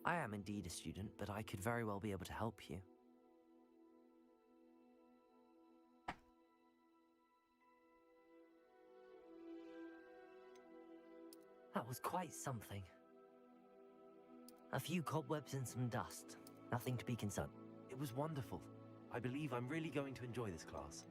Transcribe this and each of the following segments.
I am indeed a student, but I could very well be able to help you. That was quite something. A few cobwebs and some dust. Nothing to be concerned. It was wonderful. I believe I'm really going to enjoy this class.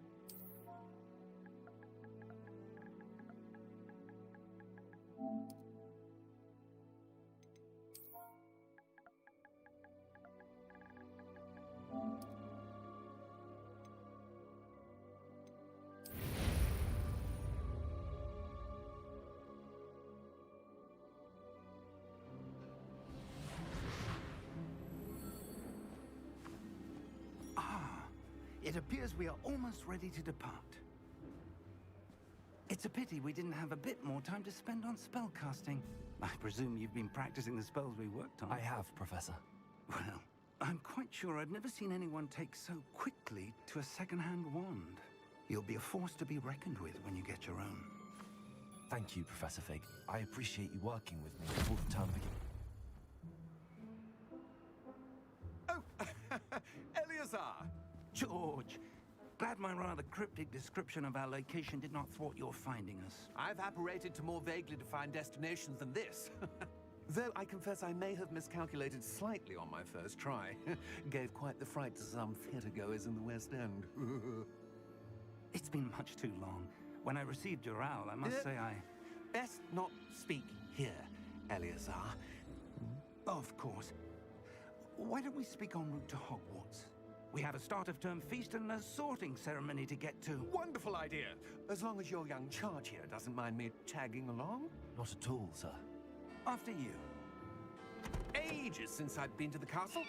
It appears we are almost ready to depart. It's a pity we didn't have a bit more time to spend on spellcasting. I presume you've been practicing the spells we worked on. I have, Professor. Well, I'm quite sure I've never seen anyone take so quickly to a second-hand wand. You'll be a force to be reckoned with when you get your own. Thank you, Professor Fig. I appreciate you working with me before the term begins. Oh, Eleazar! George, glad my rather cryptic description of our location did not thwart your finding us. I've apparated to more vaguely defined destinations than this. Though I confess I may have miscalculated slightly on my first try. Gave quite the fright to some theatergoers in the West End. It's been much too long. When I received your owl, I must say I... Best not speak here, Eleazar. Of course. Why don't we speak en route to Hogwarts? We have a start-of-term feast and a sorting ceremony to get to. Wonderful idea! As long as your young charge here doesn't mind me tagging along. Not at all, sir. After you. Ages since I'd been to the castle.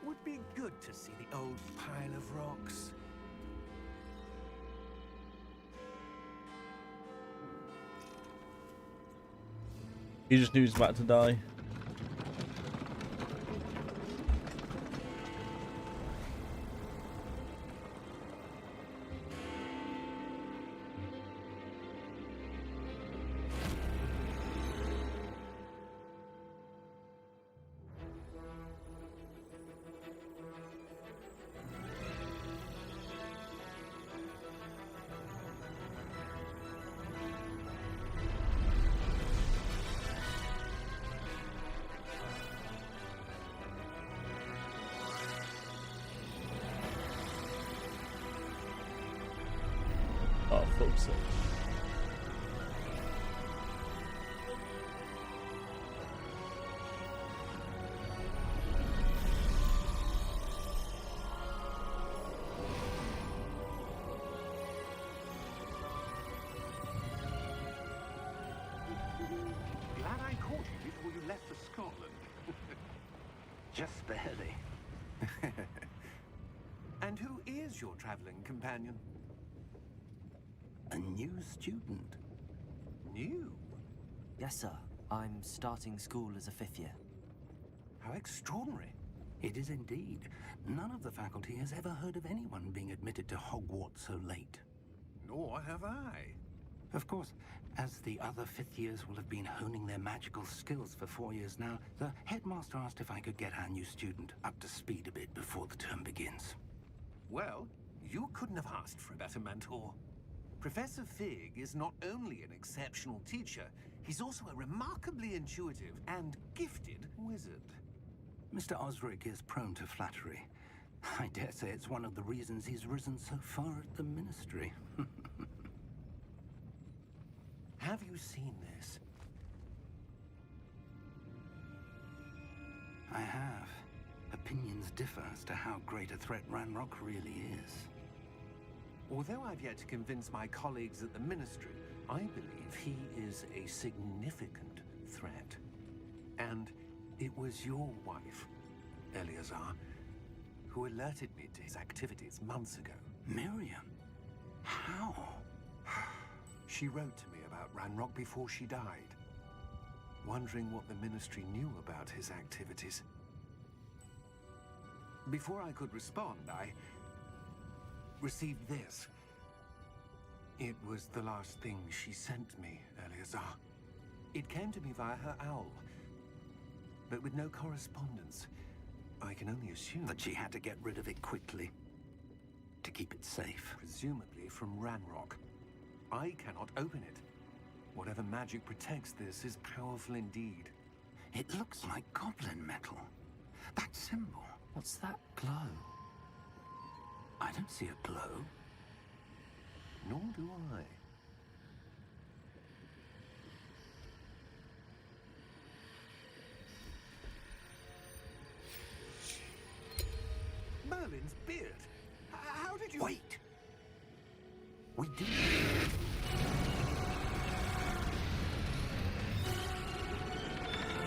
Would be good to see the old pile of rocks. He just knew he was about to die. Oh, fuck's sake. Glad I caught you before you left for Scotland. Just barely. And who is your traveling companion? A new student. New? Yes, sir. I'm starting school as a 5th year. How extraordinary. It is indeed. None of the faculty has ever heard of anyone being admitted to Hogwarts so late. Nor have I. Of course, as the other 5th years will have been honing their magical skills for 4 years now, the headmaster asked if I could get our new student up to speed a bit before the term begins. Well, you couldn't have asked for a better mentor. Professor Fig is not only an exceptional teacher, he's also a remarkably intuitive and gifted wizard. Mr. Osric is prone to flattery. I dare say it's one of the reasons he's risen so far at the Ministry. Have you seen this? I have. Opinions differ as to how great a threat Ranrock really is. Although I've yet to convince my colleagues at the Ministry, I believe he is a significant threat. And it was your wife, Eleazar, who alerted me to his activities months ago. Miriam? How? She wrote to me about Ranrock before she died, wondering what the Ministry knew about his activities. Before I could respond, I received this. It was the last thing she sent me, Eleazar. It came to me via her owl. but with no correspondence. I can only assume That she had to get rid of it quickly to keep it safe. presumably from Ranrock. I cannot open it. Whatever magic protects this is powerful indeed. It looks like goblin metal. That symbol. What's that glow? I don't see a glow. Nor do I. Merlin's beard. How did you... Wait! We do.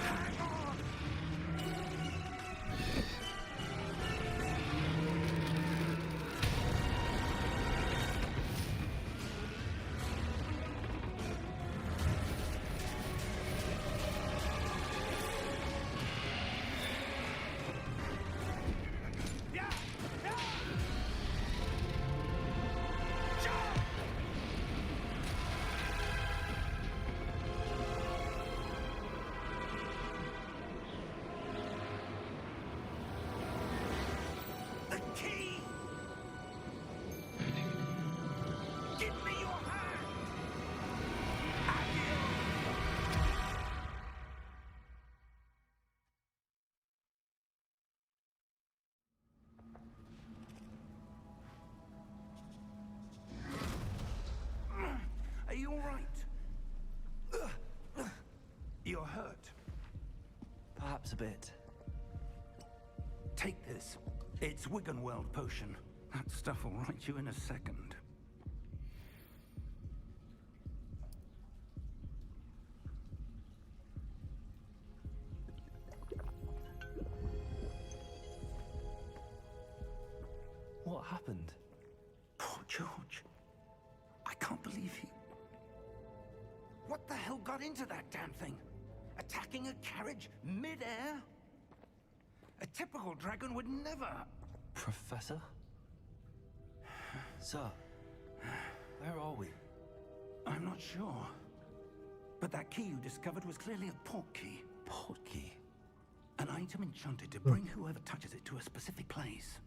Hang on! Yeah! Yeah! Jump! The key! Give me your hand! Are you all right? You're hurt. Perhaps a bit. Take this. It's Wiggenweld potion. That stuff will right you in a second. What happened? Poor George. I can't believe he... What the hell got into that damn thing? Attacking a carriage mid-air? A typical dragon would never... Professor? Sir, where are we? I'm not sure. But that key you discovered was clearly a port key. Port key? An item enchanted to bring whoever touches it to a specific place.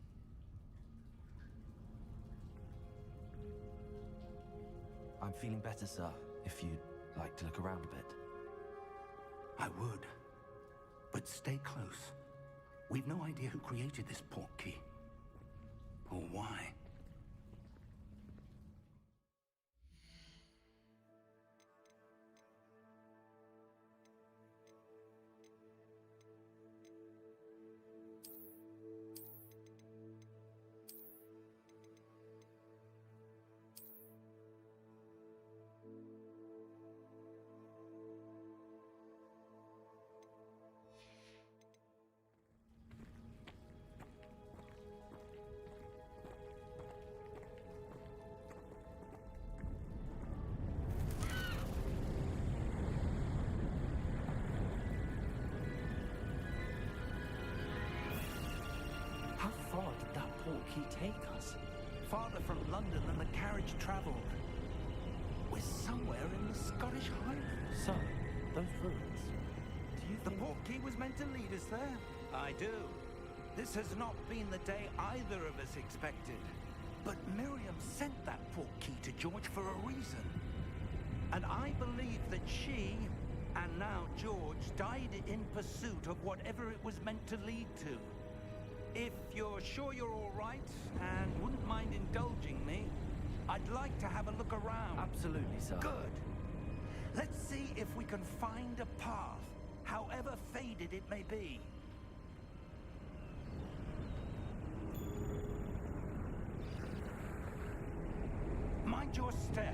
I'm feeling better, sir, if you'd like to look around a bit. I would. But stay close. We've no idea who created this port key. Or why. How far did that port key take us? Farther from London than the carriage traveled. We're somewhere in the Scottish Highlands. Sir, those ruins. Do you The think... port key was meant to lead us there? I do. This has not been the day either of us expected. But Miriam sent that port key to George for a reason. And I believe that she, and now George, died in pursuit of whatever it was meant to lead to. If you're sure you're all right, and wouldn't mind indulging me, I'd like to have a look around. Absolutely, sir. Good. Let's see if we can find a path, however faded it may be. Mind your step.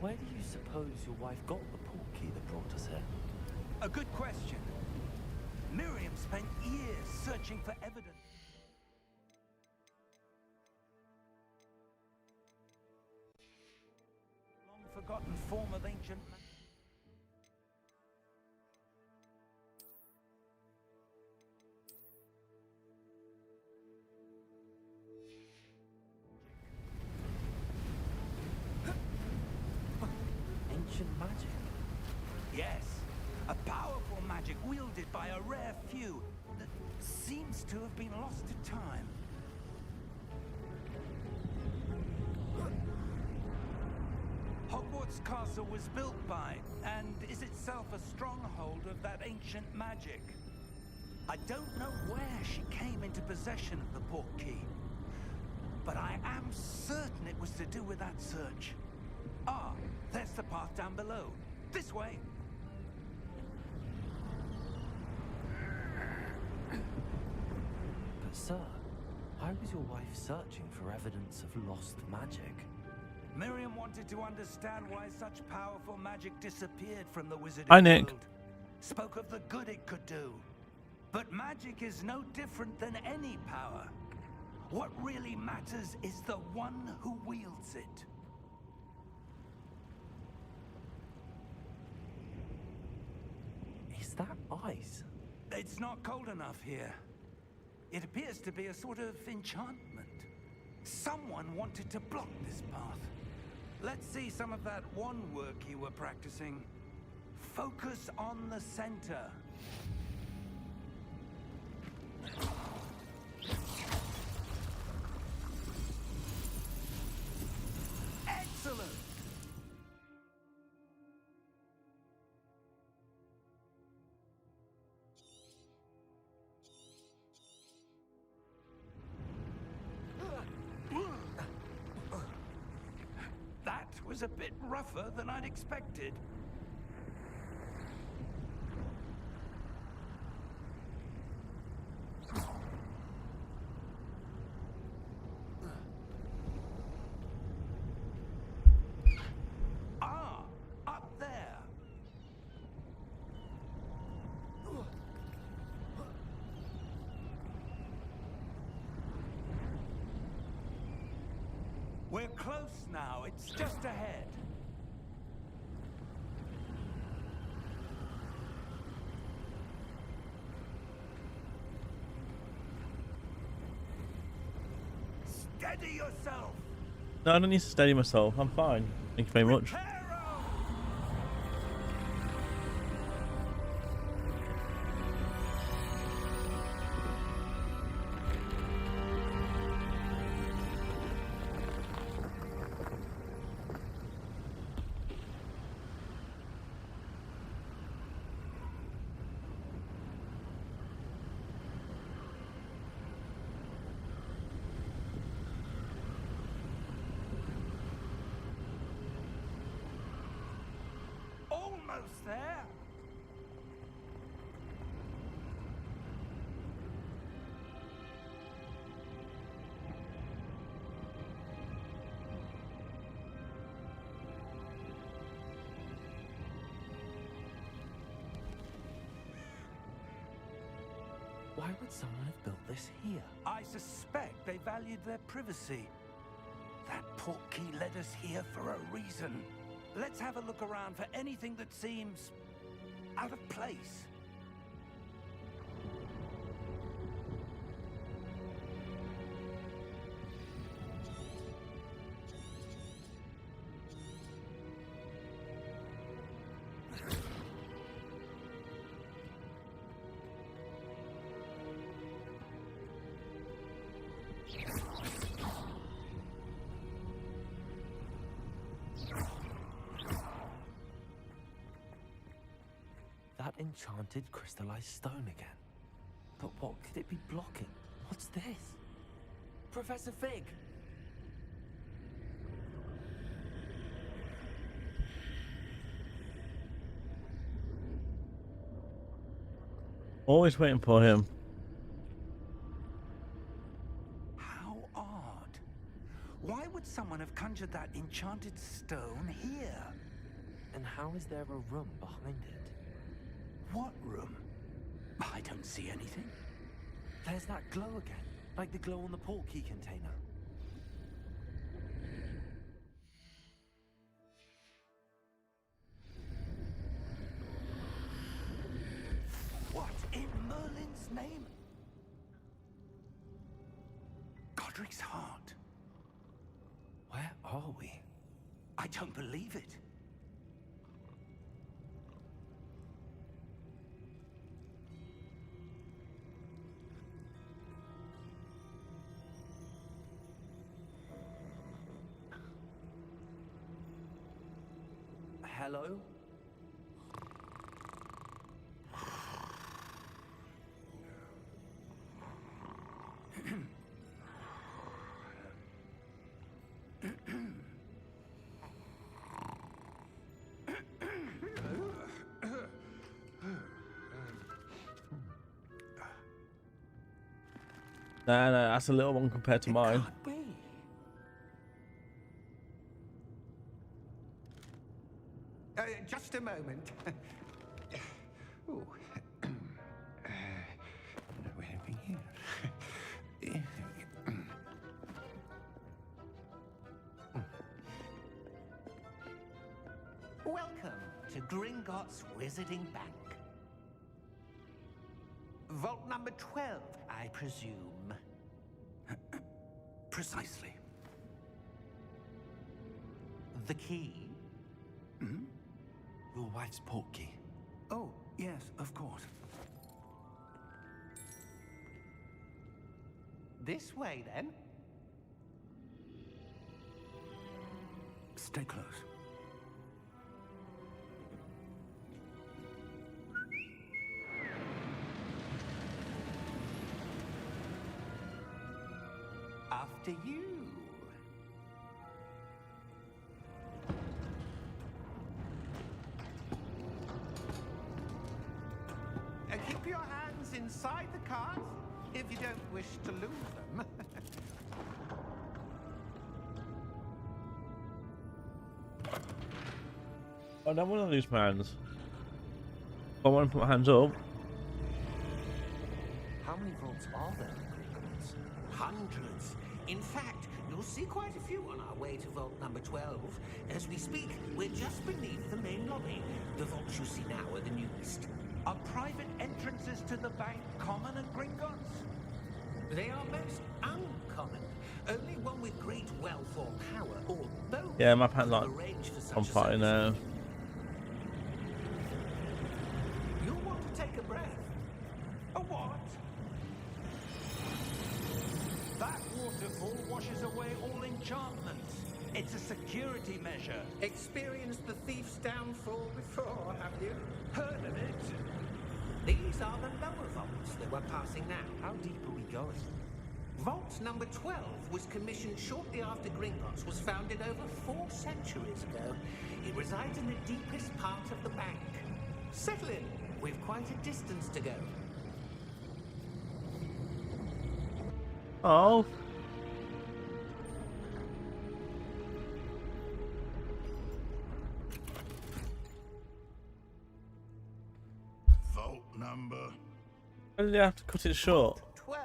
Where do you suppose your wife got the port key that brought us here? A good question. Miriam spent years searching for evidence. Long-forgotten form of ancient... ancient magic. Yes, a powerful magic wielded by a rare few that seems to have been lost to time. Hogwarts Castle was built by, and is itself a stronghold of that ancient magic. I don't know where she came into possession of the portkey, but I am certain it was to do with that search. Ah, there's the path down below. This way. But sir, how was your wife searching for evidence of lost magic? Miriam wanted to understand why such powerful magic disappeared from the wizarding Hi, Nick. world. Spoke of the good it could do. But magic is no different than any power. What really matters is the one who wields it. Is that ice? It's not cold enough here. It appears to be a sort of enchantment. Someone wanted to block this path. Let's see some of that wand work you were practicing. Focus on the center. Excellent! That was a bit rougher than I'd expected. Ah, up there. We're close now. It's just ahead. Steady yourself. No, I don't need to steady myself. I'm fine. Thank you very much. Reparo! Almost there. Why would someone have built this here? I suspect they valued their privacy. That portkey led us here for a reason. Let's have a look around for anything that seems out of place. That enchanted crystallized stone again. But what could it be blocking? What's this? Professor Fig! Always waiting for him. How odd. Why would someone have conjured that enchanted stone here? And how is there a room behind it? What room? I don't see anything. There's that glow again, like the glow on the portkey container. What in Merlin's name? Godric's heart. Where are we? I don't believe it. hello? No, that's a little one compared to mine. Can't be. Just a moment. Ooh. Where are we here? Welcome to Gringotts Wizarding Bank. Vault number 12, I presume. Precisely. The key? Hmm? Your wife's portkey. Oh, yes, of course. This way, then. Stay close. After you. Keep your hands inside the cart if you don't wish to lose them. I don't want to lose my hands. I want to put my hands up. How many vaults are there in Gringotts? Hundreds. In fact, you'll see quite a few on our way to vault number 12. As we speak, we're just beneath the main lobby. The vaults you see now are the newest. Are private entrances to the bank common at Gringotts? They are most uncommon. Only one with great wealth or power, or both, Yeah, my pants could like arrange for such on a fire service. now. You'll want to take a breath. A what? That waterfall washes away all enchantments. It's a security measure. Experienced the thief's downfall before, have you? Heard of it? These are the lower vaults that we're passing now. How deep are we going? Vault number 12 was commissioned shortly after Gringotts was founded over 4 centuries ago. It resides in the deepest part of the bank. Settle in. We've quite a distance to go. Oh. Vault number. Why did you have to cut it short? 12.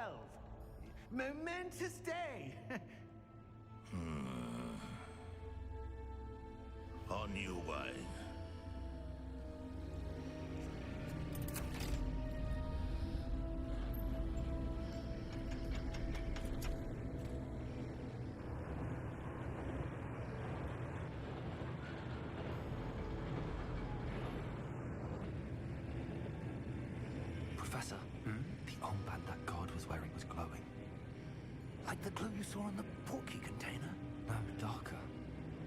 Momentous day. On your way. Professor, the armband that guard was wearing was glowing. Like the glow you saw on the portkey container? No, darker.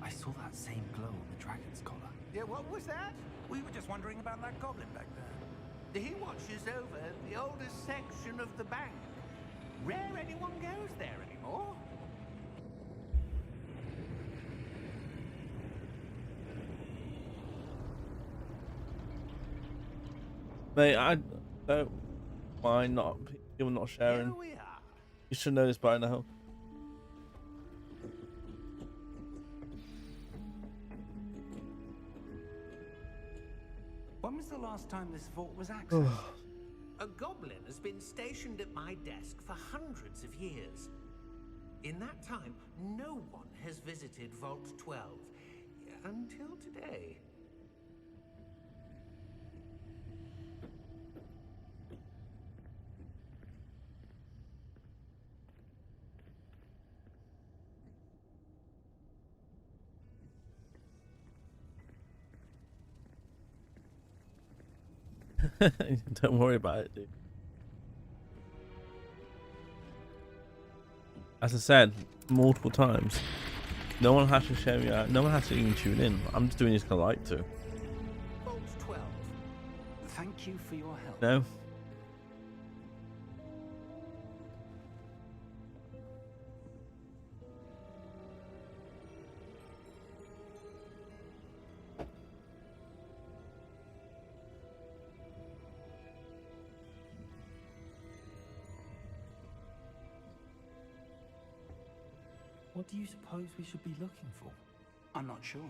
I saw that same glow on the dragon's collar. Yeah, what was that? We were just wondering about that goblin back there. He watches over the oldest section of the bank. Rare anyone goes there anymore. Mate, I don't mind not people not sharing. Here we are. You should know this by now. When was the last time this vault was accessed? A goblin has been stationed at my desk for hundreds of years. In that time, no one has visited Vault 12 until today. Don't worry about it, dude. As I said multiple times, No one has to show me out. No one has to even tune in. I'm just doing this because I like to. Vault 12. Thank you for your help. No. What do you suppose we should be looking for? I'm not sure.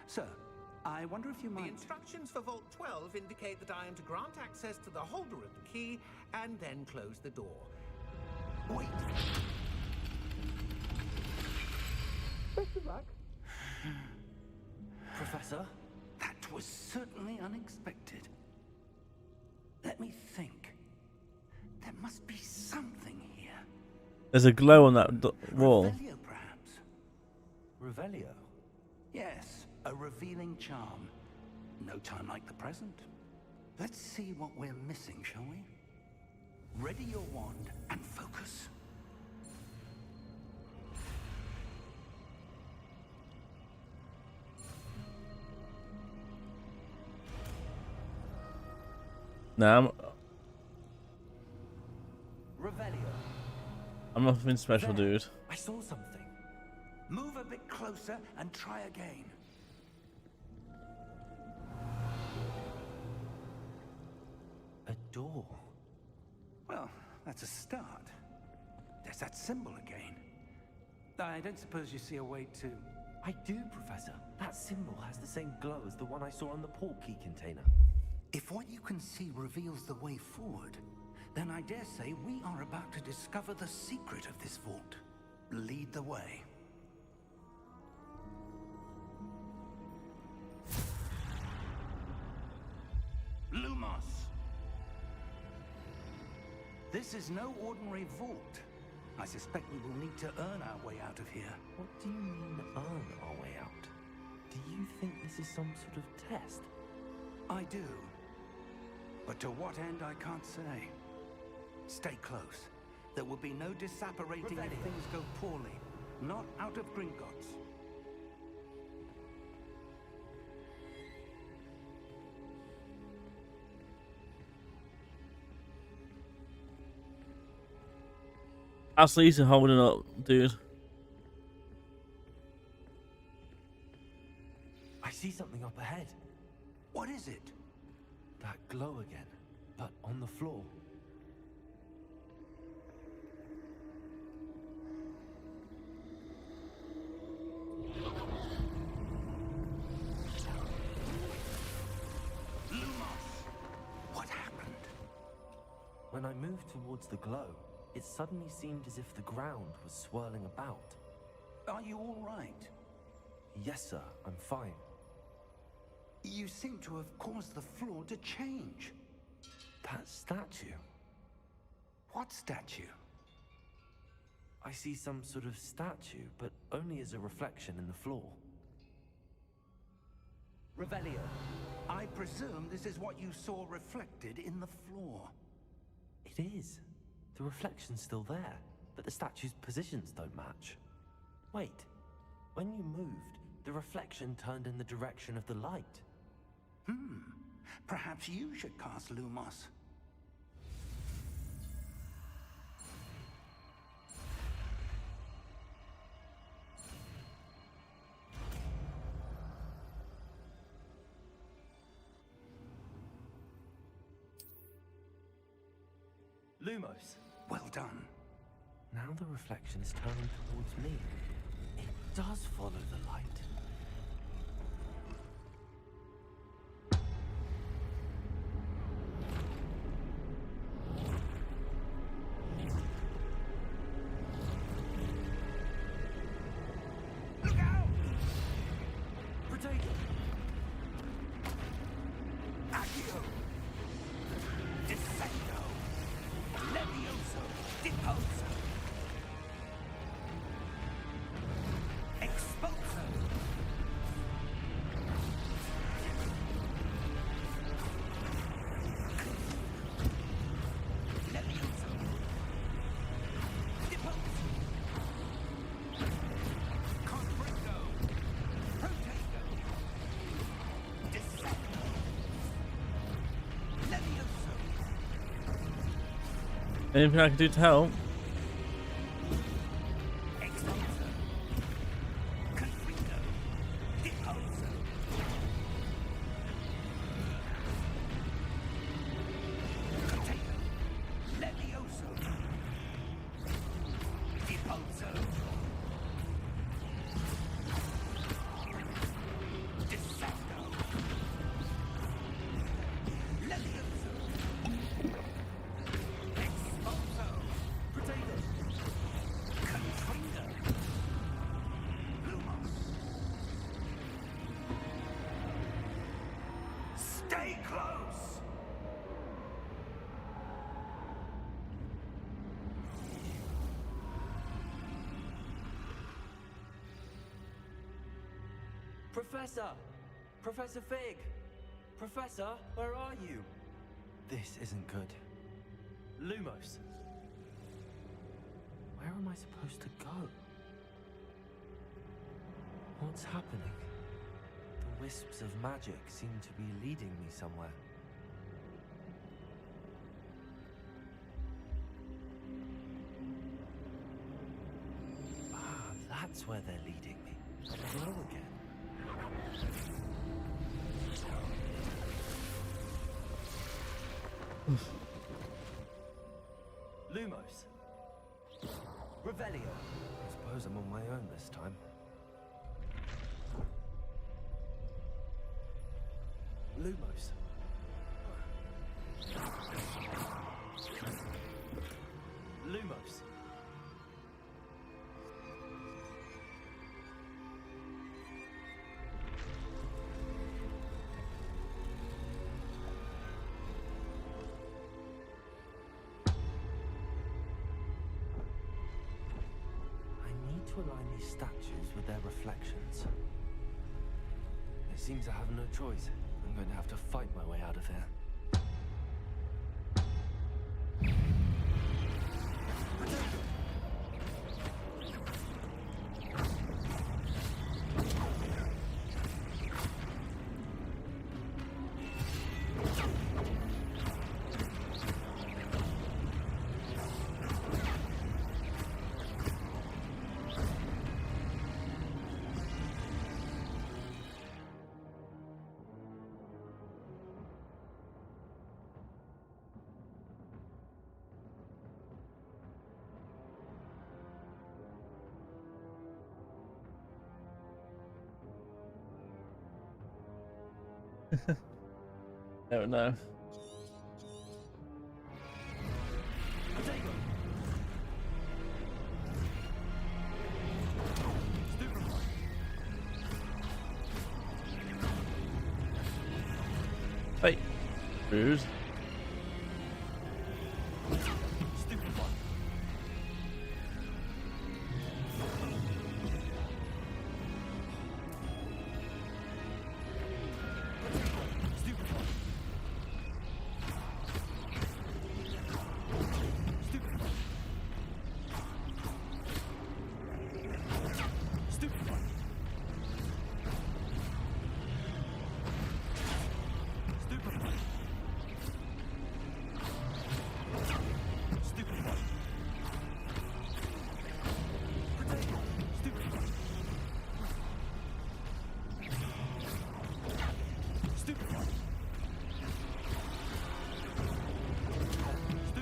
Sir, I wonder if you The might... instructions for Vault 12 indicate that I am to grant access to the holder of the key and then close the door. Wait. Best of luck. Professor? That was certainly unexpected. Let me think. There must be something here. There's a glow on that wall. Revelio, perhaps? Revelio? Yes, a revealing charm. No time like the present. Let's see what we're missing, shall we? Ready your wand and focus. Nah, Revelio. I'm nothing special, There. dude. I saw something. Move a bit closer and try again. A door. Well, that's a start. There's that symbol again. I don't suppose you see a way to... I do, Professor. That symbol has the same glow as the one I saw on the portkey container. If what you can see reveals the way forward, then I dare say we are about to discover the secret of this vault. Lead the way. Lumos! This is no ordinary vault. I suspect we will need to earn our way out of here. What do you mean, earn our way out? Do you think this is some sort of test? I do. But to what end, I can't say. Stay close. There will be no disapparating if Revelio. things go poorly. Not out of Gringotts. How's Lisa holding up, dude? I see something up ahead. What is it? That glow again, but on the floor. Lumos! What happened? When I moved towards the glow, it suddenly seemed as if the ground was swirling about. Are you all right? Yes, sir, I'm fine. You seem to have caused the floor to change. That statue. What statue? I see some sort of statue, but only as a reflection in the floor. Revelio, I presume this is what you saw reflected in the floor. It is. The reflection's still there, but the statue's positions don't match. Wait, when you moved, the reflection turned in the direction of the light. Perhaps you should cast Lumos. Lumos. Well done. Now the reflection is turning towards me. It does follow the light. Look out! Potato! Accio! Descendo! Levioso! Deposo! Expulso! Anything I can do to help? Stay close! Professor! Professor Fig! Professor, where are you? This isn't good. Lumos! Where am I supposed to go? What's happening? The wisps of magic seem to be leading me somewhere. Ah, that's where they're leading me. Hello again. Lumos. Revelio. I suppose I'm on my own this time. Lumos. Lumos. To align these statues with their reflections. It seems I have no choice. I'm going to have to fight my way out of here. Don't know. Hey, rude.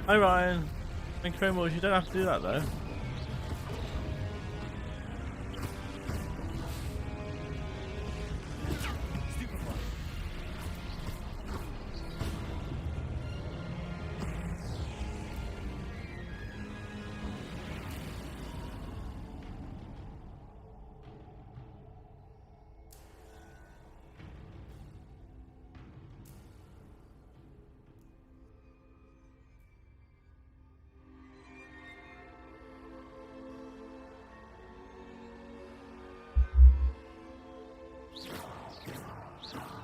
Hi Ryan, thank you very much. You don't have to do that though.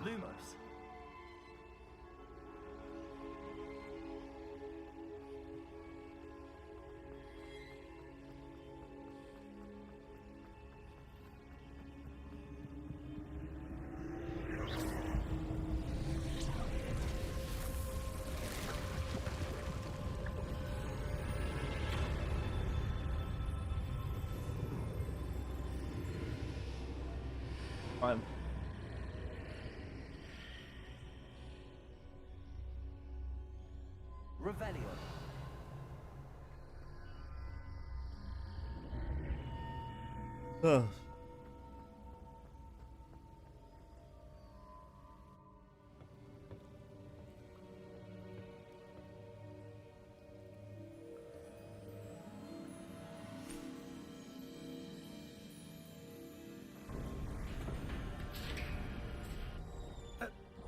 Lumos. Revelio. Ugh.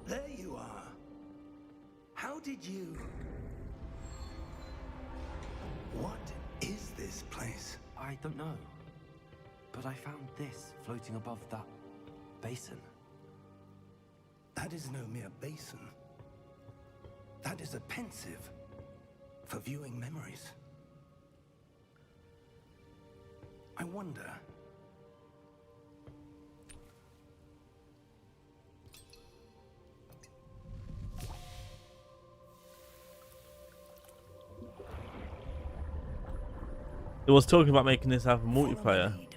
There you are. How did you... What is this place? I don't know. But I found this floating above that basin. That is no mere basin. That is a pensive for viewing memories. I wonder... It was talking about making this have a Follow multiplayer. the lead.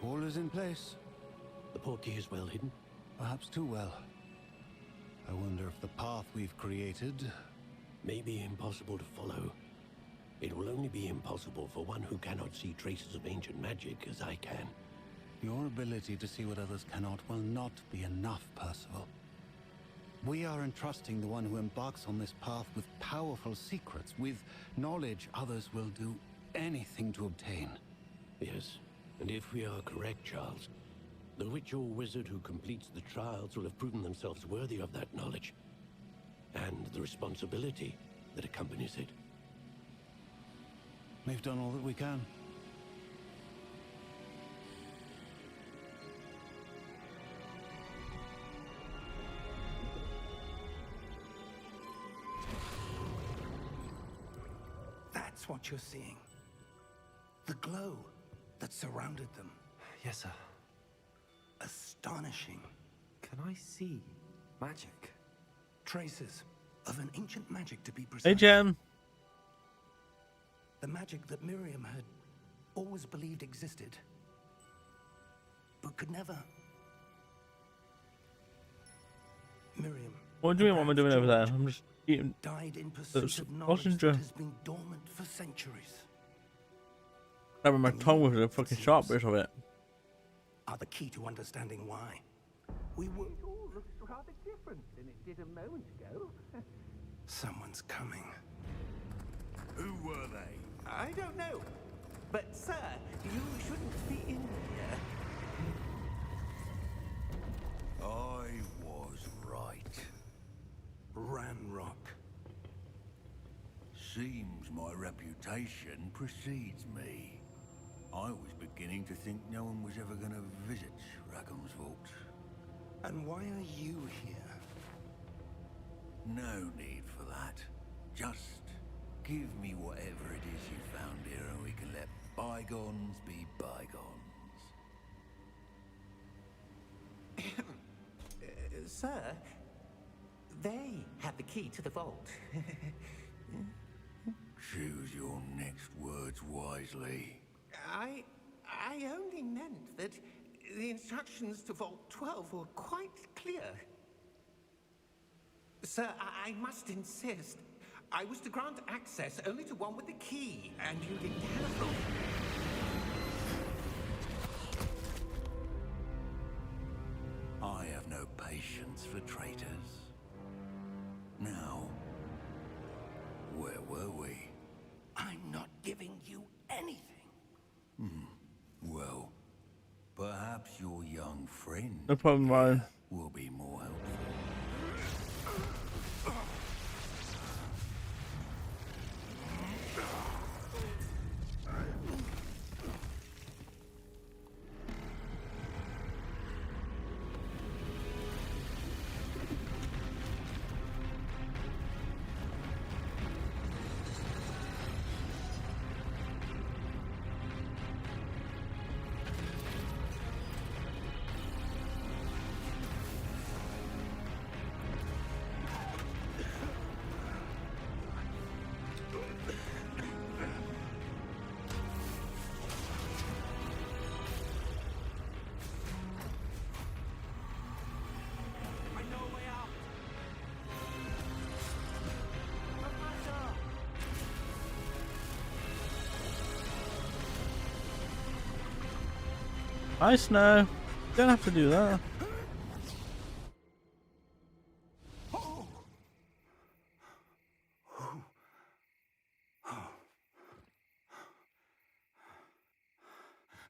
All is in place. The portkey is well hidden. Perhaps too well. I wonder if the path we've created... May be impossible to follow. It will only be impossible for one who cannot see traces of ancient magic as I can. Your ability to see what others cannot will not be enough, Percival. We are entrusting the one who embarks on this path with powerful secrets, with knowledge others will do anything to obtain. Yes, and if we are correct, Charles, the witch or wizard who completes the trials will have proven themselves worthy of that knowledge, and the responsibility that accompanies it. We've done all that we can. That's what you're seeing. The glow that surrounded them. Yes, sir. Astonishing. Can I see magic? Traces of an ancient magic, to be precise. Hey, Jem. The magic that Miriam had always believed existed, but could never. Miriam. What do you mean? What am I doing over there? I'm just eating. Died in pursuit It's of knowledge sausage. that has been dormant for centuries. Grabbing my tongue with a fucking sharp bit of it. Are the key to understanding why. We were. It all looks rather different than it did a moment ago. Someone's coming. Who were they? I don't know. But, sir, you shouldn't be in here. I was right. Ranrock. Seems my reputation precedes me. I was beginning to think no one was ever going to visit Rackham's vault. And why are you here? No need for that. Just give me whatever it is you found here and we can let bygones be bygones. Sir, they have the key to the vault. Choose your next words wisely. I only meant that the instructions to Vault 12 were quite clear. Sir, I must insist. I was to grant access only to one with the key, and you didn't have them. I have no patience for traitors. Now, where were we? I'm not giving you anything. Well, perhaps your young friend No problem, Ryan. will be more helpful. Hi, Snow. Don't have to do that.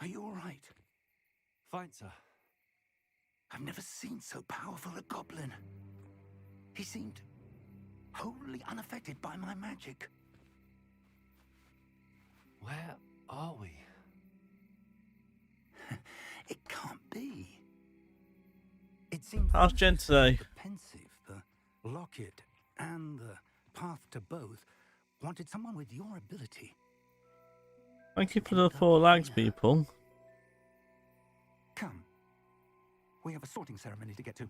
Are you all right? Fine, sir. I've never seen so powerful a goblin. He seemed wholly unaffected by my magic. Where are we? It can't be. It seems How's Jen today? the pensive, the locket, and the path to both wanted someone with your ability. Thank you for the 4 lags, people. Come. We have a sorting ceremony to get to.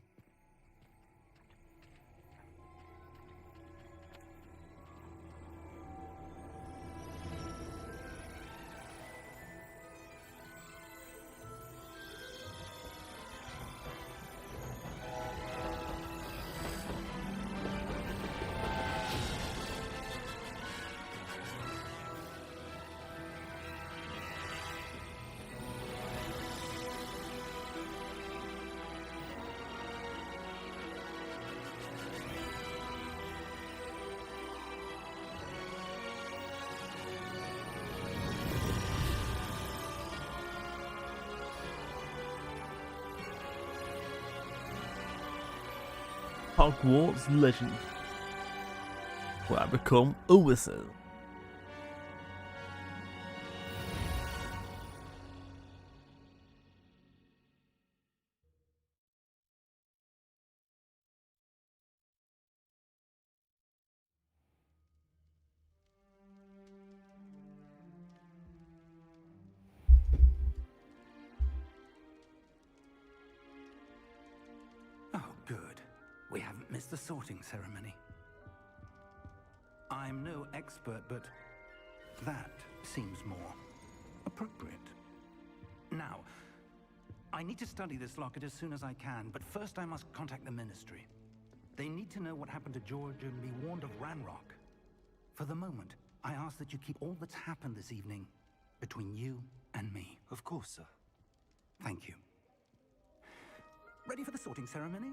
Hogwarts Legend. Will I become a wizard? Oh, good. We haven't missed the sorting ceremony. I'm no expert, but that seems more appropriate. Now, I need to study this locket as soon as I can, but first I must contact the Ministry. They need to know what happened to George and be warned of Ranrock. For the moment, I ask that you keep all that's happened this evening between you and me. Of course, sir. Thank you. Ready for the sorting ceremony?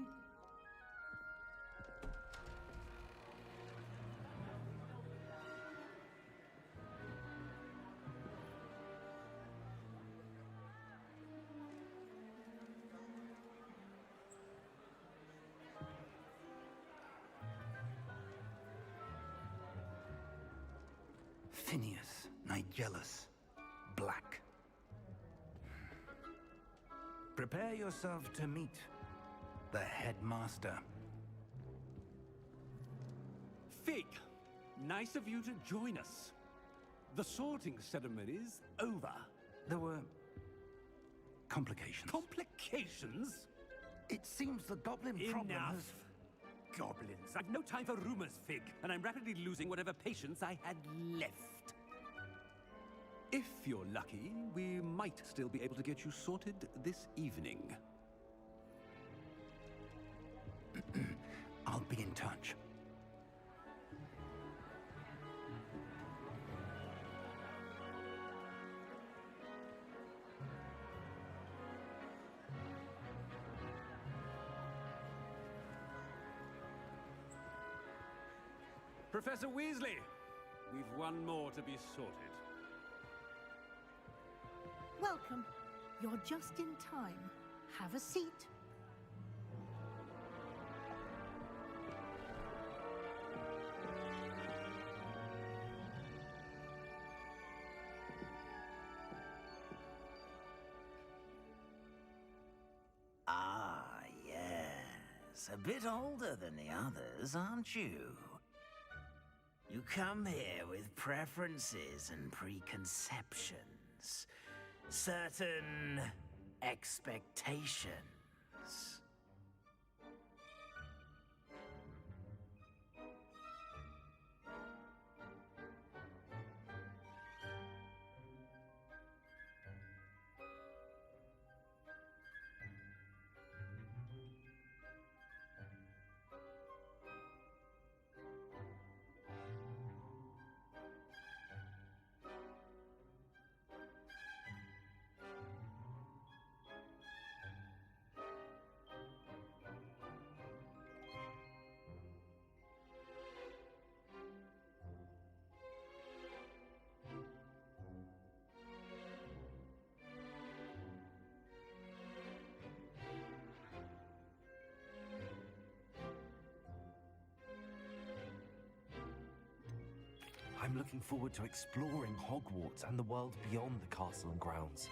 Phineas, Nigellus, Black. Prepare yourself to meet the headmaster. Fig, nice of you to join us. The sorting ceremony's over. There were complications. Complications? It seems the goblin problem Enough. has... Goblins. I've no time for rumors, Fig, and I'm rapidly losing whatever patience I had left. If you're lucky, we might still be able to get you sorted this evening. I'll be in touch. Professor Weasley, we've one more to be sorted. Welcome. You're just in time. Have a seat. Ah, yes. A bit older than the others, aren't you? You come here with preferences and preconceptions. Certain expectations. I'm looking forward to exploring Hogwarts and the world beyond the castle and grounds.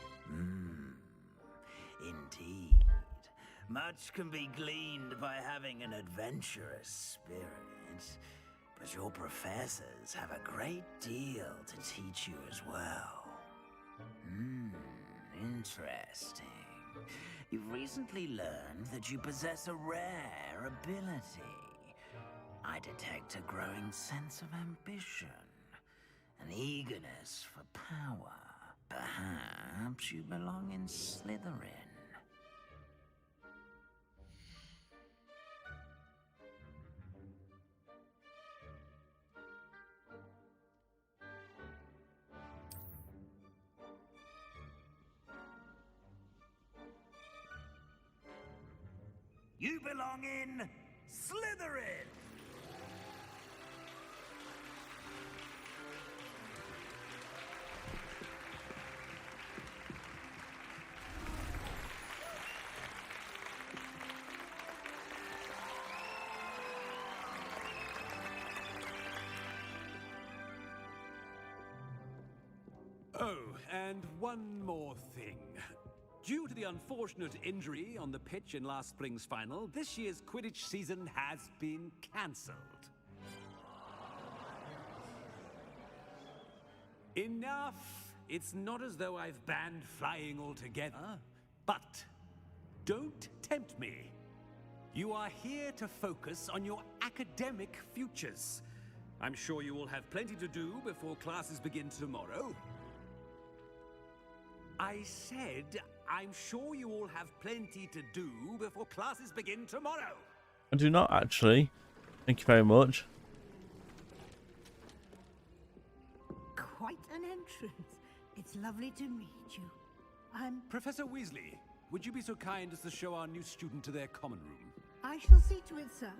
Indeed. Much can be gleaned by having an adventurous spirit, but your professors have a great deal to teach you as well. Interesting. You've recently learned that you possess a rare ability. I detect a growing sense of ambition, an eagerness for power. Perhaps you belong in Slytherin. You belong in Slytherin! Oh, and one more thing. Due to the unfortunate injury on the pitch in last spring's final, this year's Quidditch season has been cancelled. Enough! It's not as though I've banned flying altogether, but don't tempt me. You are here to focus on your academic futures. I'm sure you will have plenty to do before classes begin tomorrow. I said, I'm sure you all have plenty to do before classes begin tomorrow. I do not actually. Thank you very much. Quite an entrance. It's lovely to meet you. I'm... Professor Weasley, would you be so kind as to show our new student to their common room? I shall see to it, sir.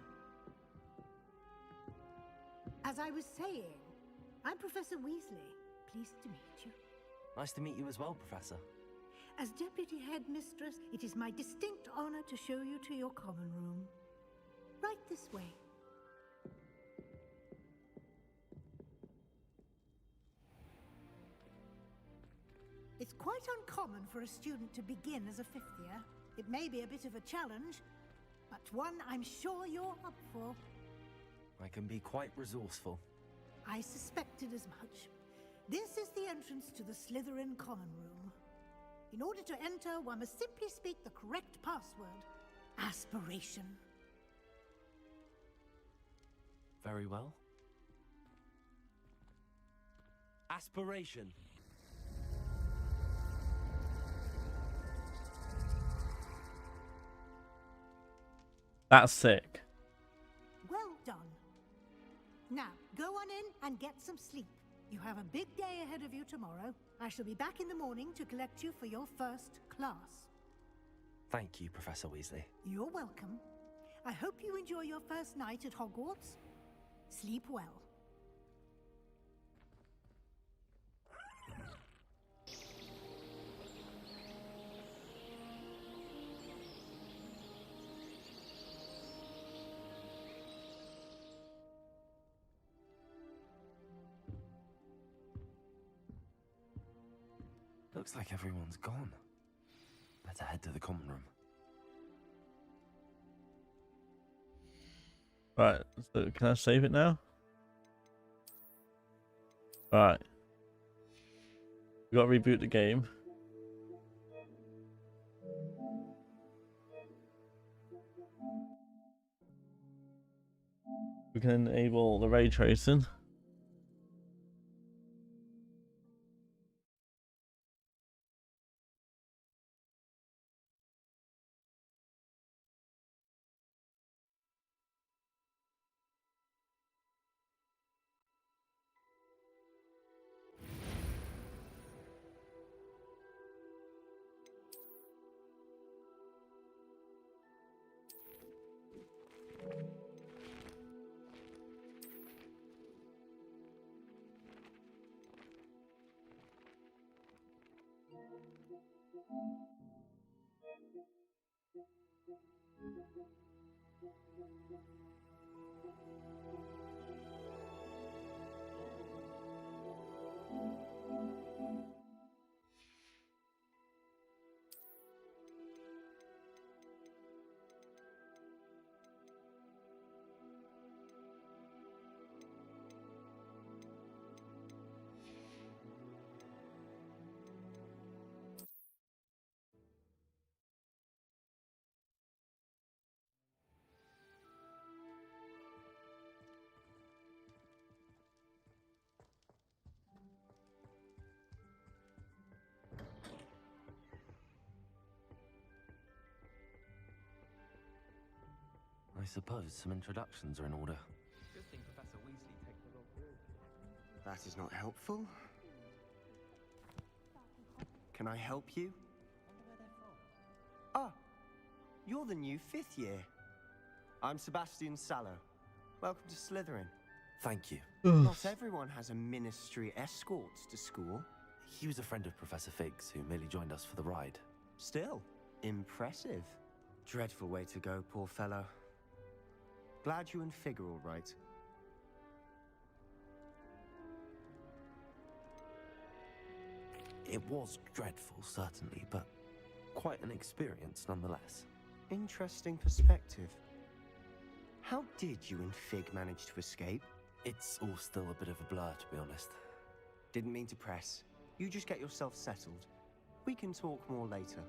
As I was saying, I'm Professor Weasley. Pleased to meet you. Nice to meet you as well, Professor. As Deputy Headmistress, it is my distinct honor to show you to your common room. Right this way. It's quite uncommon for a student to begin as a fifth year. It may be a bit of a challenge, but one I'm sure you're up for. I can be quite resourceful. I suspected as much. This is the entrance to the Slytherin common room. In order to enter, one must simply speak the correct password. Aspiration. Very well. Aspiration. That's sick. Well done. Now, go on in and get some sleep. You have a big day ahead of you tomorrow. I shall be back in the morning to collect you for your first class. Thank you, Professor Weasley. You're welcome. I hope you enjoy your first night at Hogwarts. Sleep well. Looks like everyone's gone. Better head to the common room. Right, so can I save it now? Right. We got to reboot the game. We can enable the ray tracing. I suppose some introductions are in order. Good thing Professor Weasley takes the role forward. That is not helpful. Can I help you? Ah, you're the new 5th year. I'm Sebastian Sallow. Welcome to Slytherin. Thank you. Not everyone has a ministry escort to school. He was a friend of Professor Fig's who merely joined us for the ride. Still, impressive. Dreadful way to go, poor fellow. Glad you and Fig are all right. It was dreadful, certainly, but quite an experience nonetheless. Interesting perspective. How did you and Fig manage to escape? It's all still a bit of a blur, to be honest. Didn't mean to press. You just get yourself settled. We can talk more later.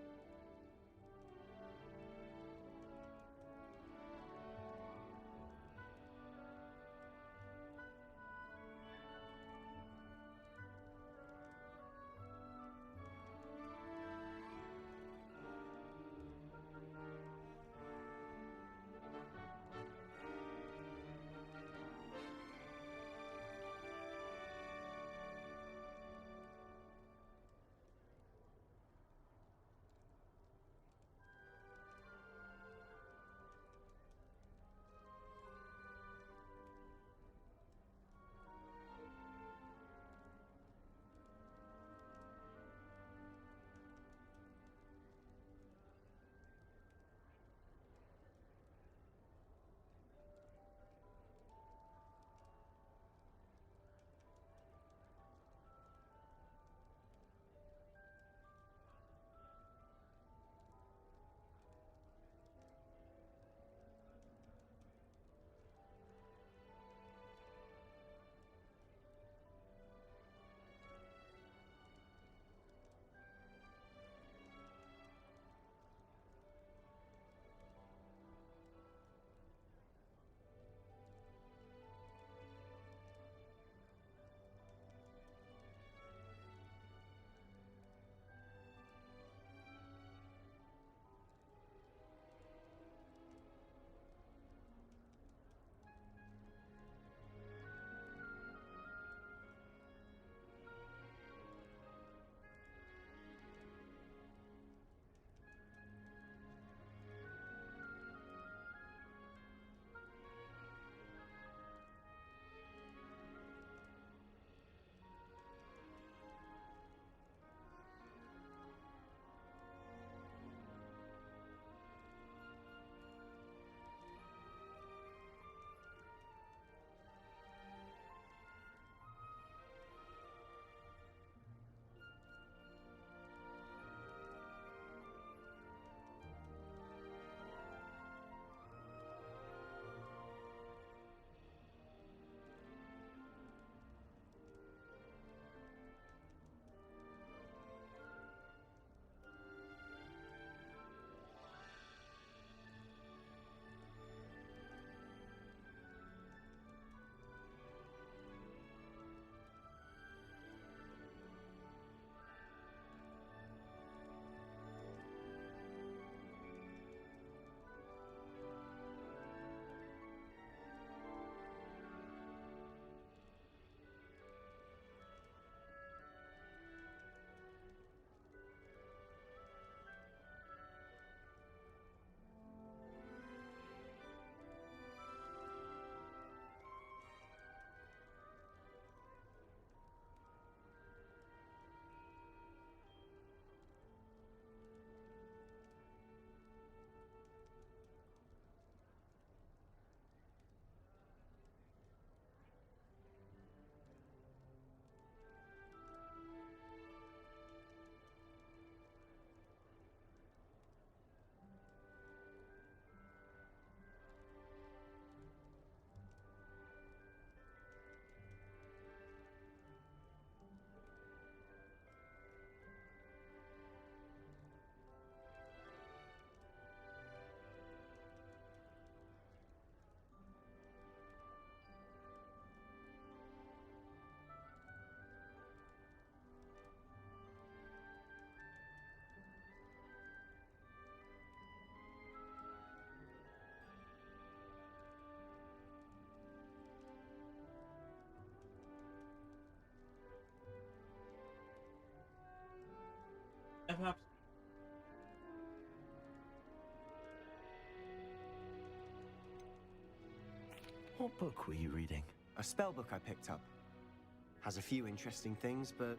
perhaps. What book were you reading? A spell book I picked up. Has a few interesting things, but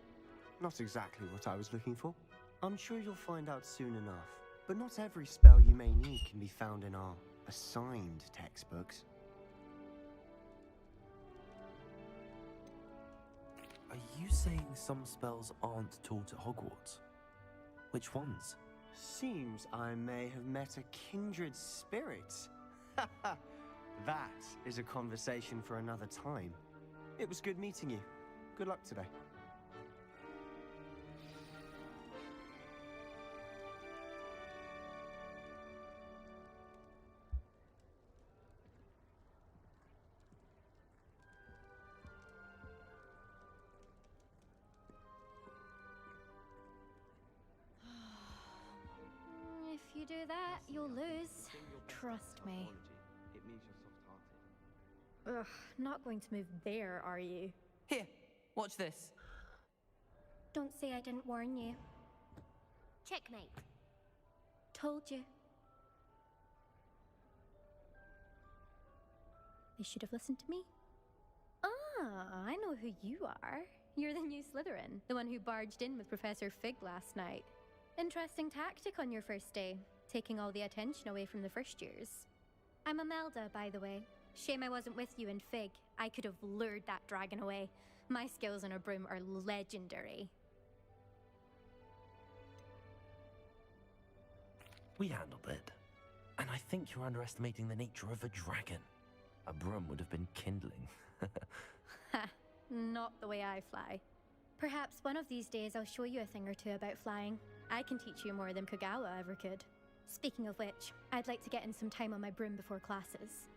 not exactly what I was looking for. I'm sure you'll find out soon enough. But not every spell you may need can be found in our assigned textbooks. Are you saying some spells aren't taught at Hogwarts? Which ones? Seems I may have met a kindred spirit. That is a conversation for another time. It was good meeting you. Good luck today. If you do that, you'll lose. Trust me. It means you're soft-hearted. Ugh, not going to move there, are you? Here, watch this. Don't say I didn't warn you. Checkmate. Told you. They should have listened to me. Ah, I know who you are. You're the new Slytherin, the one who barged in with Professor Fig last night. Interesting tactic on your first day, taking all the attention away from the first years. I'm Imelda, by the way. Shame I wasn't with you in Fig. I could have lured that dragon away. My skills on a broom are legendary. We handled it. And I think you're underestimating the nature of a dragon. A broom would have been kindling. Ha, not the way I fly. Perhaps one of these days I'll show you a thing or two about flying. I can teach you more than Kagawa ever could. Speaking of which, I'd like to get in some time on my broom before classes.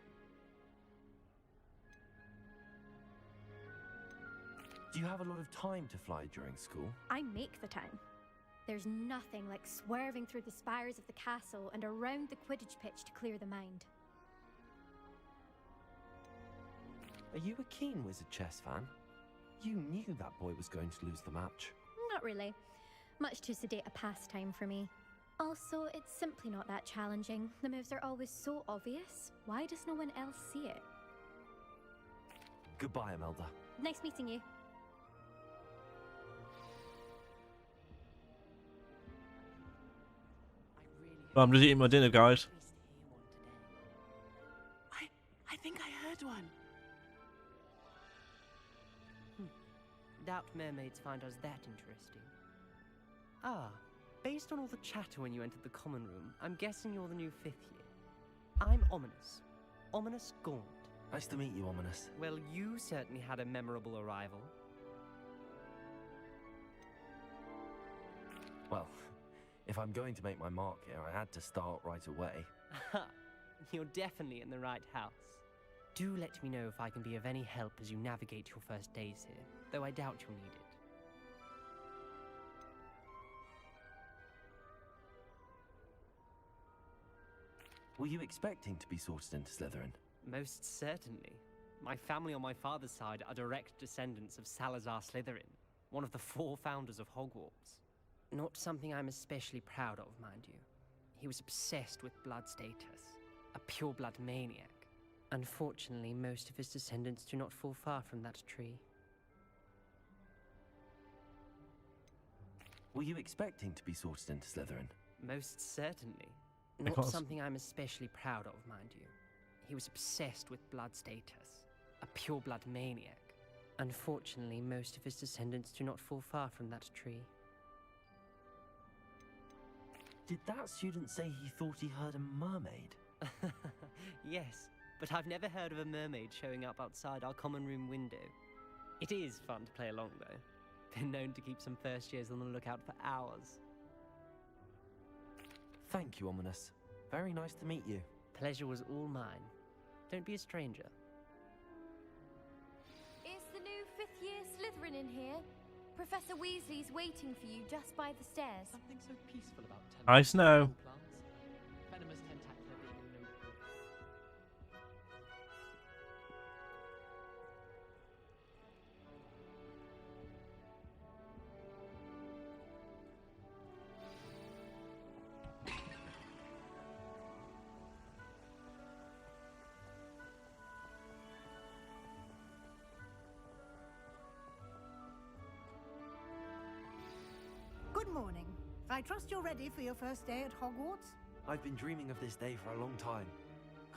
Do you have a lot of time to fly during school? I make the time. There's nothing like swerving through the spires of the castle and around the Quidditch pitch to clear the mind. Are you a keen Wizard chess fan? You knew that boy was going to lose the match. Not really. Much too sedate a pastime for me. Also, it's simply not that challenging. The moves are always so obvious. Why does no one else see it? Goodbye, Imelda. Nice meeting you. Well, I'm just eating my dinner, guys. I think I heard one. Doubt mermaids find us that interesting. Ah, based on all the chatter when you entered the common room, I'm guessing you're the new 5th year. I'm Ominous. Ominous Gaunt. Nice to meet you, Ominous. Well, you certainly had a memorable arrival. Well, if I'm going to make my mark here, I had to start right away. You're definitely in the right house. Do let me know if I can be of any help as you navigate your first days here, though I doubt you'll need it. Were you expecting to be sorted into Slytherin? Most certainly. My family on my father's side are direct descendants of Salazar Slytherin, one of the 4 founders of Hogwarts. Not something I'm especially proud of, mind you. He was obsessed with blood status, a pure-blood maniac. Unfortunately, most of his descendants do not fall far from that tree. Were you expecting to be sorted into Slytherin? Most certainly. Not Because- something I'm especially proud of, mind you. He was obsessed with blood status, a pure-blood maniac. Unfortunately, most of his descendants do not fall far from that tree. Did that student say he thought he heard a mermaid? Yes, but I've never heard of a mermaid showing up outside our common room window. It is fun to play along, though. Been known to keep some first years on the lookout for hours. Thank you, Ominous. Very nice to meet you. Pleasure was all mine. Don't be a stranger. Is the new 5th year Slytherin in here? Professor Weasley's waiting for you just by the stairs. Something so peaceful about I know. plants. Venomous tentacula being a notebook. morning. I trust you're ready for your first day at Hogwarts? I've been dreaming of this day for a long time.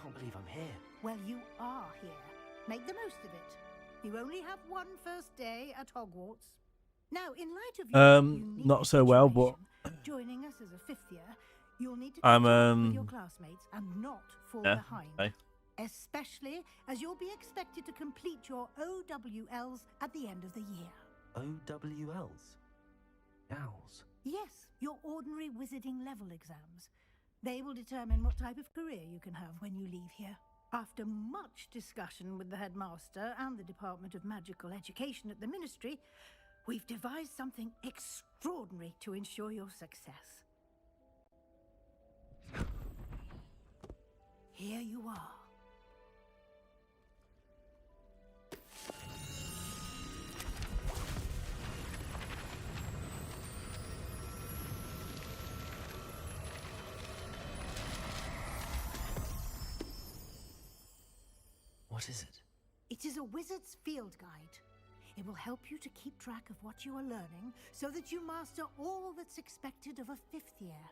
Can't believe I'm here. Well, you are here. Make the most of it. You only have one first day at Hogwarts. Now, in light of your unique not so well, but joining us as a fifth year, you'll need to I'm catch up with your classmates and not fall yeah, behind. okay. Especially as you'll be expected to complete your OWLs at the end of the year. OWLs? Owls? Yes, your ordinary wizarding level exams. They will determine what type of career you can have when you leave here. After much discussion with the headmaster and the Department of Magical Education at the Ministry, we've devised something extraordinary to ensure your success. Here you are. What is it? It is a wizard's field guide. It will help you to keep track of what you are learning so that you master all that's expected of a fifth year.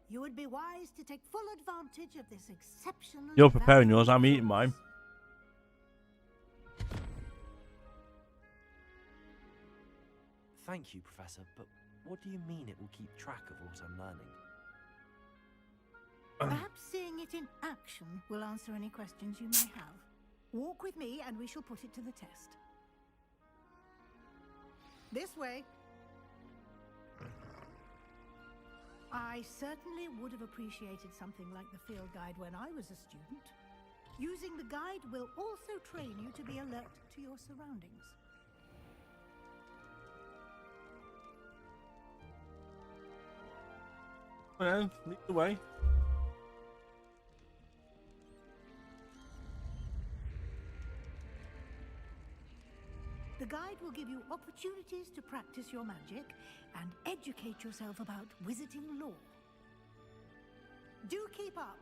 You would be wise to take full advantage of this exceptional... You're preparing yours, I'm eating mine. Thank you, Professor, but what do you mean it will keep track of what I'm learning? Perhaps seeing it in action will answer any questions you may have. Walk with me and we shall put it to the test. This way. I certainly would have appreciated something like the field guide when I was a student. Using the guide will also train you to be alert to your surroundings. Well, lead the way. The guide will give you opportunities to practice your magic and educate yourself about wizarding lore. Do keep up.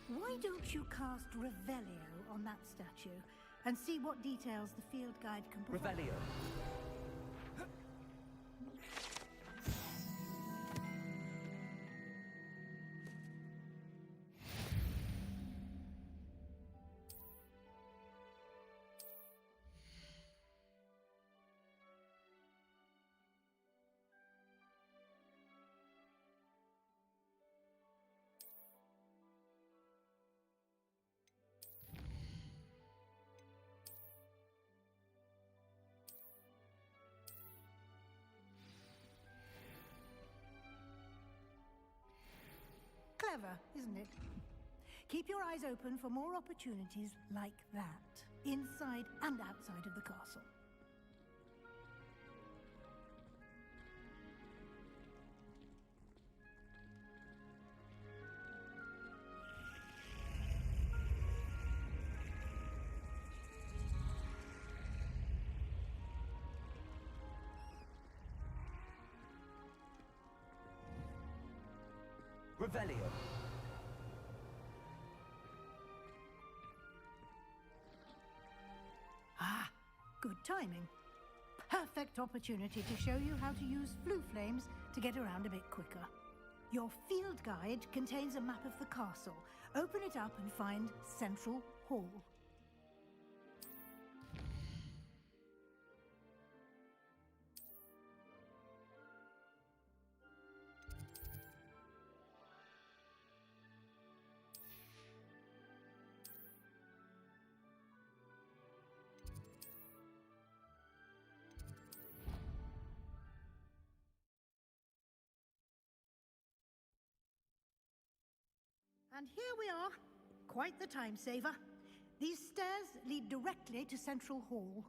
Why don't you cast Revelio on that statue and see what details the field guide can provide? Revelio. Clever, isn't it? Keep your eyes open for more opportunities like that, inside and outside of the castle. Revelio. Ah, good timing. Perfect opportunity to show you how to use flue flames to get around a bit quicker. Your field guide contains a map of the castle. Open it up and find Central Hall. And here we are. Quite the time saver. These stairs lead directly to Central Hall.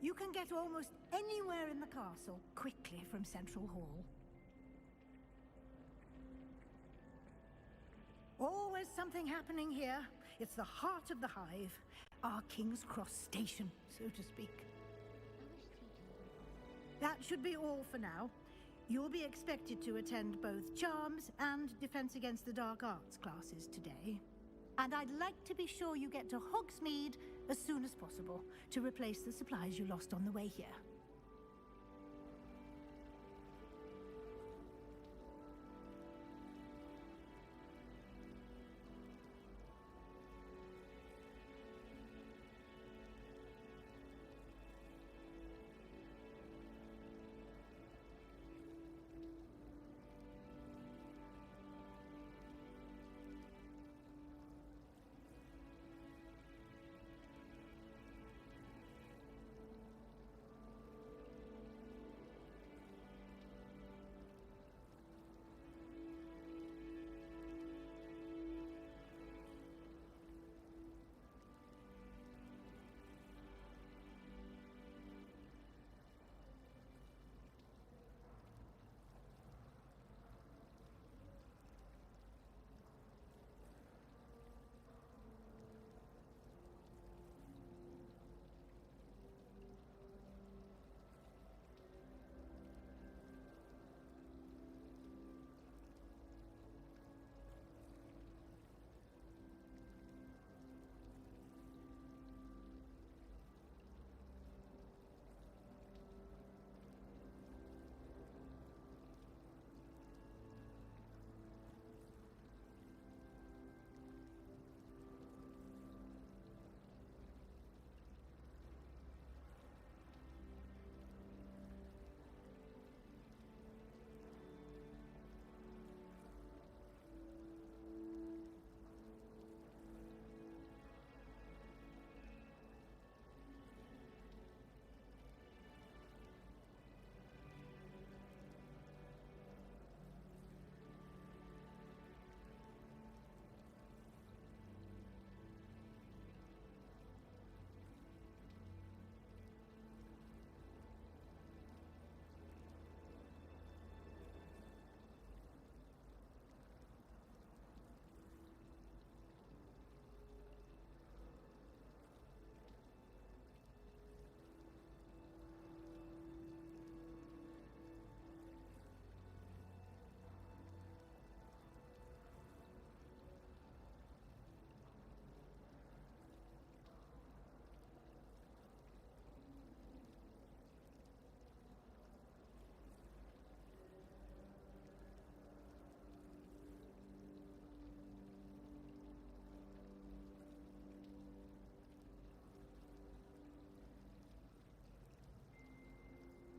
You can get almost anywhere in the castle quickly from Central Hall. Always something happening here. It's the heart of the hive. Our King's Cross station, so to speak. That should be all for now. You'll be expected to attend both Charms and Defense Against the Dark Arts classes today. And I'd like to be sure you get to Hogsmeade as soon as possible to replace the supplies you lost on the way here.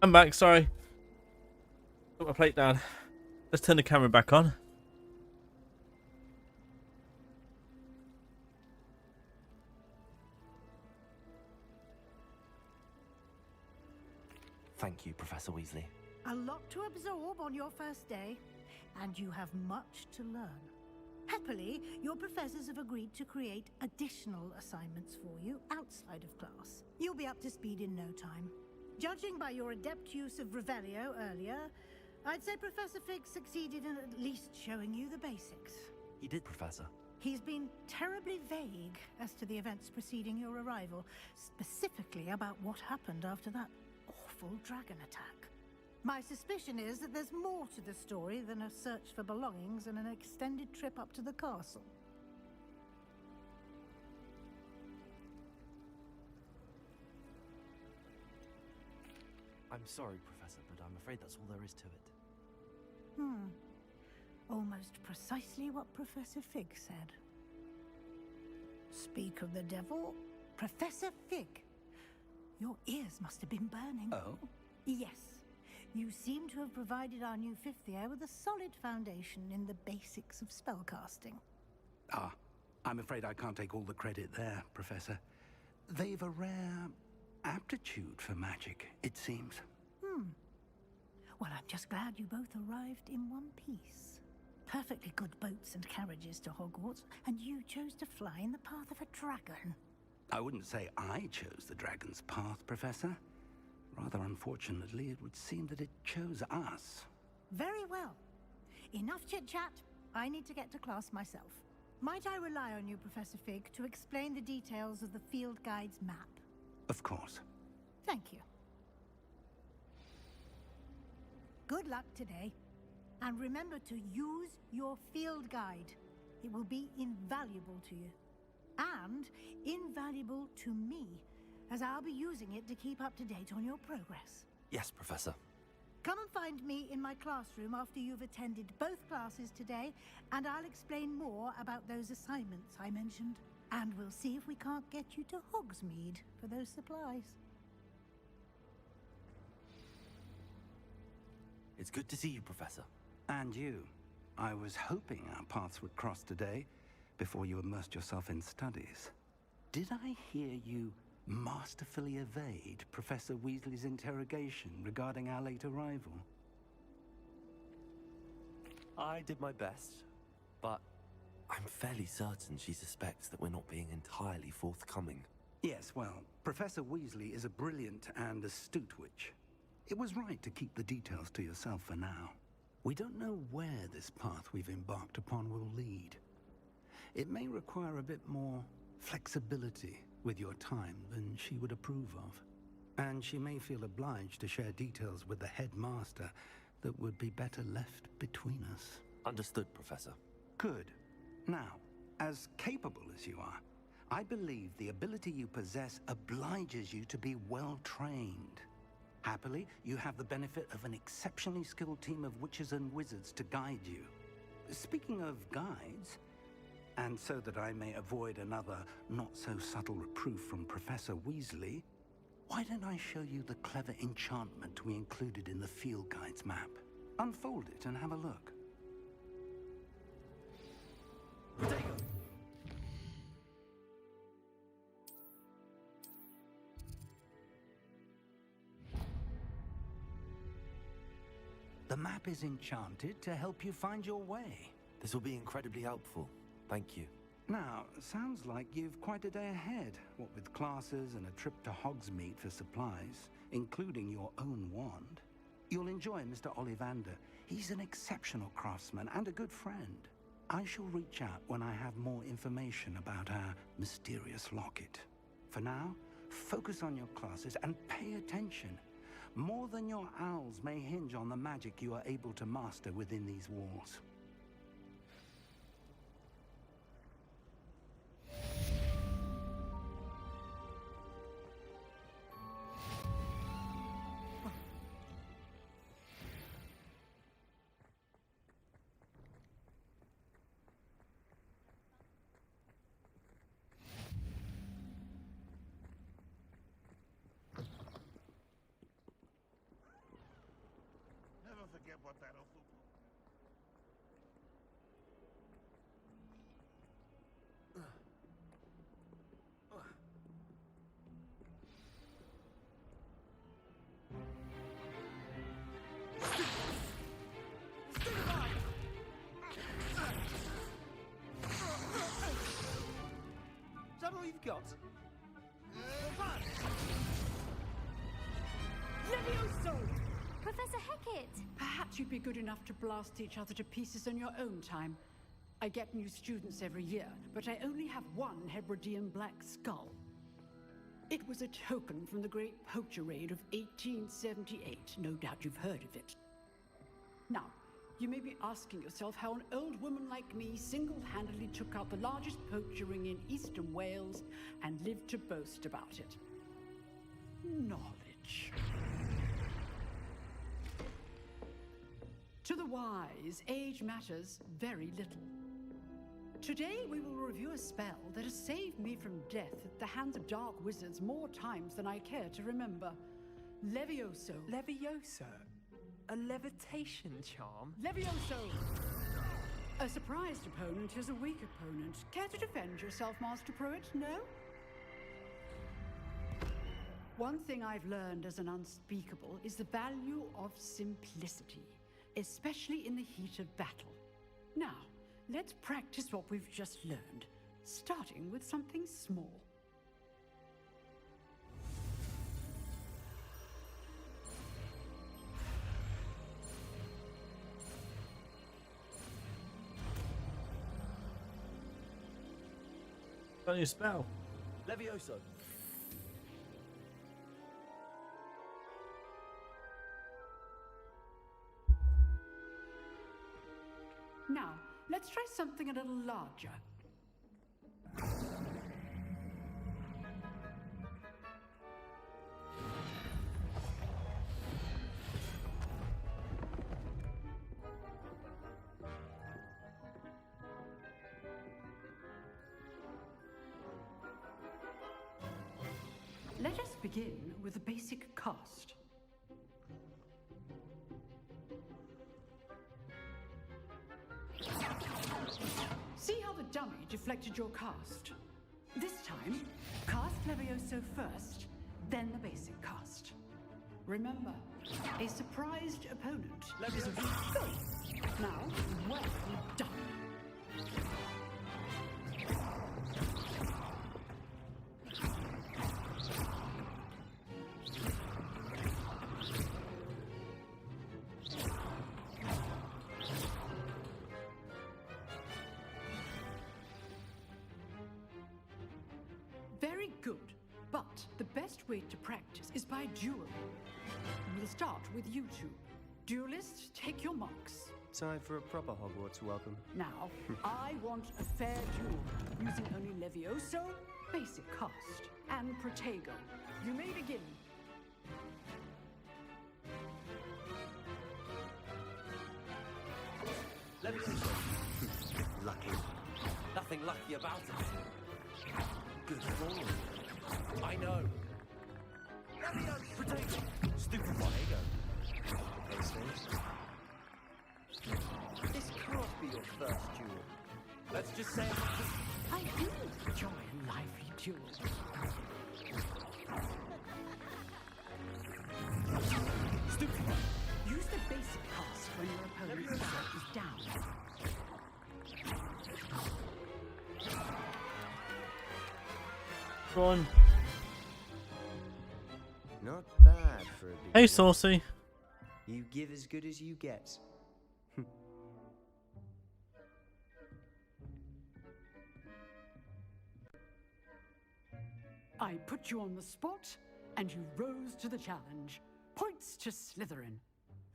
I'm back, sorry. Put my plate down. Let's turn the camera back on. Thank you, Professor Weasley. A lot to absorb on your first day, and you have much to learn. Happily, your professors have agreed to create additional assignments for you outside of class. You'll be up to speed in no time. Judging by your adept use of Revelio earlier, I'd say Professor Fig succeeded in at least showing you the basics. He did, Professor. He's been terribly vague as to the events preceding your arrival, specifically about what happened after that awful dragon attack. My suspicion is that there's more to the story than a search for belongings and an extended trip up to the castle. I'm sorry, Professor, but I'm afraid that's all there is to it. Almost precisely what Professor Fig said. Speak of the devil, Professor Fig. Your ears must have been burning. Oh? Yes. You seem to have provided our new fifth year with a solid foundation in the basics of spellcasting. Ah, I'm afraid I can't take all the credit there, Professor. They've a rare aptitude for magic, it seems. Well, I'm just glad you both arrived in one piece. Perfectly good boats and carriages to Hogwarts, and you chose to fly in the path of a dragon. I wouldn't say I chose the dragon's path, Professor. Rather unfortunately, it would seem that it chose us. Very well. Enough chit-chat. I need to get to class myself. Might I rely on you, Professor Fig, to explain the details of the field guide's map? Of course. Thank you. Good luck today. And remember to use your field guide. It will be invaluable to you. and invaluable to me, as I'll be using it to keep up to date on your progress. Yes, Professor. Come and find me in my classroom after you've attended both classes today, and I'll explain more about those assignments I mentioned. And we'll see if we can't get you to Hogsmeade for those supplies. It's good to see you, Professor. And you. I was hoping our paths would cross today, before you immersed yourself in studies. Did I hear you masterfully evade Professor Weasley's interrogation regarding our late arrival? I did my best, but I'm fairly certain she suspects that we're not being entirely forthcoming. Yes, well, Professor Weasley is a brilliant and astute witch. It was right to keep the details to yourself for now. We don't know where this path we've embarked upon will lead. It may require a bit more flexibility with your time than she would approve of. And she may feel obliged to share details with the headmaster that would be better left between us. Understood, Professor. Good. Now, as capable as you are, I believe the ability you possess obliges you to be well trained. Happily, you have the benefit of an exceptionally skilled team of witches and wizards to guide you. Speaking of guides, and so that I may avoid another not-so-subtle reproof from Professor Weasley, why don't I show you the clever enchantment we included in the field guide's map? Unfold it and have a look. The map is enchanted to help you find your way. This will be incredibly helpful. Thank you. Now, sounds like you've quite a day ahead, what with classes and a trip to Hogsmeade for supplies, including your own wand. You'll enjoy Mr. Ollivander. He's an exceptional craftsman and a good friend. I shall reach out when I have more information about our mysterious locket. For now, focus on your classes and pay attention. More than your owls may hinge on the magic you are able to master within these walls. Never forget what that awful... Is that all you've got? Levioso! Professor Hecat! Perhaps you'd be good enough to blast each other to pieces on your own time. I get new students every year, but I only have one Hebridean black skull. It was a token from the Great Poacher Raid of 1878. No doubt you've heard of it. Now, you may be asking yourself how an old woman like me single-handedly took out the largest poacher ring in eastern Wales and lived to boast about it. Knowledge. To the wise, age matters very little. Today we will review a spell that has saved me from death at the hands of dark wizards more times than I care to remember. Levioso. Levioso? A levitation charm? Levioso! A surprised opponent is a weak opponent. Care to defend yourself, Master Pruitt? No? One thing I've learned as an unspeakable is the value of simplicity, especially in the heat of battle. Now, let's practice what we've just learned, starting with something small. Got your spell. Levioso. Now, let's try something a little larger. Let us begin with the basic cast. See how the dummy deflected your cast? This time, cast Levioso first, then the basic cast. Remember, a surprised opponent is a weak goal. Now, well done. Very good, but the best way to practice is by duel. We'll start with you two. Duelists, take your marks. Time for a proper Hogwarts welcome. Now, I want a fair duel, using only Levioso, basic cast, and Protego. You may begin. Levioso. Lucky. Nothing lucky about it. Good lord. I know. Levioso. Potato. Stupid Protego. This can't be your first duel. Let's just say I do enjoy a lively duel. Stupid. Use the basic cast when your opponent's side is down. Go on. Not bad for a beginner. Hey, Saucy. You give as good as you get. I put you on the spot, and you rose to the challenge. Points to Slytherin.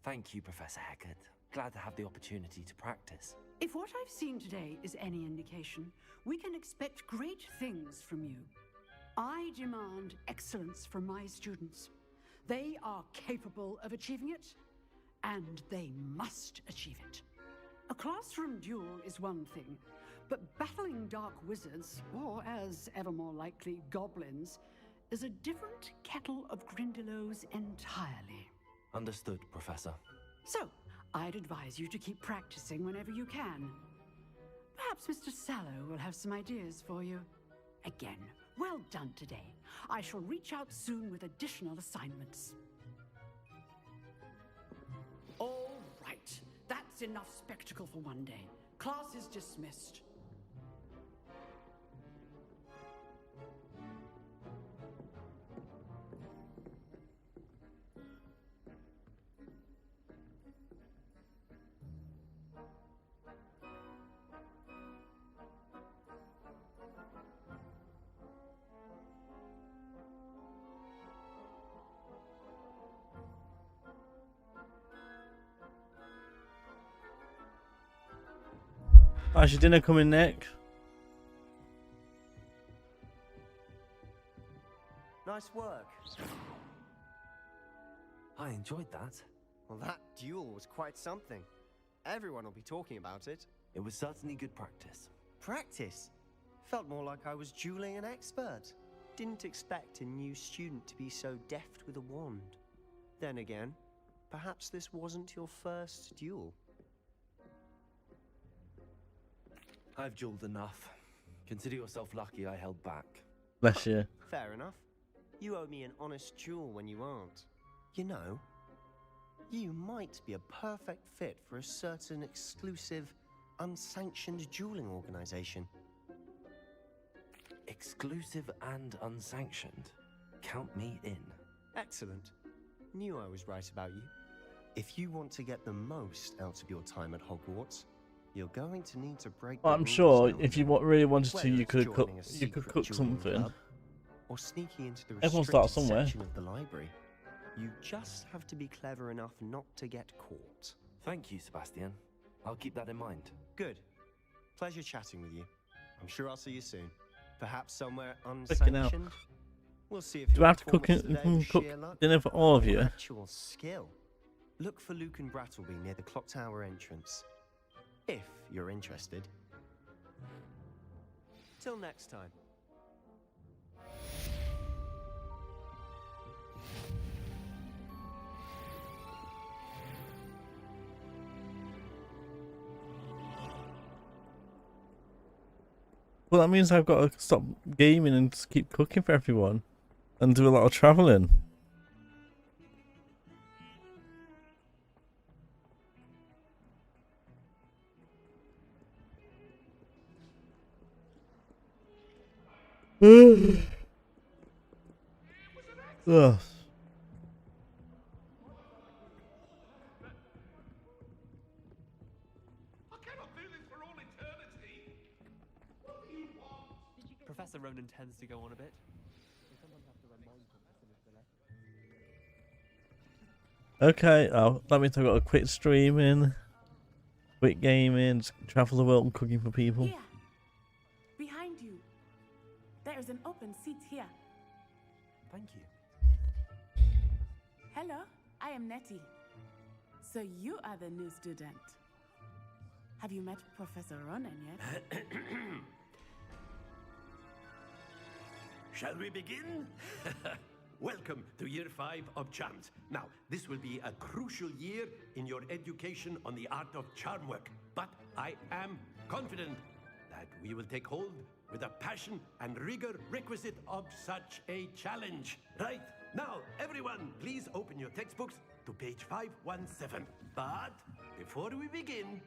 Thank you, Professor Hecat. Glad to have the opportunity to practice. If what I've seen today is any indication, we can expect great things from you. I demand excellence from my students. They are capable of achieving it, and they must achieve it. A classroom duel is one thing, but battling dark wizards, or as ever more likely, goblins, is a different kettle of Grindylows entirely. Understood, Professor. So, I'd advise you to keep practicing whenever you can. Perhaps Mr. Sallow will have some ideas for you. Again, well done today. I shall reach out soon with additional assignments. All right, that's enough spectacle for one day. Class is dismissed. How's your dinner coming, Nick? Nice work. I enjoyed that. Well, that duel was quite something. Everyone will be talking about it. It was certainly good practice. Practice? Felt more like I was dueling an expert. Didn't expect a new student to be so deft with a wand. Then again, perhaps this wasn't your first duel. I've dueled enough. Consider yourself lucky I held back. Bless you. Fair enough. You owe me an honest duel when you aren't. You know, you might be a perfect fit for a certain exclusive, unsanctioned dueling organization. Exclusive and unsanctioned? Count me in. Excellent. Knew I was right about you. If you want to get the most out of your time at Hogwarts, you're going to need to break. Well, I'm sure if you really wanted to, you could cook. You could cook something. Or sneaking into the Everyone starts restricted somewhere. section of the library. You just have to be clever enough not to get caught. Thank you, Sebastian. I'll keep that in mind. Good. Pleasure chatting with you. I'm sure I'll see you soon. Perhaps somewhere Freaking hell. unsanctioned. We'll see if Do I have to cook dinner for all of you? Actual skill. Look for Luke and Brattleby near the clock tower entrance. If you're interested. Till next time. Well, that means I've got to stop gaming and just keep cooking for everyone and do a lot of traveling. Ugh. Professor Ronan tends to go on a bit. Okay, oh, that means I've got to quit streaming, quit gaming, just travel the world and cooking for people. Here, behind you. There is an open seat here. Thank you. Hello, I am Nettie. So you are the new student. Have you met Professor Ronan yet? Shall we begin? Welcome to Year 5 of Charms. Now, this will be a crucial year in your education on the art of charm work. But I am confident that we will take hold with the passion and rigor requisite of such a challenge. Right, now, everyone, please open your textbooks to page 517. But before we begin,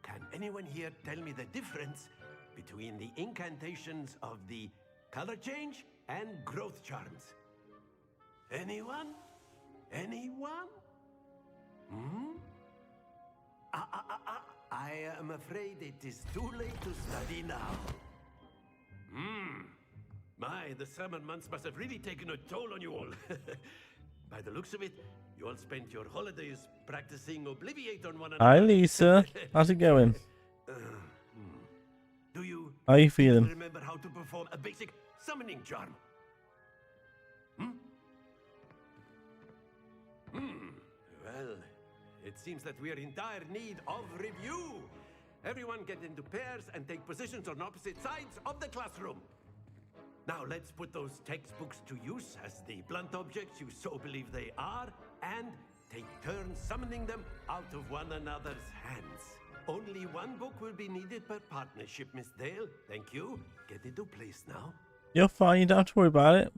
can anyone here tell me the difference between the incantations of the color change and growth charms? Anyone? Anyone? I am afraid it is too late to study now. My, the summer months must have really taken a toll on you all. By the looks of it, you all spent your holidays practicing Obliviate on one another. Hi Lisa, how's it going? Do you How are you feeling? remember how to perform a basic summoning charm? Well, it seems that we are in dire need of review. Everyone get into pairs and take positions on opposite sides of the classroom. Now let's put those textbooks to use as the blunt objects you so believe they are, and take turns summoning them out of one another's hands. Only one book will be needed per partnership, Miss Dale. Thank you. Get into place now. You're fine, you don't have to worry about it.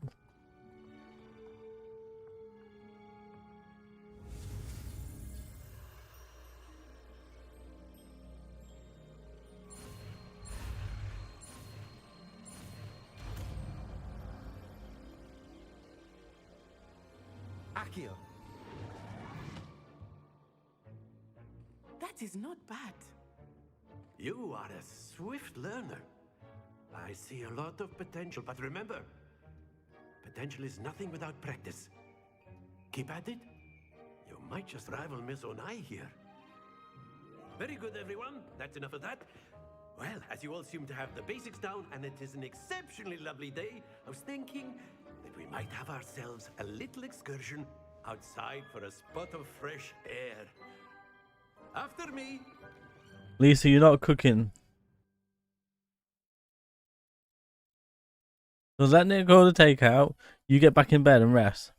Accio. That is not bad. You are a swift learner. I see a lot of potential, but remember, potential is nothing without practice. Keep at it. You might just rival Miss Onai here. Very good, everyone. That's enough of that. Well, as you all seem to have the basics down, and it is an exceptionally lovely day, I was thinking that we might have ourselves a little excursion outside for a spot of fresh air. After me. Lisa, you're not cooking. So letting it go to takeout, you get back in bed and rest.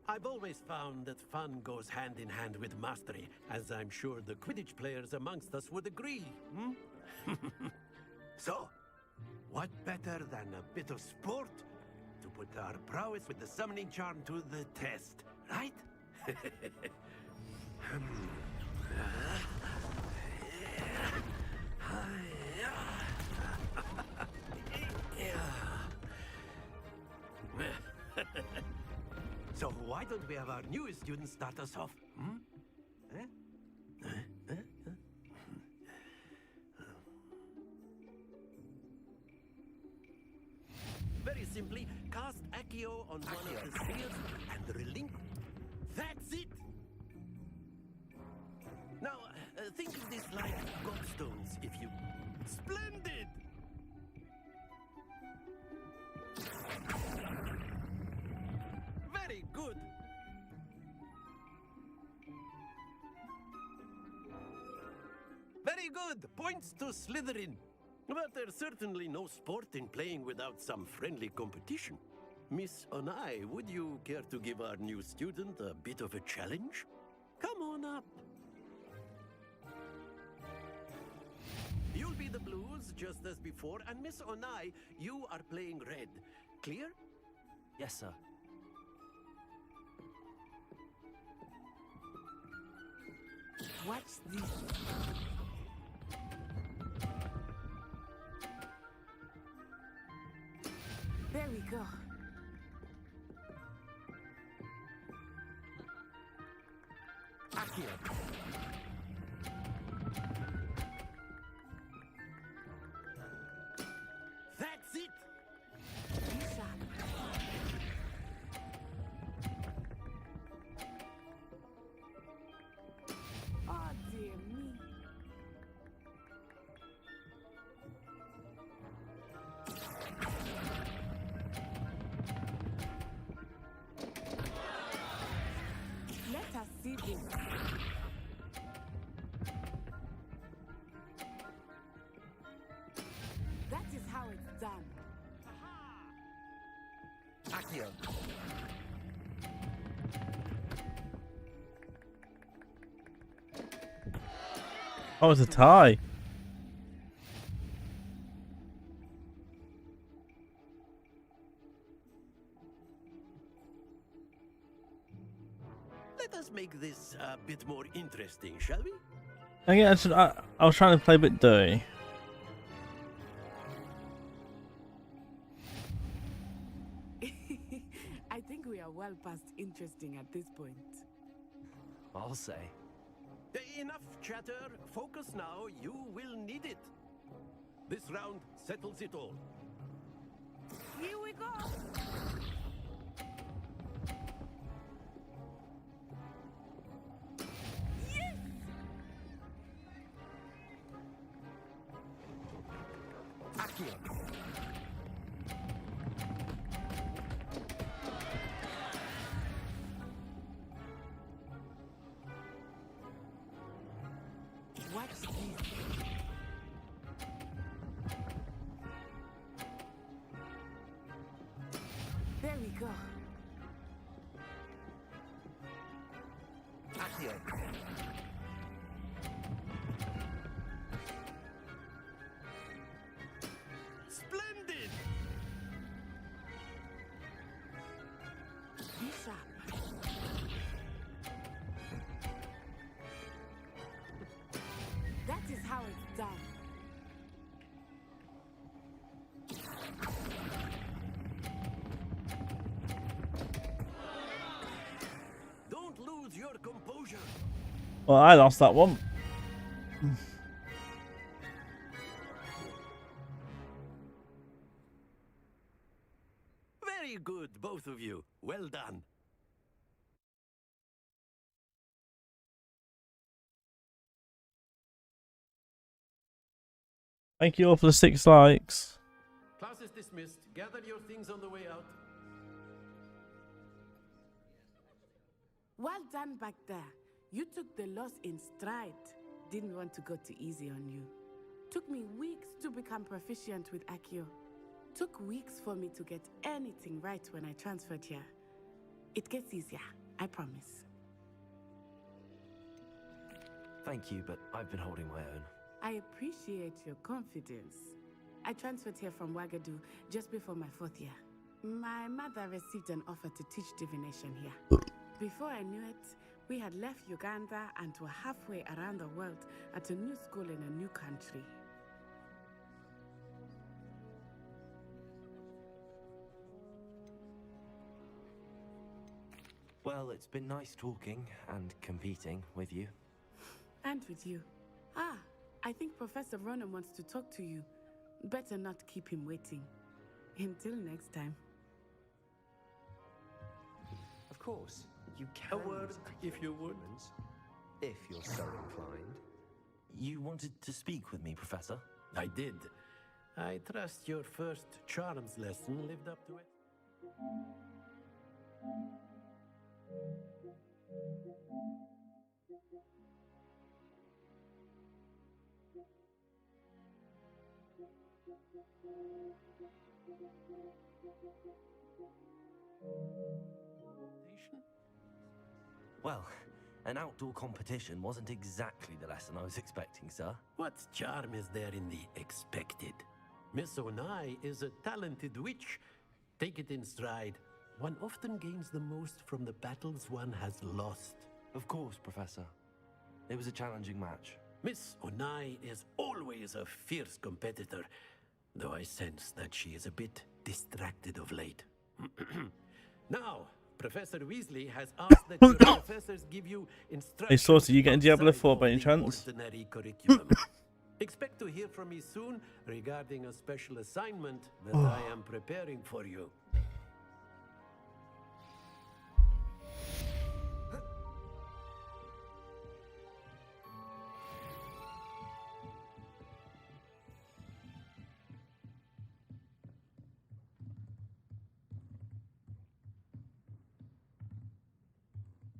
I've always found that fun goes hand in hand with mastery, as I'm sure the Quidditch players amongst us would agree. So, what better than a bit of sport to put our prowess with the summoning charm to the test, right? So why don't we have our newest student start us off? Very simply, cast Accio on one of the spheres and relinquish. That's it! Now, think of this like gobstones, if you... Splendid! Very good! Very good! Points to Slytherin. But there's certainly no sport in playing without some friendly competition. Miss Onai, would you care to give our new student a bit of a challenge? Come on up. the blues, just as before, and Miss Onai, you are playing red. Clear? Yes, sir. Watch this. There we go. Akio. That's it! Oh dear me. Let us see this. That is how it's done. Akio. Oh, it's a tie. Let us make this a bit more interesting, shall we? Okay, I was trying to play a bit dirty. I think we are well past interesting at this point. I'll say. Enough chatter. Focus now. You will need it. This round settles it all. Here we go. Yes! Akio. Watch this. There we go. Akio. Splendid! Be sharp. That is how it's done. Don't lose your composure. Well, I lost that one. Very good, both of you. Well done. Thank you all for the 6 likes. Class is dismissed. Gather your things on the way out. Well done back there. You took the loss in stride. Didn't want to go too easy on you. Took me weeks to become proficient with Akio. Took weeks for me to get anything right when I transferred here. It gets easier, I promise. Thank you, but I've been holding my own. I appreciate your confidence. I transferred here from Wagadu just before my 4th year. My mother received an offer to teach divination here. Before I knew it, we had left Uganda and were halfway around the world at a new school in a new country. Well, it's been nice talking and competing with you. And with you. Ah, I think Professor Ronan wants to talk to you. Better not keep him waiting. Until next time. Of course, you can. A word, if you would. If you're so inclined. You wanted to speak with me, Professor? I did. I trust your first charms lesson lived up to it. Well, An outdoor competition wasn't exactly the lesson I was expecting, sir. What charm is there in the expected? Miss Onai is a talented witch. Take it in stride. One often gains the most from the battles one has lost. Of course, Professor. It was a challenging match. Miss Onai is always a fierce competitor, though I sense that she is a bit distracted of late. Now, Professor Weasley has asked that your professors give you instructions. Hey, Sauce, are you getting Diablo 4 by any chance? Ordinary curriculum. Expect to hear from me soon regarding a special assignment that I am preparing for you.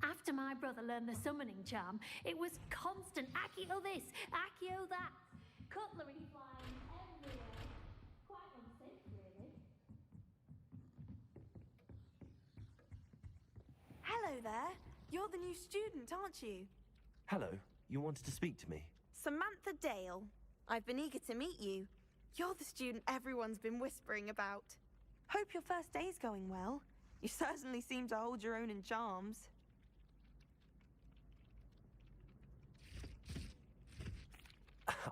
After my brother learned the summoning charm, it was constant Accio this, Accio that. Cutlery flying everywhere. Quite unsafe, really. Hello there. You're the new student, aren't you? Hello, you wanted to speak to me? Samantha Dale. I've been eager to meet you. You're the student everyone's been whispering about. Hope your first day's going well. You certainly seem to hold your own in charms.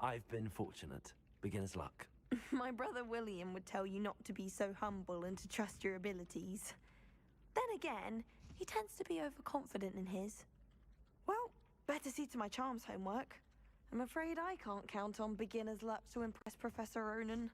I've been fortunate. Beginner's luck. My brother William would tell you not to be so humble and to trust your abilities. Then again, he tends to be overconfident in his. Well, better see to my charms homework. I'm afraid I can't count on beginner's luck to impress Professor Ronan.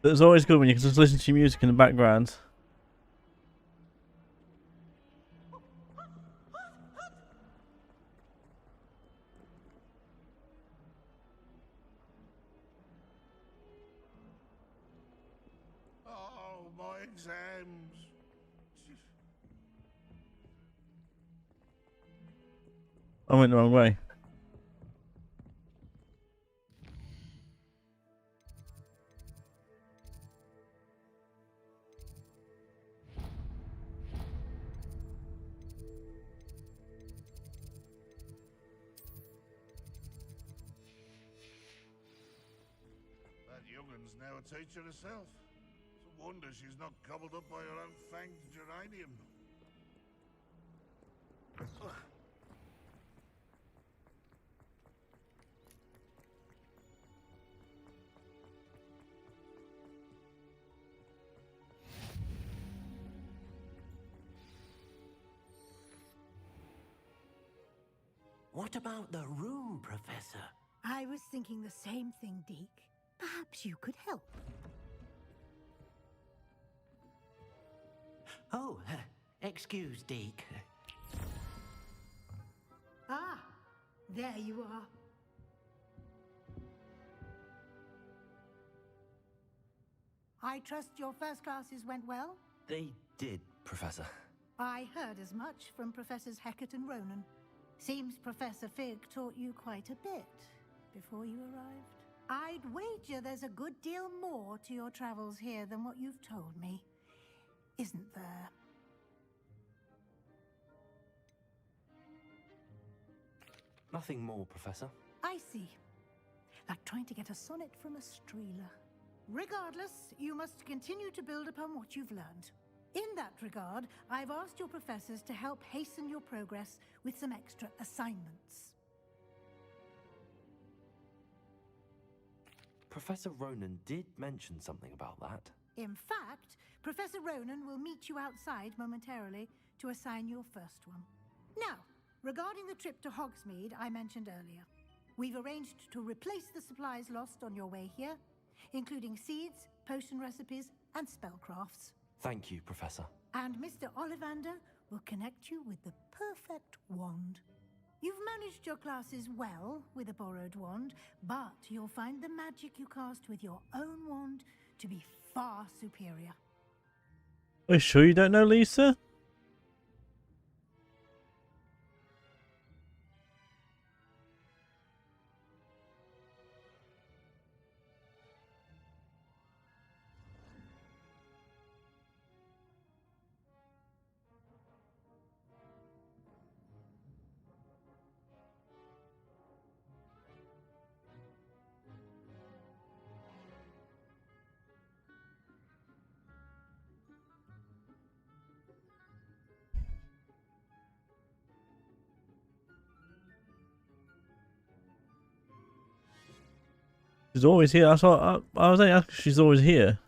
It's always good when you can just listen to your music in the background. Oh, my exams. I went the wrong way. young'un's now a teacher herself. It's a wonder she's not gobbled up by her own fanged geranium. What about the room, Professor? I was thinking the same thing, Deke. Perhaps you could help. Oh, excuse, Deke. Ah, there you are. I trust your first classes went well? They did, Professor. I heard as much from Professors Hecat and Ronan. Seems Professor Fig taught you quite a bit before you arrived. I'd wager there's a good deal more to your travels here than what you've told me. Isn't there? Nothing more, Professor. I see. Like trying to get a sonnet from a streeler. Regardless, you must continue to build upon what you've learned. In that regard, I've asked your professors to help hasten your progress with some extra assignments. Professor Ronan did mention something about that. In fact, Professor Ronan will meet you outside momentarily to assign your first one. Now, regarding the trip to Hogsmeade I mentioned earlier, we've arranged to replace the supplies lost on your way here, including seeds, potion recipes, and spellcrafts. Thank you, Professor. And Mr. Ollivander will connect you with the perfect wand. You've managed your classes well with a borrowed wand, but you'll find the magic you cast with your own wand to be far superior. Are you sure you don't know Lisa? She's always here. I was asking if she's always here.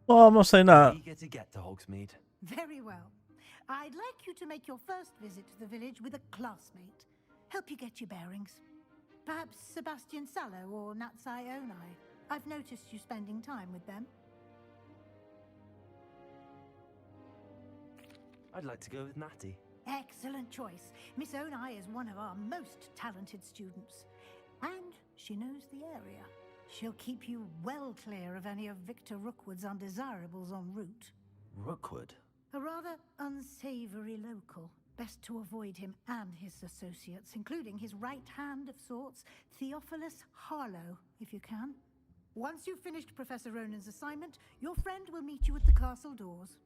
Oh, I'm not saying that. Eager to get to Hogsmeade. Very well. I'd like you to make your first visit to the village with a classmate. Help you get your bearings. Perhaps Sebastian Sallow or Natsai Onai. I've noticed you spending time with them. I'd like to go with Natty. Excellent choice. Miss Onai is one of our most talented students. And she knows the area. She'll keep you well clear of any of Victor Rookwood's undesirables en route. Rookwood? A rather unsavory local. Best to avoid him and his associates, including his right hand of sorts, Theophilus Harlow, if you can. Once you've finished Professor Ronan's assignment, your friend will meet you at the castle doors.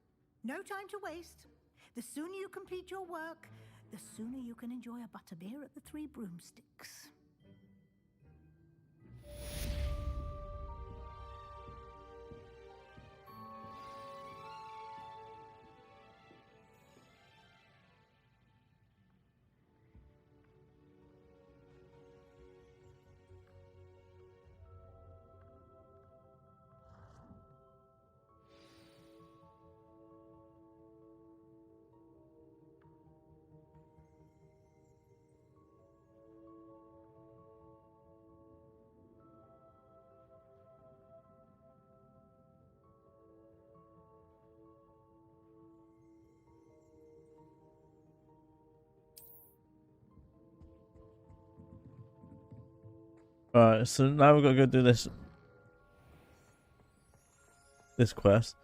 No time to waste. The sooner you complete your work, the sooner you can enjoy a butterbeer at the Three Broomsticks. Right, so now we've got to go do this quest.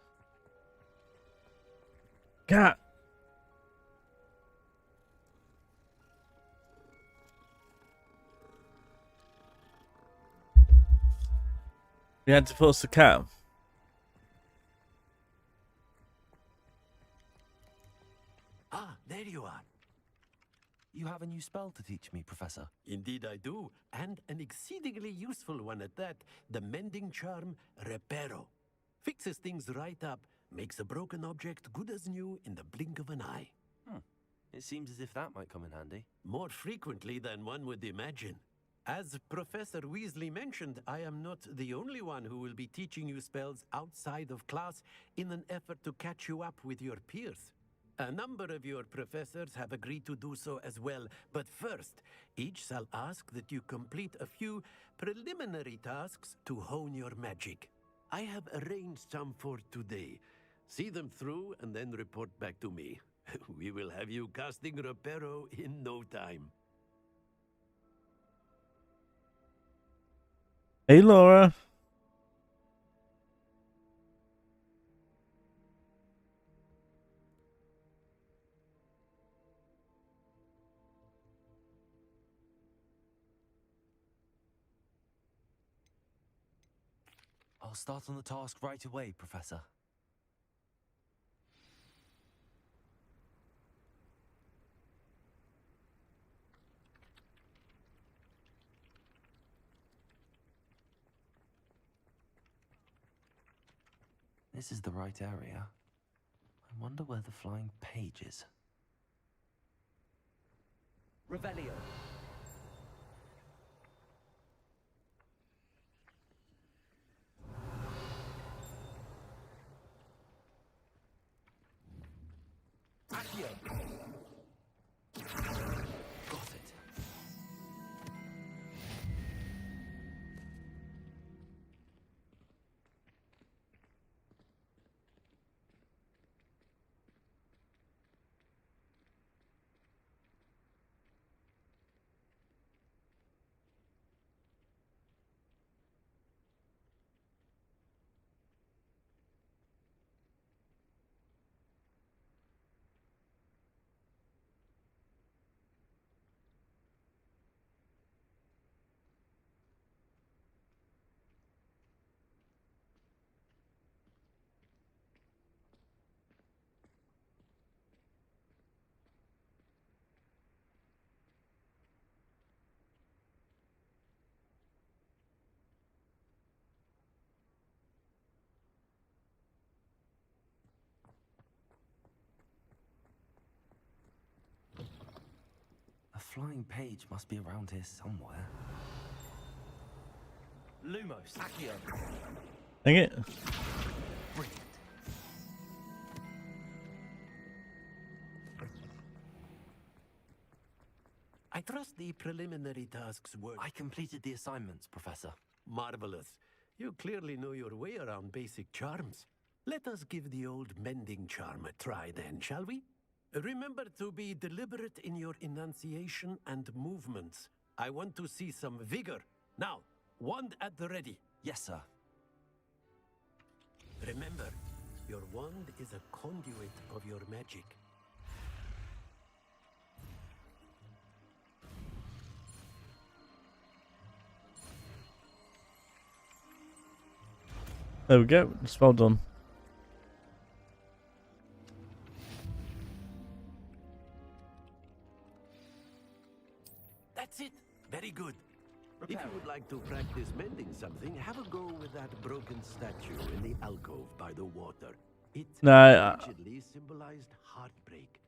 Cat. We had to force the cat. Ah, there you are. You have a new spell to teach me, Professor. Indeed I do, and an exceedingly useful one at that. The mending charm, Reparo. Fixes things right up, makes a broken object good as new in the blink of an eye. It seems as if that might come in handy. More frequently than one would imagine. As Professor Weasley mentioned, I am not the only one who will be teaching you spells outside of class in an effort to catch you up with your peers. A number of your professors have agreed to do so as well, but first, each shall ask that you complete a few preliminary tasks to hone your magic. I have arranged some for today. See them through and then report back to me. We will have you casting Reparo in no time. Hey, Laura. I'll start on the task right away, Professor. This is the right area. I wonder where the flying page is. Revelio. Accio. Got it. A flying page must be around here somewhere. Lumos. Accio. Dang it. Brilliant. I trust the preliminary tasks were... I completed the assignments, Professor. Marvelous. You clearly know your way around basic charms. Let us give the old mending charm a try then, shall we? Remember to be deliberate in your enunciation and movements. I want to see some vigor. Now, wand at the ready. Yes, sir. Remember, your wand is a conduit of your magic. There we go. It's well done. That's it. Very good. If you would like to practice mending something, have a go with that broken statue in the alcove by the water. It allegedly symbolized heartbreak.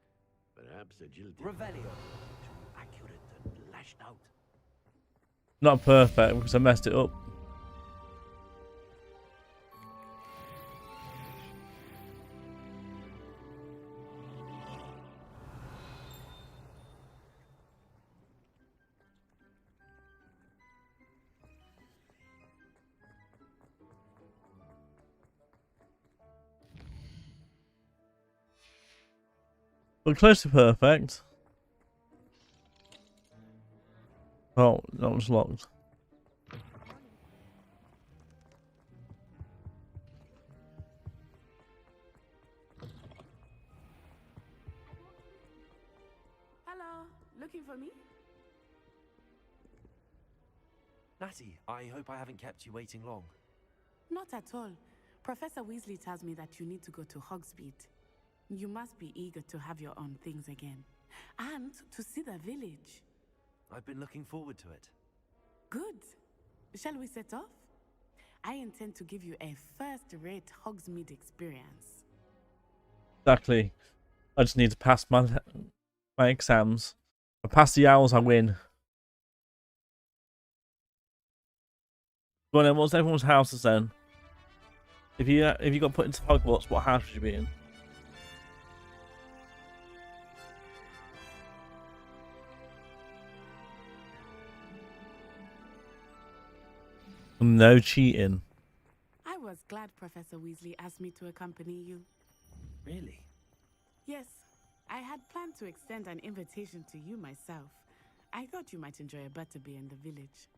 Perhaps agility. Revelio. Too accurate and lashed out. Not perfect because I messed it up. But close to perfect. Oh, that was locked. looking for me? Natty, I hope I haven't kept you waiting long. Not at all. Professor Weasley tells me that you need to go to Hogsmeade. You must be eager to have your own things again. And to see the village. I've been looking forward to it. Good. Shall we set off? I intend to give you a first-rate Hogsmeade experience. Exactly. I just need to pass my exams. If I pass the owls, I win. Go on then, what's everyone's houses then? If you got put into Hogwarts, what house would you be in? No cheating. I was glad Professor Weasley asked me to accompany you. Really? Yes, I had planned to extend an invitation to you myself. I thought you might enjoy a butterbeer in the village.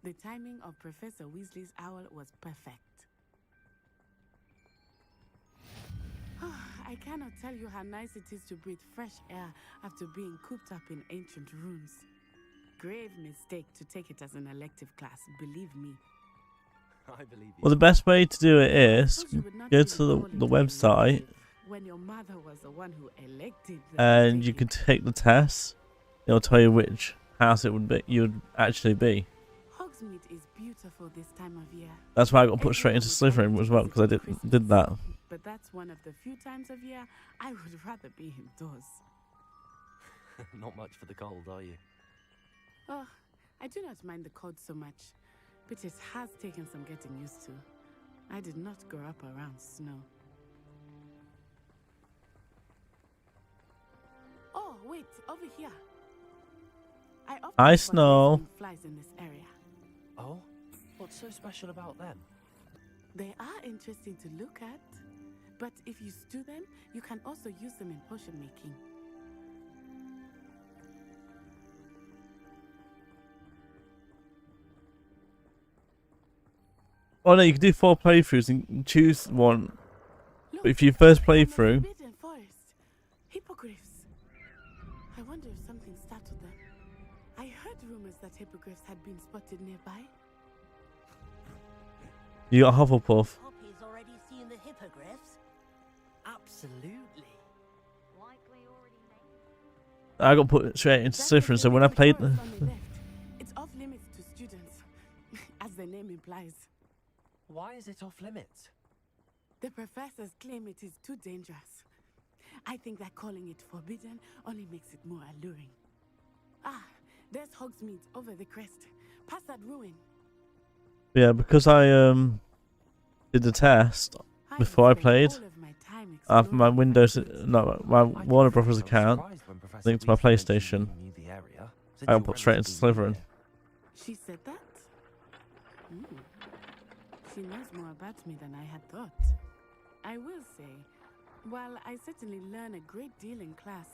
The timing of Professor Weasley's owl was perfect. I cannot tell you how nice it is to breathe fresh air after being cooped up in ancient rooms. Grave mistake to take it as an elective class, believe me. I believe you. Well, the best way to do it is go to the website When your mother was the one who elected them. and you can take the test. It'll tell you which house it would be. You'd actually be. Hogsmeade is beautiful this time of year. That's why I got put straight into Slytherin as well, because I did that. But that's one of the few times of year I would rather be indoors. Not much for the cold, are you? Oh, I do not mind the cold so much, but it has taken some getting used to. I did not grow up around snow. Oh, wait, over here. I snow. Flies in this area. Oh? What's so special about them? They are interesting to look at, but if you stew them, you can also use them in potion making. Oh no, you can do 4 playthroughs and choose one. But if you first playthrough, Hippogriffs. I wonder if something startled them. I heard rumors that hippogriffs had been spotted nearby. you got Hufflepuff. Poppy's already seen the hippogriffs? Absolutely. I got put straight into Slytherin, so when I played the... It's off limits to students, as the name implies. Why is it off limits? The professors claim it is too dangerous. I think that calling it forbidden only makes it more alluring. Ah, there's Hogsmeade over the crest. Past that ruin. Yeah, because I did the test before I played. After my Windows, no, my Warner Brothers account linked to my PlayStation, I got put straight into Slytherin. She said that? She knows more about me than I had thought. I will say, while I certainly learn a great deal in class,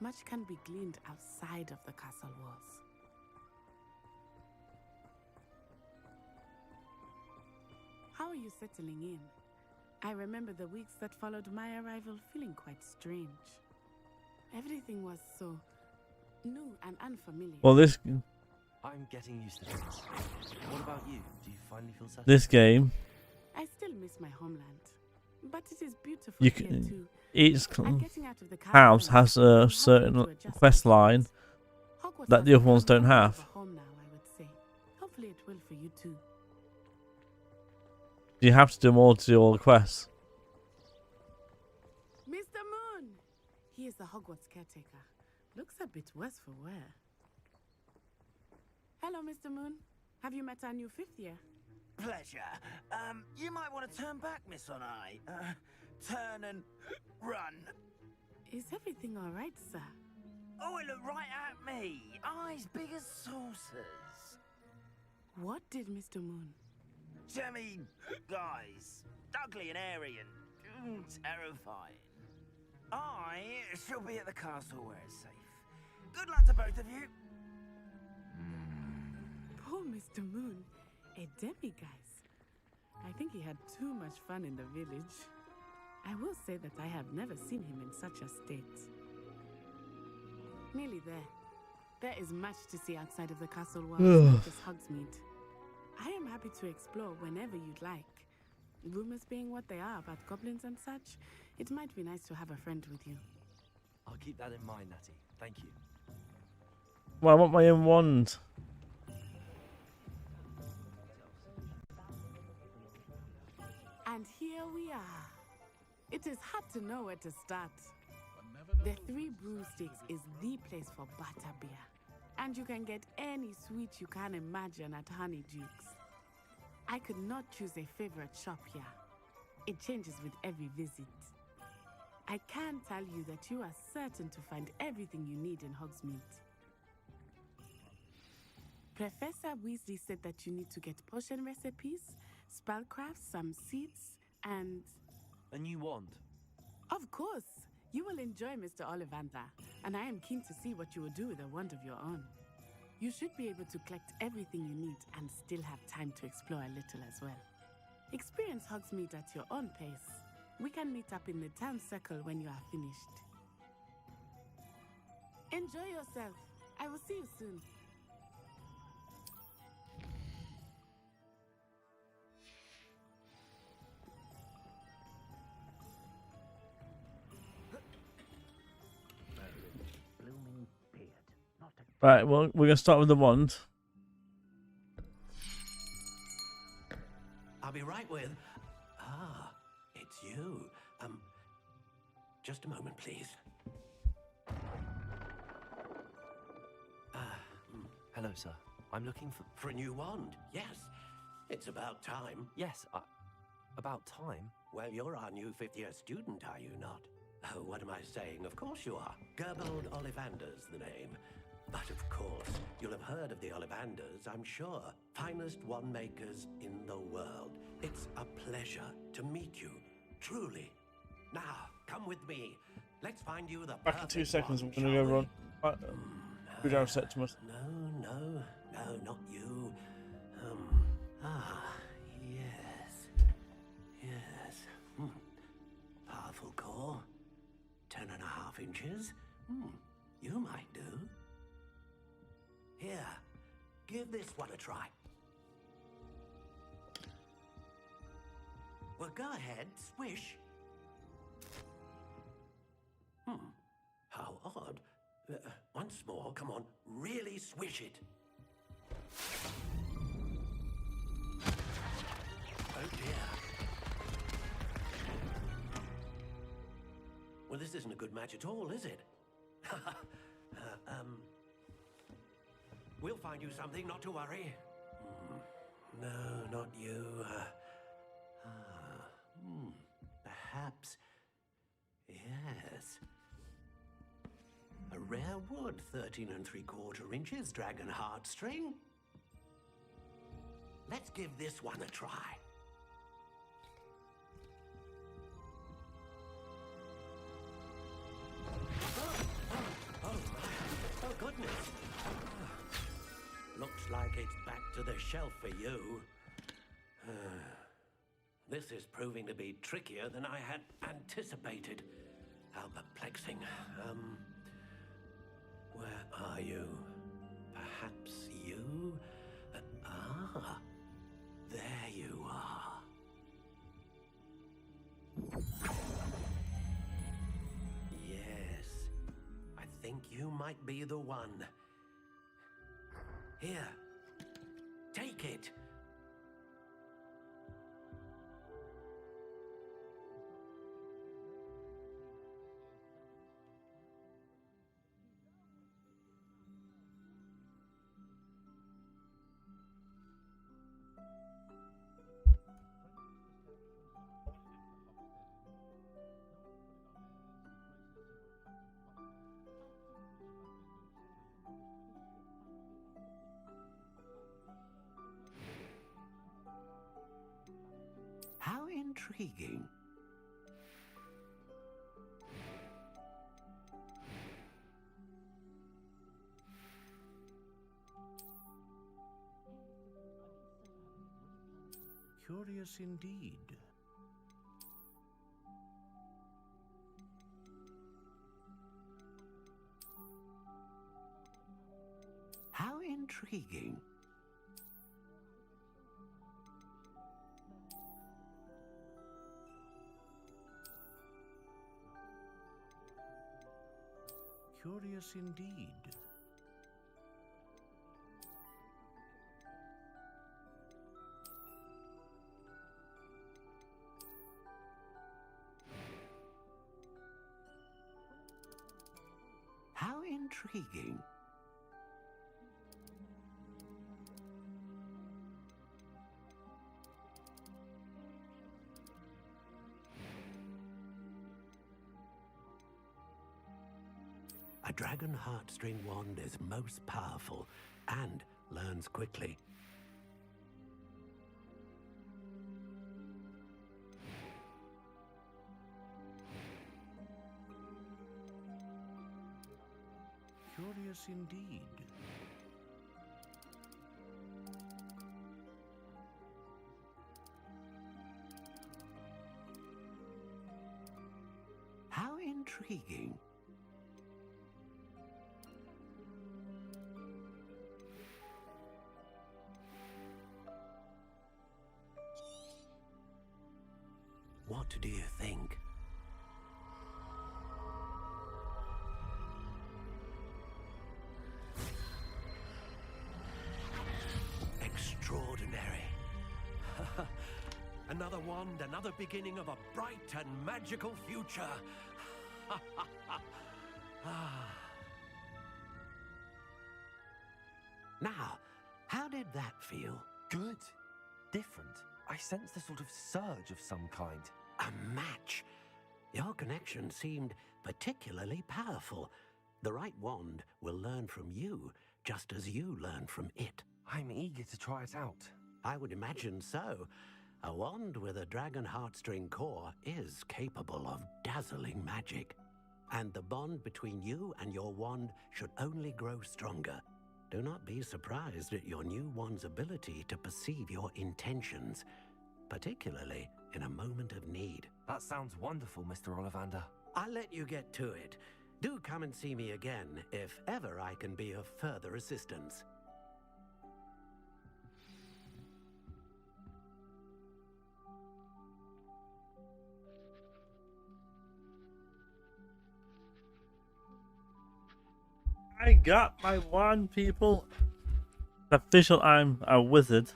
much can be gleaned outside of the castle walls. How are you settling in? I remember the weeks that followed my arrival feeling quite strange. Everything was so new and unfamiliar. Well, this I'm getting used to things. What about you? Do you finally feel settled? this game, I still miss my homeland, but it is beautiful you here can too. each And getting out of the house castle has a certain quest line Hogwarts that has the other ones become don't more of have. a home now, I would say. Hopefully it will for you too. You have to do them all to do all the quests. Mr. Moon! He is the Hogwarts caretaker. Looks a bit worse for wear. Hello, Mr. Moon. Have you met our new 5th year? Pleasure. You might want to turn back, Miss On Eye. Turn and run. Is everything all right, sir? Oh, it looked right at me. Eyes big as saucers. What did Mr. Moon? Jemmy, guys. Ugly and airy and terrifying. I shall be at the castle where it's safe. Good luck to both of you. Poor Mr. Moon. A demiguise. I think he had too much fun in the village. I will say that I have never seen him in such a state. Nearly there. There is much to see outside of the castle walls, not just Hogsmeade. I am happy to explore whenever you'd like. Rumors being what they are about goblins and such, it might be nice to have a friend with you. I'll keep that in mind, Natty. Thank you. Well, I want my own wand. And here we are. It is hard to know where to start. The Three Broomsticks is the place for butterbeer. And you can get any sweet you can imagine at Honeyduke's. I could not choose a favorite shop here. It changes with every visit. I can tell you that you are certain to find everything you need in Hogsmeade. Professor Weasley said that you need to get potion recipes, spellcrafts, some seeds, and... A new wand. Of course! You will enjoy Mr. Ollivander, and I am keen to see what you will do with a wand of your own. You should be able to collect everything you need and still have time to explore a little as well. Experience Hogsmeade at your own pace. We can meet up in the town circle when you are finished. Enjoy yourself. I will see you soon. Right, well, we're gonna start with the wand. I'll be right with... Ah, it's you. Just a moment, please. Hello, sir. I'm looking For a new wand, yes. It's about time. Yes, about time? Well, you're our new fifth-year student, are you not? Oh, what am I saying? Of course you are. Gerbold Ollivander's the name. But of course, you'll have heard of the Ollivanders, I'm sure. Finest wand makers in the world. It's a pleasure to meet you, truly. Now, come with me. Let's find you the Back in 2 seconds, I'm perfect gonna go wand, run. Go down Septimus. No, not you. Yes. Powerful core. 10.5 inches. You might do. Here, give this one a try. Well, go ahead, swish. How odd. Once more, come on, really swish it. Oh dear. Well, this isn't a good match at all, is it? We'll find you something, not to worry. No, not you. Perhaps. Yes. A rare wood, 13 3/4 inches, dragon heartstring. Let's give this one a try. Oh goodness. Looks like it's back to the shelf for you. This is proving to be trickier than I had anticipated. How perplexing. Where are you? Perhaps you? There you are. Yes, I think you might be the one. Here, take it. How intriguing. Curious indeed. intriguing. Curious indeed. How intriguing. A dragon heartstring wand is most powerful and learns quickly. Curious indeed. How intriguing. What do you think? Extraordinary. Another wand, another beginning of a bright and magical future. Now, how did that feel? Good. Different. I sensed a sort of surge of some kind. A match. Your connection seemed particularly powerful. The right wand will learn from you, just as you learn from it. I'm eager to try it out. I would imagine so. A wand with a dragon heartstring core is capable of dazzling magic. And the bond between you and your wand should only grow stronger. Do not be surprised at your new wand's ability to perceive your intentions, particularly in a moment of need. That sounds wonderful, Mr. Ollivander. I'll let you get to it. Do come and see me again if ever I can be of further assistance. I got my wand, people. Official, I'm a wizard.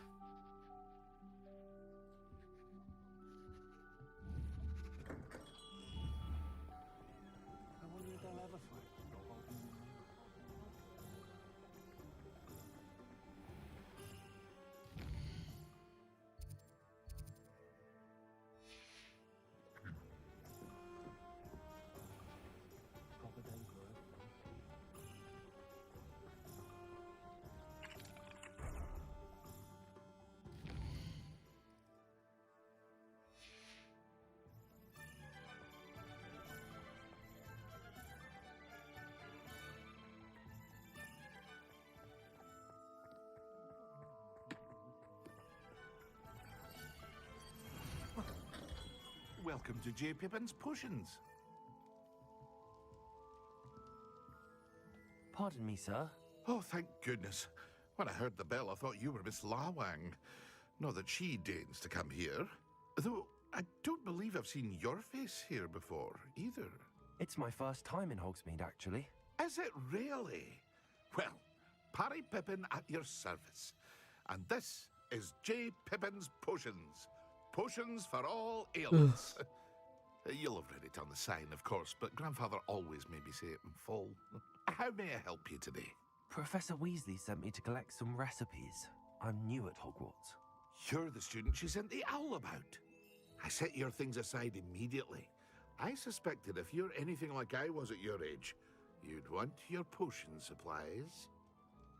Welcome to J. Pippin's Potions. Pardon me, sir. Oh, thank goodness. When I heard the bell, I thought you were Miss Lawang. Not that she deigns to come here. Though, I don't believe I've seen your face here before, either. It's my first time in Hogsmeade, actually. Is it really? Well, Parry Pippin at your service. And this is J. Pippin's Potions. Potions for all ailments. You'll have read it on the sign, of course, but Grandfather always made me say it in full. How may I help you today? Professor Weasley sent me to collect some recipes. I'm new at Hogwarts. You're the student she sent the owl about. I set your things aside immediately. I suspected if you're anything like I was at your age, you'd want your potion supplies.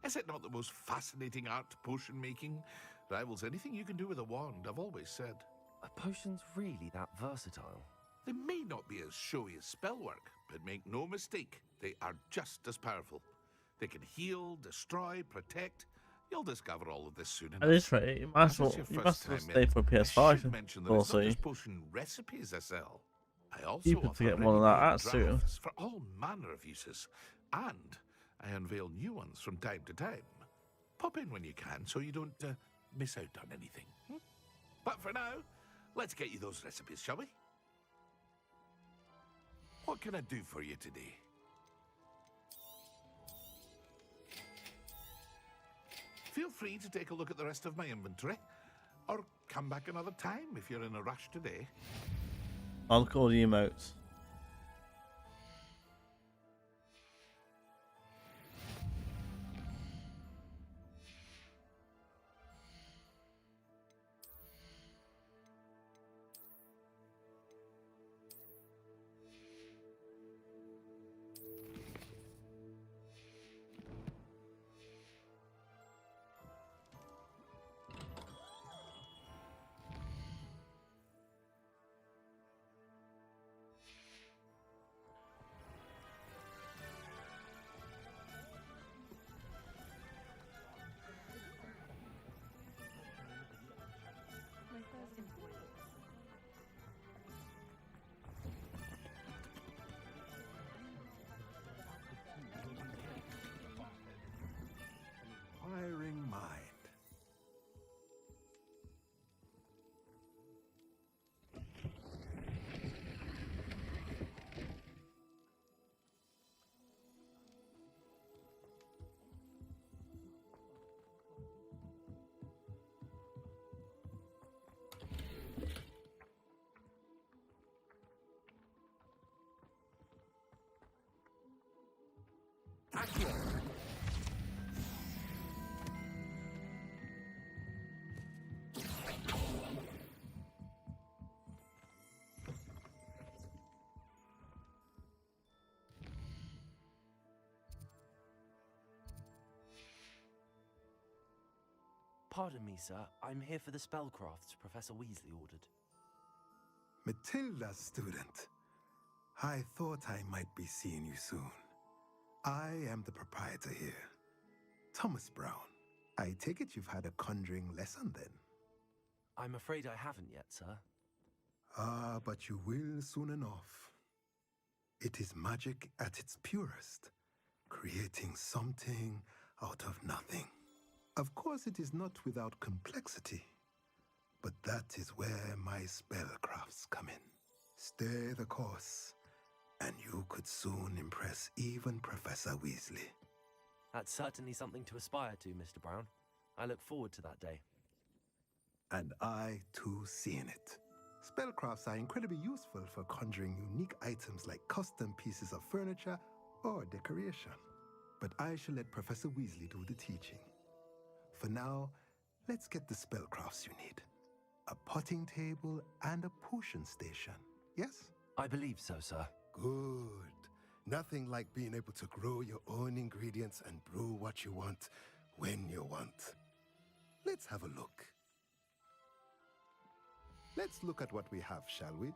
Is it not the most fascinating art, potion making? Rivals anything you can do with a wand, I've always said. Are potions really that versatile? They may not be as showy as spellwork, but make no mistake, they are just as powerful. They can heal, destroy, protect. You'll discover all of this soon enough. At this rate, you might as well stay for PS5 and mention that or it's not so. just potion recipes I sell. I also Keep it to offer get one of that ready-made at soon. drafts for all manner of uses, and I unveil new ones from time to time. Pop in when you can so you don't miss out on anything. But for now, let's get you those recipes, shall we? What can I do for you today? Feel free to take a look at the rest of my inventory, or come back another time if you're in a rush today. I'll look at all the emotes. Inquiring mind. Pardon me, sir. I'm here for the spellcrafts Professor Weasley ordered. Matilda's student. I thought I might be seeing you soon. I am the proprietor here, Thomas Brown. I take it you've had a conjuring lesson then? I'm afraid I haven't yet, sir. Ah, but you will soon enough. It is magic at its purest, creating something out of nothing. Of course, it is not without complexity, but that is where my spellcrafts come in. Stay the course, and you could soon impress even Professor Weasley. That's certainly something to aspire to, Mr. Brown. I look forward to that day. And I, too, seeing it. Spellcrafts are incredibly useful for conjuring unique items like custom pieces of furniture or decoration. But I shall let Professor Weasley do the teaching. For now, let's get the spellcrafts you need. A potting table and a potion station, yes? I believe so, sir. Good. Nothing like being able to grow your own ingredients and brew what you want when you want. Let's have a look. Let's look at what we have, shall we?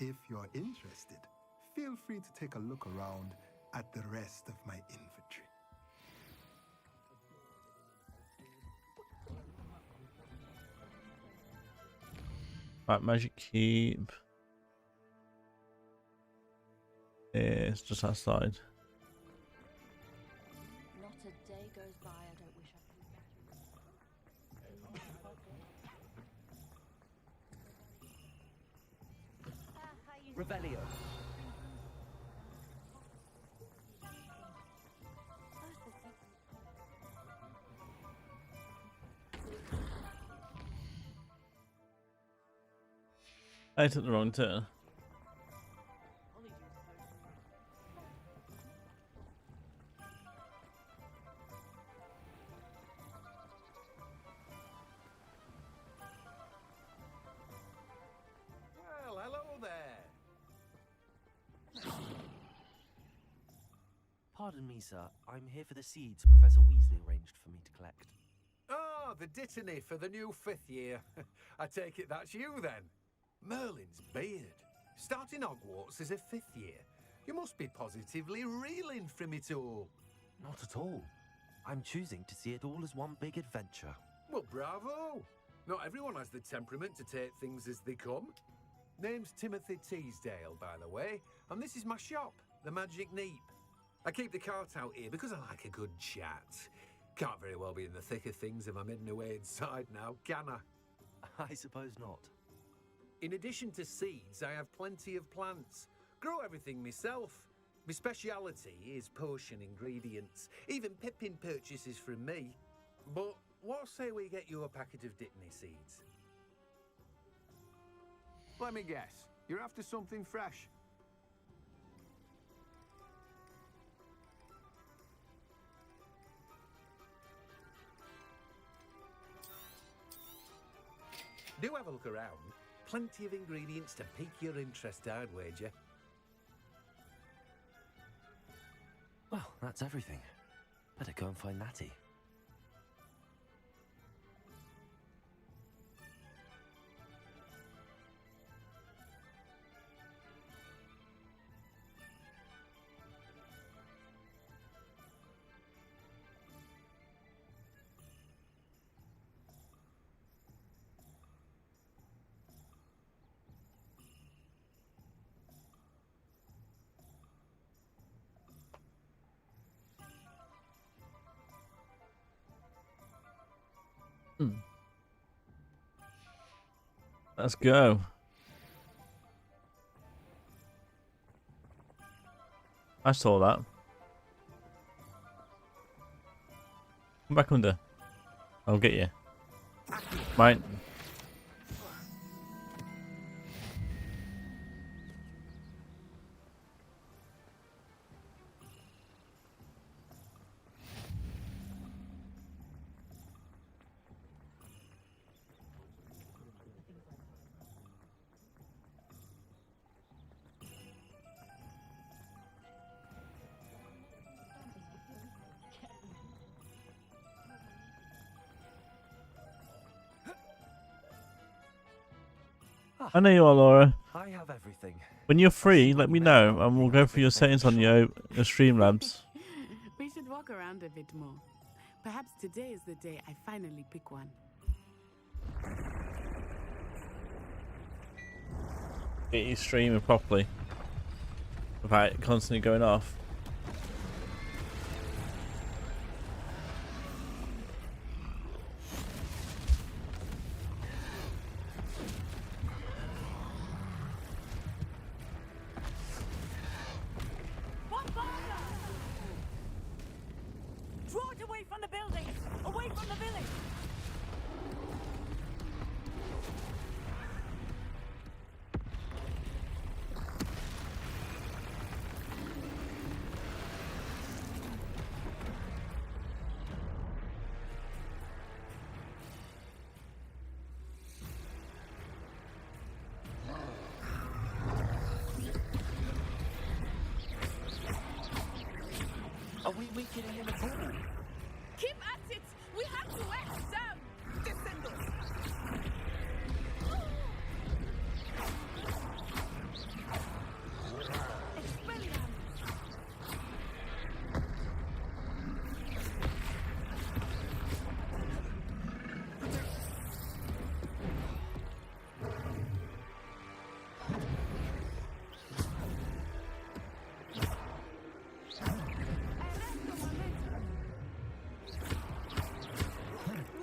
If you're interested, feel free to take a look around at the rest of my inventory. Right, Magic Keep. It's just outside. Not a day goes by I don't wish I could. Revelio. I took the wrong turn. Well, hello there. Pardon me, sir. I'm here for the seeds Professor Weasley arranged for me to collect. Ah, the dittany for the new 5th year. I take it that's you then. Merlin's beard. Starting Hogwarts as a 5th year. You must be positively reeling from it all. Not at all. I'm choosing to see it all as one big adventure. Well, bravo! Not everyone has the temperament to take things as they come. Name's Timothy Teasdale, by the way, and this is my shop, the Magic Neep. I keep the cart out here because I like a good chat. Can't very well be in the thick of things if I'm hidden away inside now, can I? I suppose not. In addition to seeds, I have plenty of plants. Grow everything myself. My speciality is potion ingredients. Even Pippin purchases from me. But what say we get you a packet of Dittany seeds? Let me guess. You're after something fresh. Do have a look around. Plenty of ingredients to pique your interest, I'd wager. Well, that's everything. Better go and find Natty. Let's go. I saw that. Come back under. I'll get you. Right. I know you are, Laura. I have everything. When you're free, let me know, and we'll go through your settings on your Streamlabs. We should walk around a bit more. Perhaps today is the day I finally pick one. Get you streaming properly without it constantly going off. Draw it away from the buildings! Away from the village! Are we weakening him at all? Keep at it! We have to wax them! Descendants!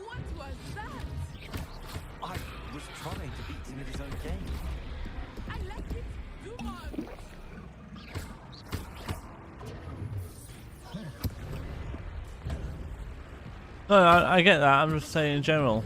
What was that? I was trying to beat him at his own game. I left it too much! No, I get that. I'm just saying in general.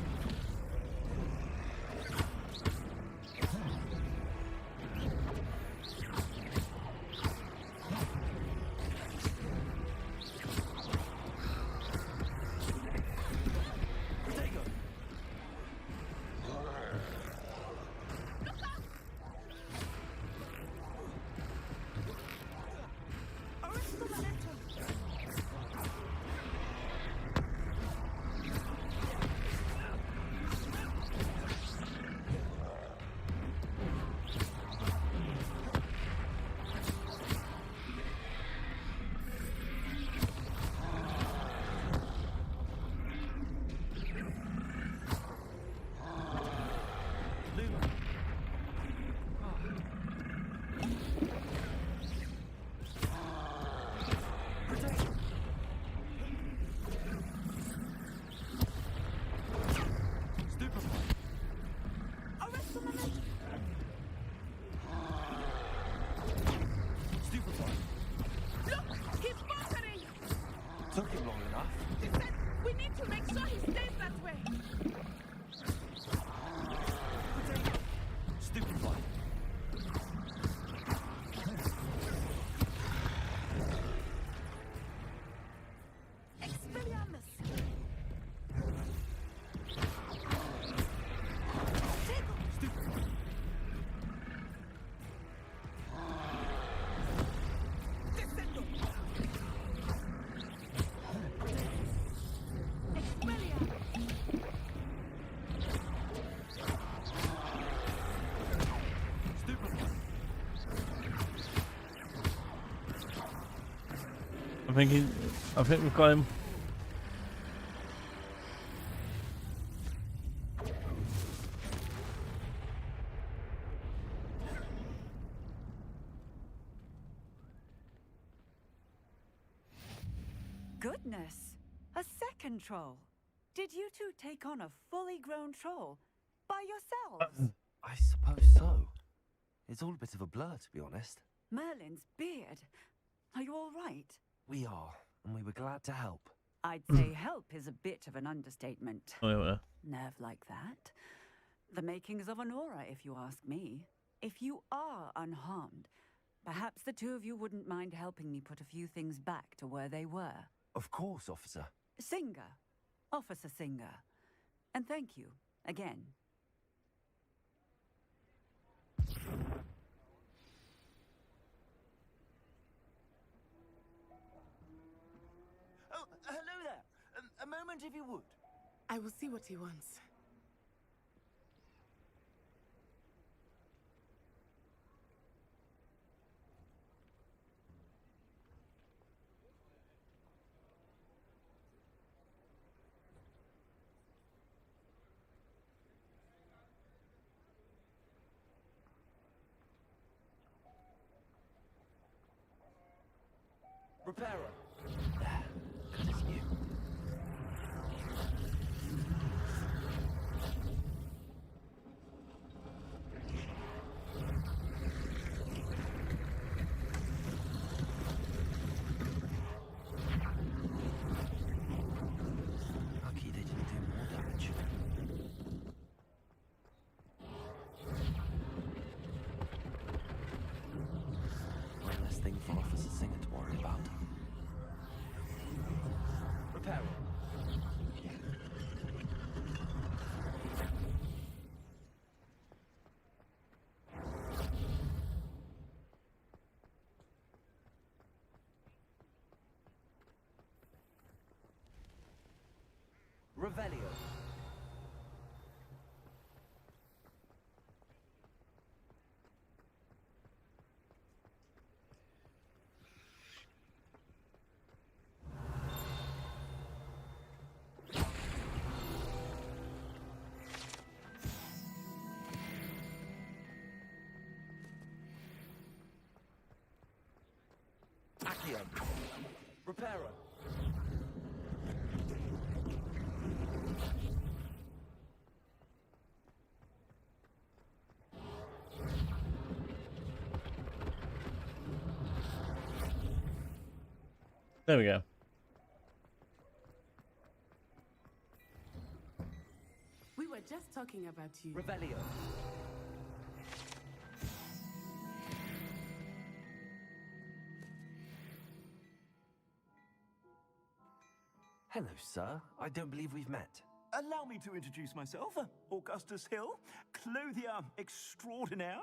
I think we've got him. Goodness! A second troll. Did you two take on a fully grown troll by yourselves? I suppose so. It's all a bit of a blur, to be honest. Merlin's beard. Are you all right? We are, and we were glad to help. I'd say help is a bit of an understatement. Oh, yeah. Nerve like that. The makings of an aura, if you ask me. If you are unharmed, perhaps the two of you wouldn't mind helping me put a few things back to where they were. Of course, officer. Singer. Officer Singer. And thank you, again. Oh, hello there. A moment if you would. I will see what he wants. Repairer. Good as new. Lucky they didn't do more damage. One less thing for Officer Singer to worry about. Repairer. Revelio. Accio. Repairer. There we go. We were just talking about you. Revelio. Hello, sir. I don't believe we've met. Allow me to introduce myself, Augustus Hill, clothier extraordinaire.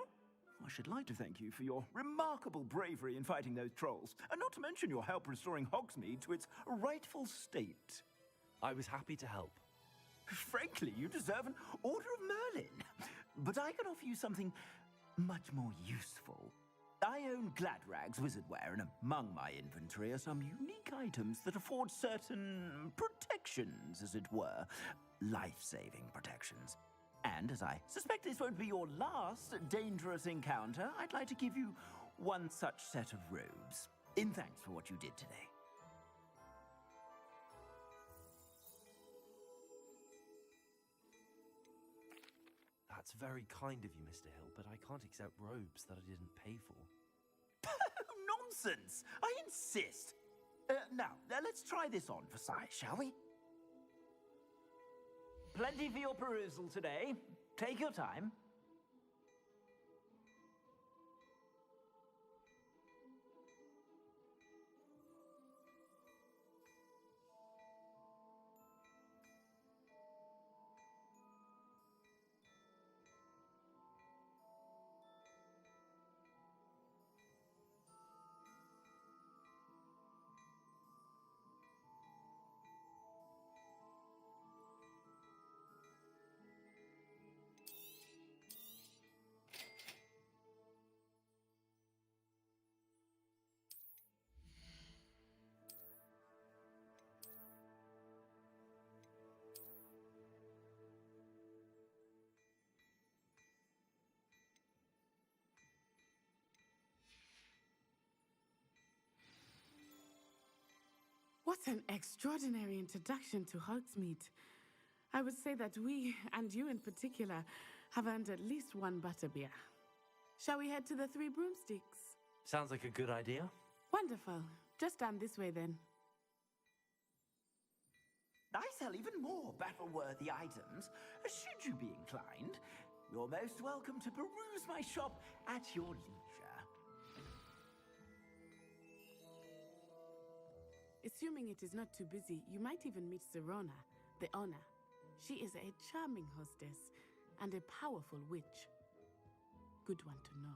I should like to thank you for your remarkable bravery in fighting those trolls, and not to mention your help restoring Hogsmeade to its rightful state. I was happy to help. Frankly, you deserve an Order of Merlin. But I can offer you something much more useful. I own Gladrag's wizardware, and among my inventory are some unique items that afford certain protections, as it were. Life-saving protections. And as I suspect this won't be your last dangerous encounter, I'd like to give you one such set of robes, in thanks for what you did today. That's very kind of you, Mr. Hill, but I can't accept robes that I didn't pay for. Nonsense! I insist! Now, let's try this on for size, shall we? Plenty for your perusal today. Take your time. What an extraordinary introduction to Hogsmeade. I would say that we, and you in particular, have earned at least one butterbeer. Shall we head to the Three Broomsticks? Sounds like a good idea. Wonderful. Just down this way then. I sell even more battle-worthy items. Should you be inclined, you're most welcome to peruse my shop at your leisure. Assuming it is not too busy, you might even meet Serona, the owner. She is a charming hostess and a powerful witch. Good one to know.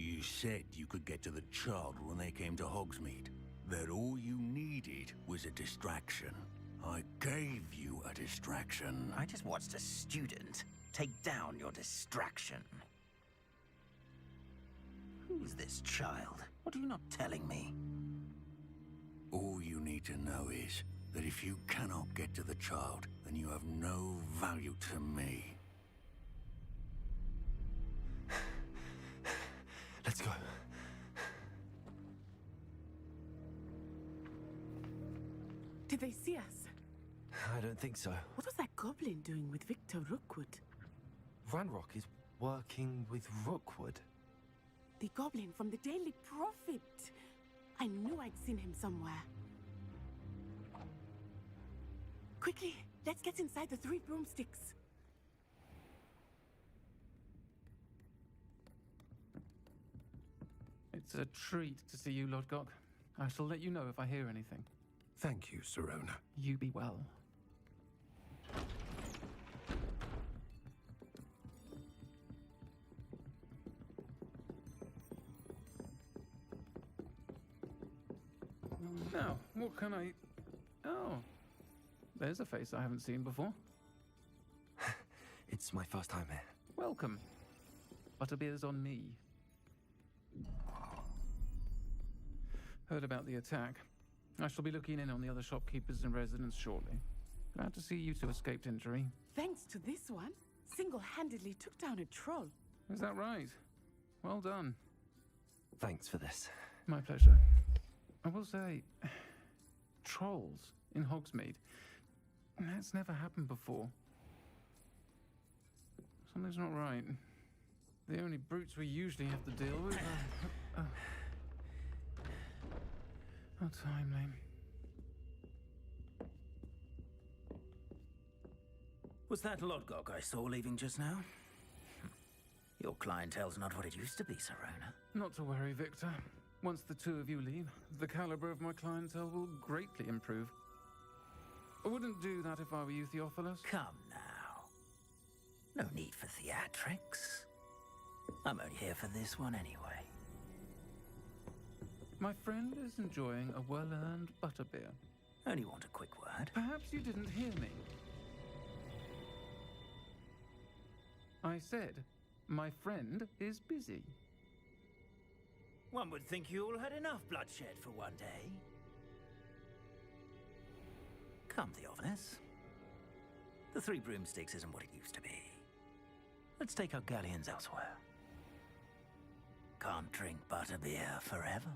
You said you could get to the child when they came to Hogsmeade. That all you needed was a distraction. I gave you a distraction. I just watched a student take down your distraction. Who's this child? What are you not telling me? All you need to know is that if you cannot get to the child, then you have no value to me. Let's go. Did they see us? I don't think so. What was that goblin doing with Victor Rookwood? Ranrock is working with Rookwood. The goblin from the Daily Prophet. I knew I'd seen him somewhere. Quickly, let's get inside the Three Broomsticks. It's a treat to see you, Lodgok. I shall let you know if I hear anything. Thank you, Serona. You be well. Now, what can I... Oh, there's a face I haven't seen before. It's my first time here. Welcome. Butterbeer's on me. Heard about the attack. I shall be looking in on the other shopkeepers and residents shortly. Glad to see you two escaped injury. Thanks to this one, single-handedly took down a troll. Is that right? Well done. Thanks for this. My pleasure. I will say, trolls in Hogsmeade. That's never happened before. Something's not right. The only brutes we usually have to deal with are... How timely. Was that Lodgok I saw leaving just now? Your clientele's not what it used to be, Serona. Not to worry, Victor. Once the two of you leave, the caliber of my clientele will greatly improve. I wouldn't do that if I were you, Theophilus. Come now. No need for theatrics. I'm only here for this one anyway. My friend is enjoying a well-earned butterbeer. Only want a quick word. Perhaps you didn't hear me. I said, my friend is busy. One would think you all had enough bloodshed for one day. Come, Theophilus. The Three Broomsticks isn't what it used to be. Let's take our galleons elsewhere. Can't drink butterbeer forever.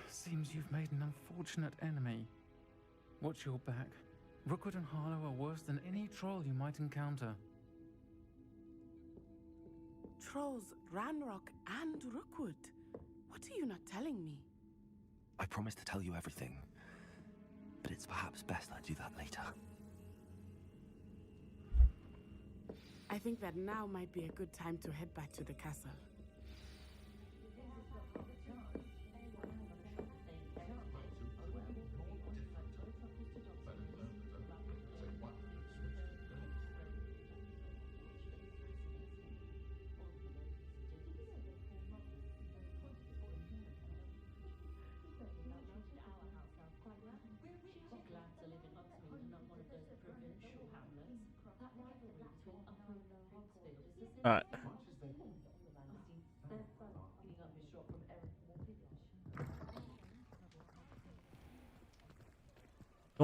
Seems you've made an unfortunate enemy. Watch your back. Rookwood and Harlow are worse than any troll you might encounter. Trolls, Ranrock, and Rookwood. What are you not telling me? I promise to tell you everything, but it's perhaps best I do that later. I think that now might be a good time to head back to the castle.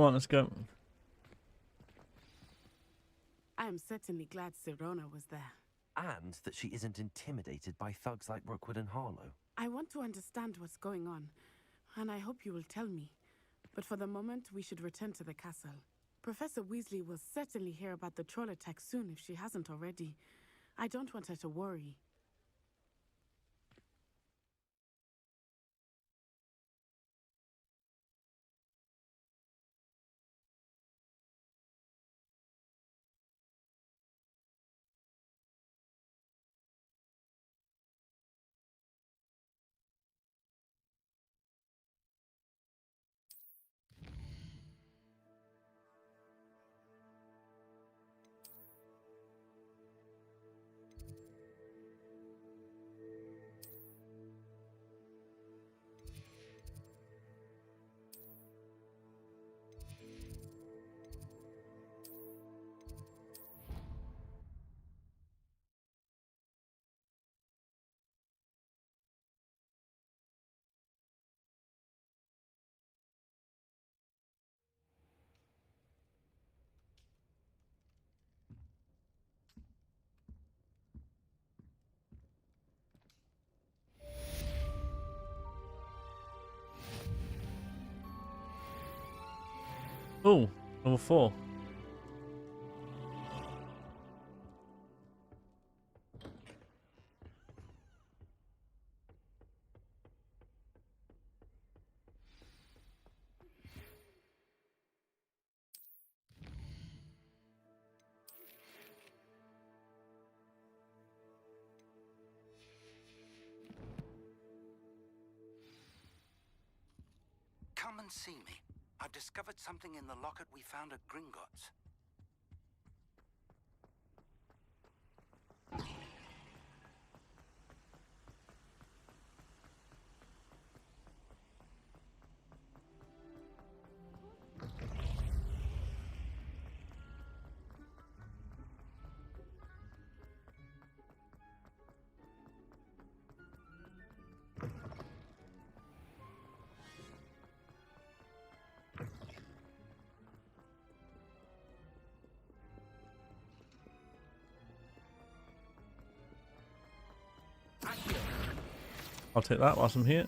Come on, let's go. I am certainly glad Sirona was there. And that she isn't intimidated by thugs like Rookwood and Harlow. I want to understand what's going on, and I hope you will tell me. But for the moment, we should return to the castle. Professor Weasley will certainly hear about the troll attack soon if she hasn't already. I don't want her to worry. Oh, number 4. Come and see me. I've discovered something in the locket we found at Gringotts. I'll take that whilst I'm here.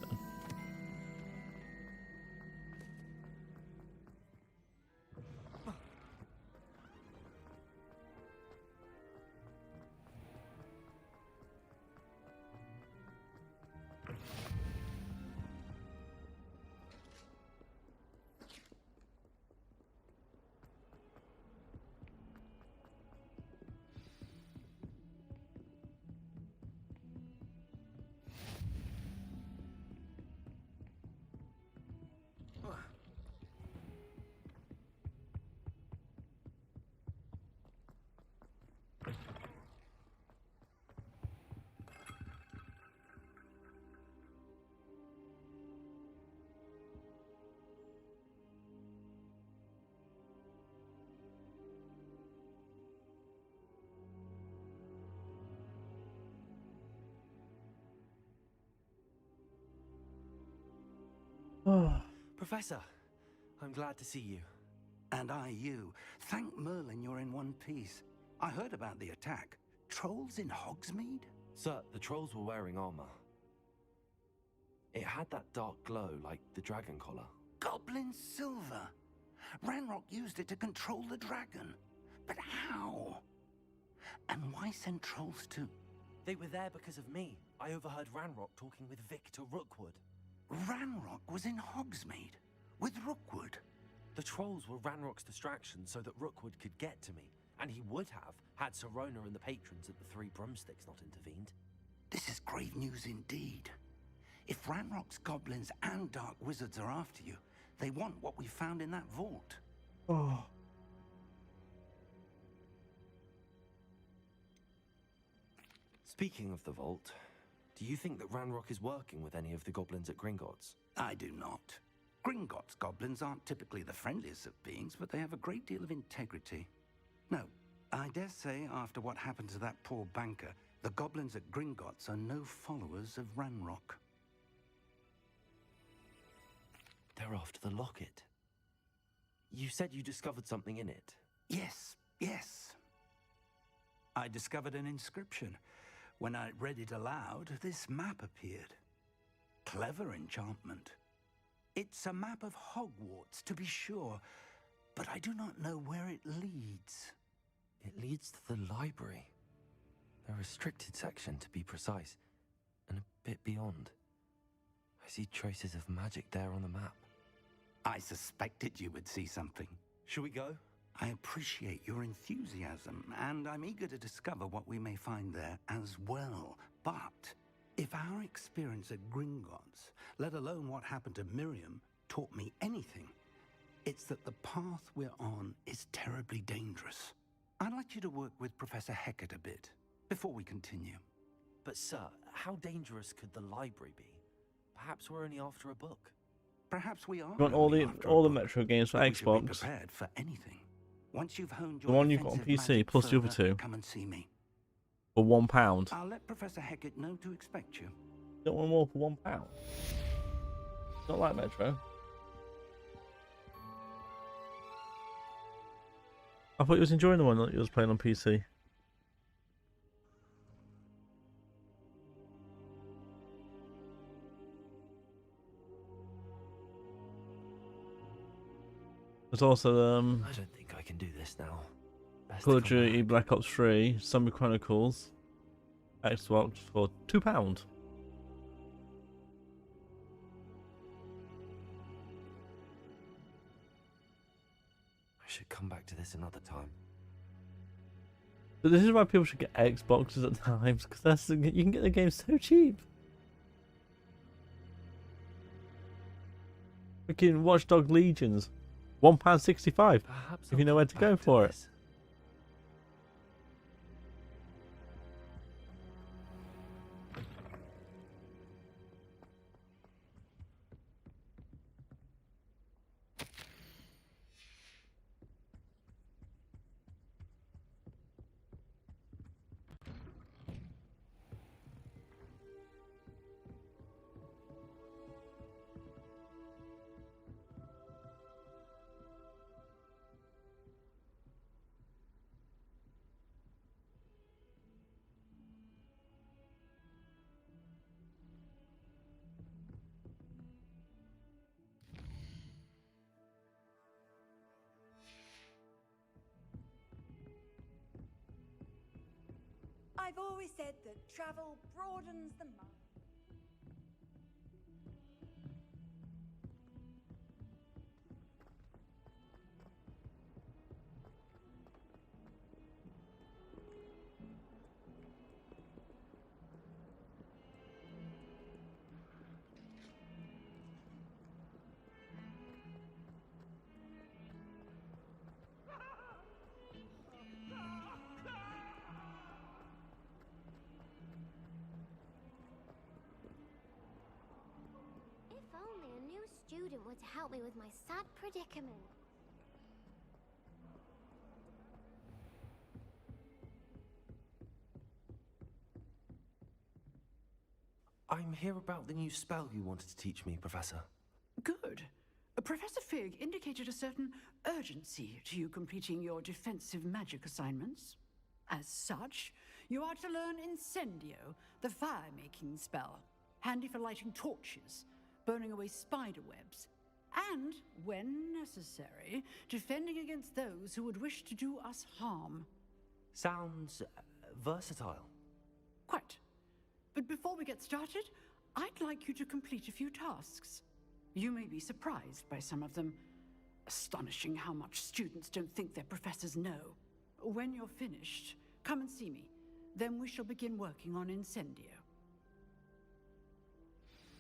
Professor, I'm glad to see you. And I you. Thank Merlin you're in one piece. I heard about the attack. Trolls in Hogsmeade? Sir, the trolls were wearing armor. It had that dark glow like the dragon collar. Goblin silver. Ranrock used it to control the dragon. But how? And why send trolls too? They were there because of me. I overheard Ranrock talking with Victor Rookwood. Ranrock was in Hogsmeade with Rookwood. The trolls were Ranrock's distraction so that Rookwood could get to me, and he would have had Sirona and the patrons at the Three Broomsticks not intervened. This is grave news indeed. If Ranrock's goblins and dark wizards are after you, they want what we found in that vault. Oh. Speaking of the vault, do you think that Ranrock is working with any of the goblins at Gringotts? I do not. Gringotts goblins aren't typically the friendliest of beings, but they have a great deal of integrity. No, I dare say after what happened to that poor banker, the goblins at Gringotts are no followers of Ranrock. They're after the locket. You said you discovered something in it. Yes, yes. I discovered an inscription. When I read it aloud, this map appeared. Clever enchantment. It's a map of Hogwarts, to be sure, but I do not know where it leads. It leads to the library. The restricted section, to be precise, and a bit beyond. I see traces of magic there on the map. I suspected you would see something. Shall we go? I appreciate your enthusiasm, and I'm eager to discover what we may find there as well. But if our experience at Gringotts, let alone what happened to Miriam, taught me anything, it's that the path we're on is terribly dangerous. I'd like you to work with Professor Hecat a bit before we continue. But sir, how dangerous could the library be? Perhaps we're only after a book. Perhaps we are. You want all the Metro games for We should be Xbox? prepared for anything. Once you've honed The your one you've got on defensive PC magic plus the other further, two come and see me. for £1. I'll let Professor Hecat know to expect you. Don't want more for £1. Not like Metro. I thought you was enjoying the one that you was playing on PC. There's also I don't think I can do this now. Best Call of to come Duty Black Ops 3 Summer Chronicles Xbox for £2. I should come back to this another time. But this is why people should get Xboxes at times, because you can get the game so cheap. Freaking Watchdog Legions, £1.65 if you know where to go for it. I've always said that travel broadens the mind. If only a new student were to help me with my sad predicament. I'm here about the new spell you wanted to teach me, Professor. Good. Professor Fig indicated a certain urgency to you completing your defensive magic assignments. As such, you are to learn Incendio, the fire-making spell, handy for lighting torches, burning away spider webs, and, when necessary, defending against those who would wish to do us harm. Sounds versatile. Quite. But before we get started, I'd like you to complete a few tasks. You may be surprised by some of them. Astonishing how much students don't think their professors know. When you're finished, come and see me. Then we shall begin working on Incendio.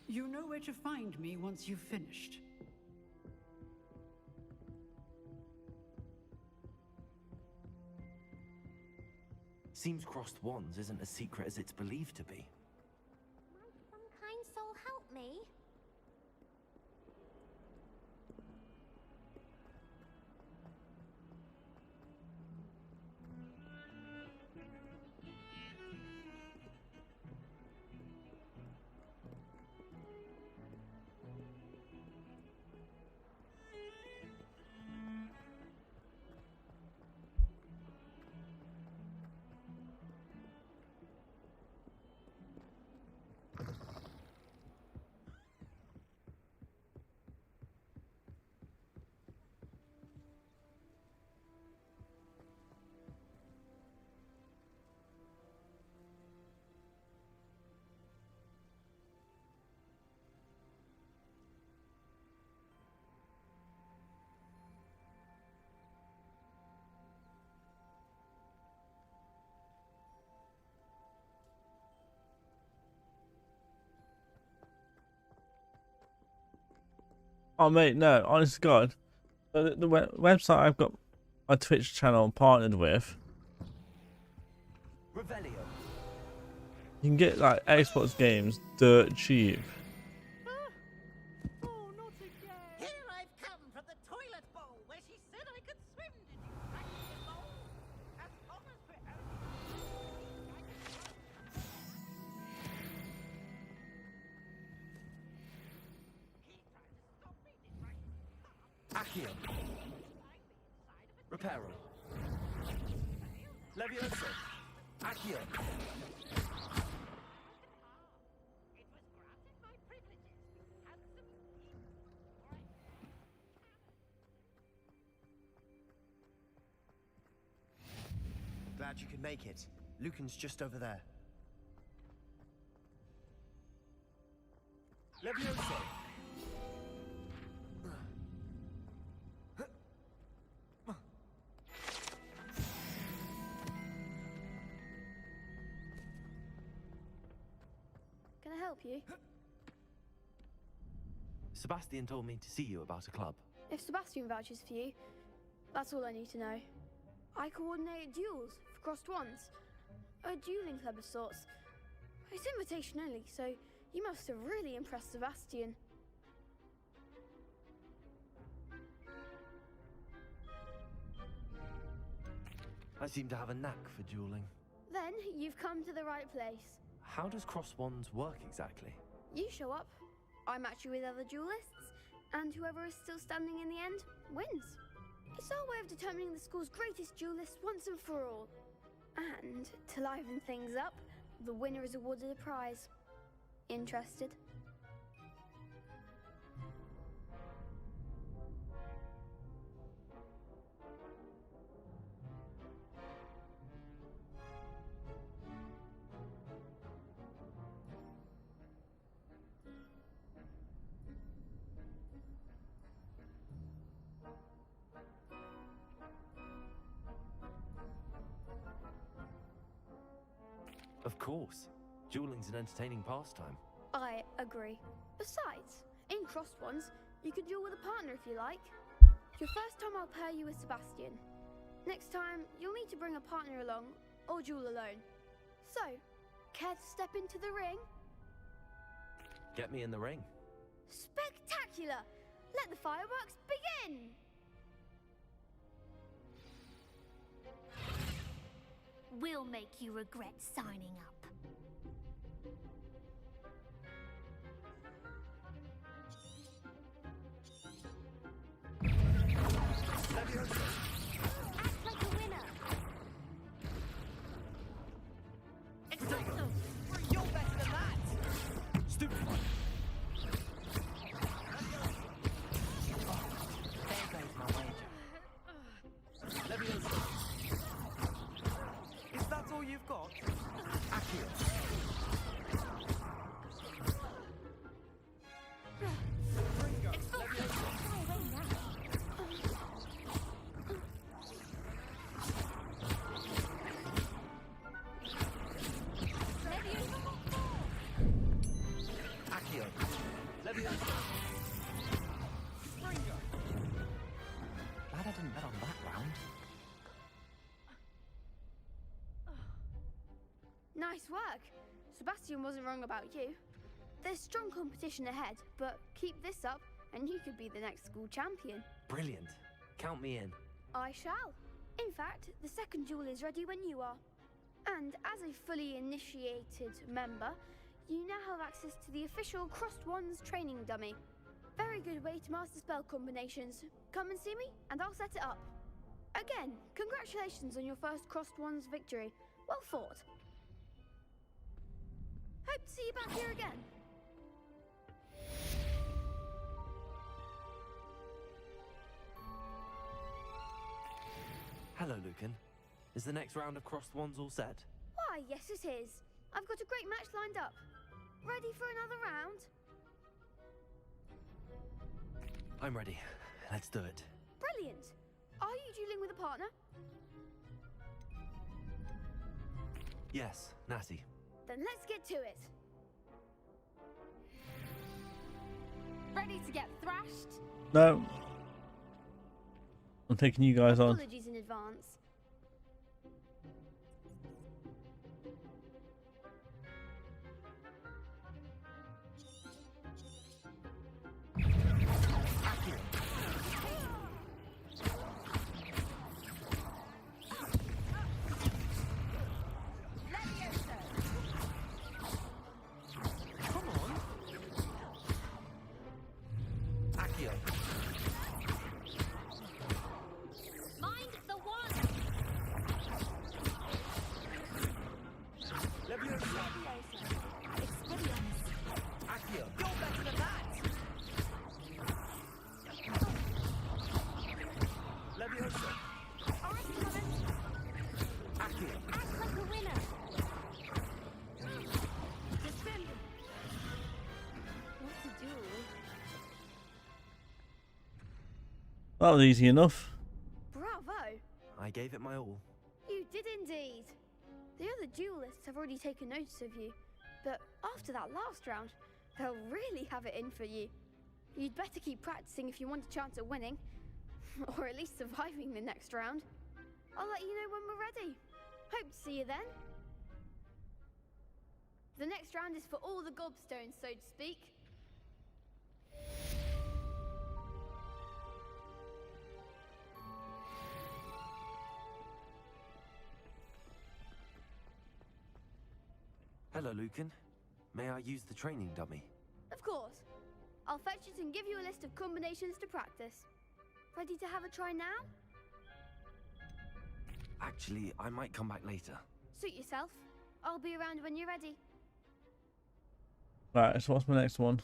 You know where to find me once you've finished. Seems crossed wands isn't as secret as it's believed to be. Might some kind soul help me? Oh mate, no, honest to God, the website I've got my Twitch channel partnered with, Revelio. you can get like Xbox games dirt cheap. Here I've come from the toilet bowl where she said I could swim. Did you practice the bowl? As long as we're Accio. Reparo. Levioso. Accio. Glad you could make it. Lucan's just over there. Levioso. Can I help you? Sebastian told me to see you about a club. If Sebastian vouches for you, that's all I need to know. I coordinate duels for crossed ones. A dueling club of sorts. It's invitation only, so you must have really impressed Sebastian. I seem to have a knack for dueling. Then you've come to the right place. How does cross wands work exactly? You show up, I match you with other duelists, and whoever is still standing in the end wins. It's our way of determining the school's greatest duelist once and for all. And to liven things up, the winner is awarded a prize. Interested? Of course. Dueling's an entertaining pastime. I agree. Besides, in crossed ones, you can duel with a partner if you like. Your first time I'll pair you with Sebastian. Next time, you'll need to bring a partner along, or duel alone. So, care to step into the ring? Get me in the ring. Spectacular! Let the fireworks begin! We'll make you regret signing up. Act like a winner! Exacto! You're better than that! Stupid. There goes my wager. Levioso. Is that all you've got? Accio. Accio. Levioso. Glad I didn't bet on that round. Nice work! Sebastian wasn't wrong about you. There's strong competition ahead, but keep this up and you could be the next school champion. Brilliant. Count me in. I shall. In fact, the second duel is ready when you are. And as a fully initiated member, you now have access to the official Crossed Wands training dummy. Very good way to master spell combinations. Come and see me, and I'll set it up. Again, congratulations on your first Crossed Wands victory. Well fought. Hope to see you back here again. Hello, Lucan. Is the next round of crossed wands all set? Why, yes it is. I've got a great match lined up. Ready for another round? I'm ready. Let's do it. Brilliant. Are you dueling with a partner? Yes, Natty. Then let's get to it. Ready to get thrashed? No. I'm taking you guys on. Apologies in advance. That was easy enough. Bravo! I gave it my all. You did indeed. The other duelists have already taken notice of you, but after that last round, they'll really have it in for you. You'd better keep practicing if you want a chance at winning, or at least surviving the next round. I'll let you know when we're ready. Hope to see you then. The next round is for all the gobstones, so to speak. Hello, Lucan. May I use the training dummy? Of course. I'll fetch it and give you a list of combinations to practice. Ready to have a try now? Actually, I might come back later. Suit yourself. I'll be around when you're ready. Right, so what's my next one?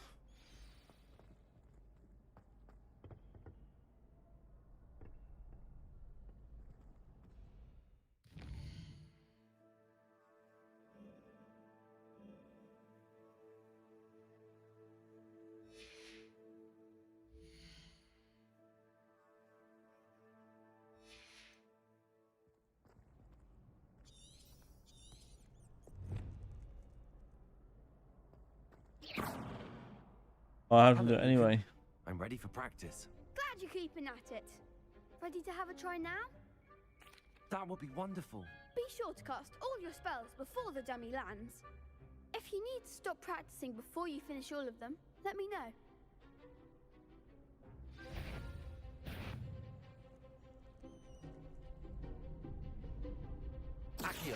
I have to do it anyway. I'm ready for practice. Glad you're keeping at it. Ready to have a try now? That would be wonderful. Be sure to cast all your spells before the dummy lands. If you need to stop practicing before you finish all of them, let me know. Accio.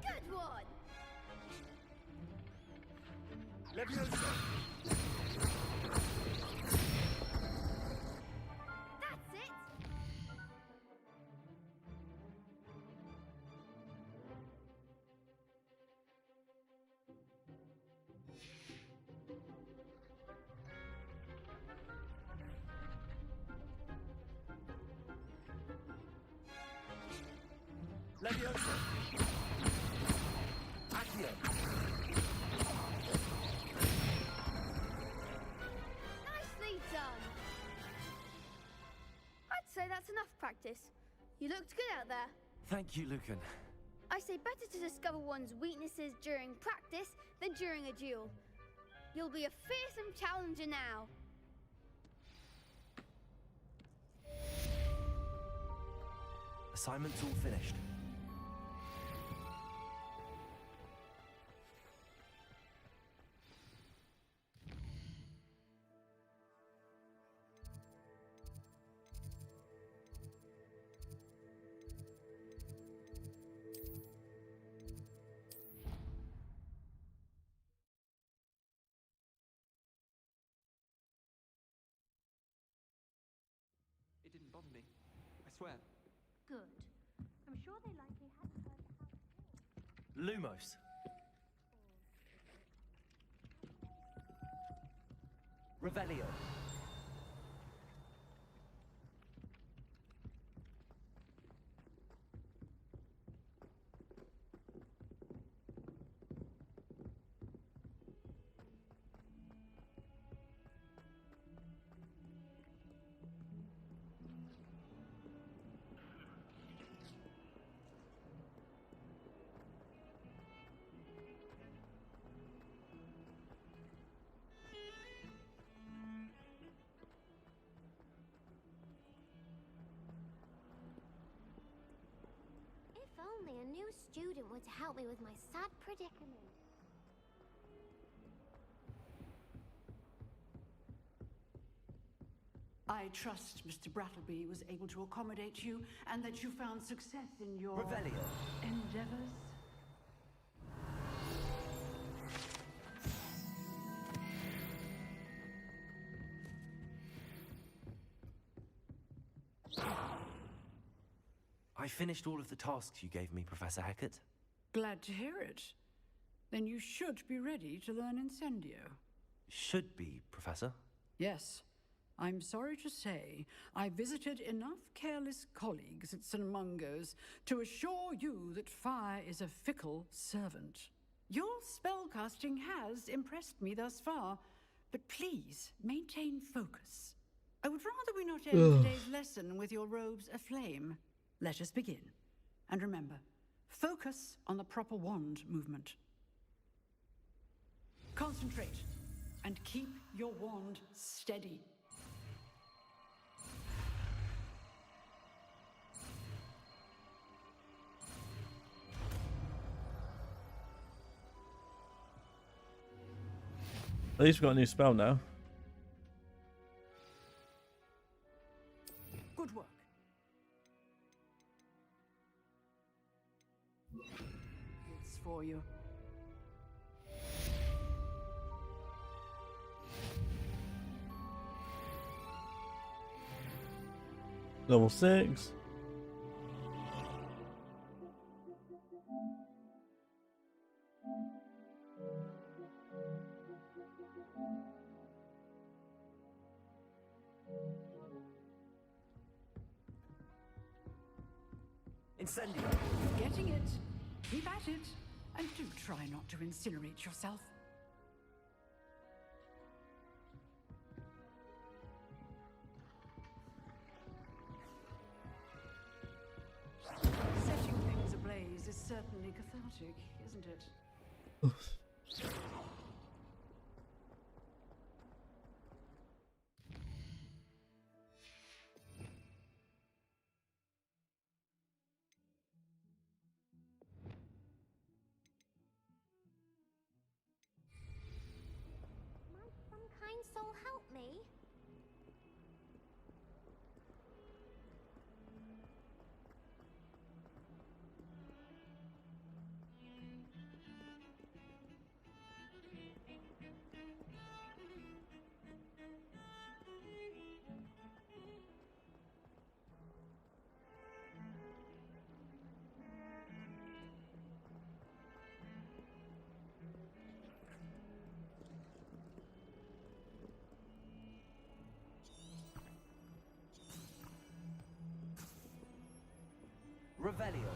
Good one! Leviosa. That's it! Leviosa. Accio. Nicely done! I'd say that's enough practice. You looked good out there. Thank you, Lucan. I say better to discover one's weaknesses during practice than during a duel. You'll be a fearsome challenger now. Assignment's all finished. It didn't bother me. I swear. Good. I'm sure they likely hadn't heard how. Lumos. Revelio. student were to help me with my sad predicament. I trust Mr. Brattleby was able to accommodate you and that you found success in your Revelio. endeavors. I finished all of the tasks you gave me, Professor Hecat. Glad to hear it. Then you should be ready to learn Incendio. Should be, Professor. Yes. I'm sorry to say, I visited enough careless colleagues at St. Mungo's to assure you that fire is a fickle servant. Your spellcasting has impressed me thus far, but please maintain focus. I would rather we not end today's lesson with your robes aflame. Let us begin. And remember, focus on the proper wand movement. Concentrate and keep your wand steady. At least we've got a new spell now. Good work. It's for you. Level 6. Incendio. Getting it. Keep at it. And do try not to incinerate yourself. Setting things ablaze is certainly cathartic, isn't it? Might some kind soul help me? Revelio.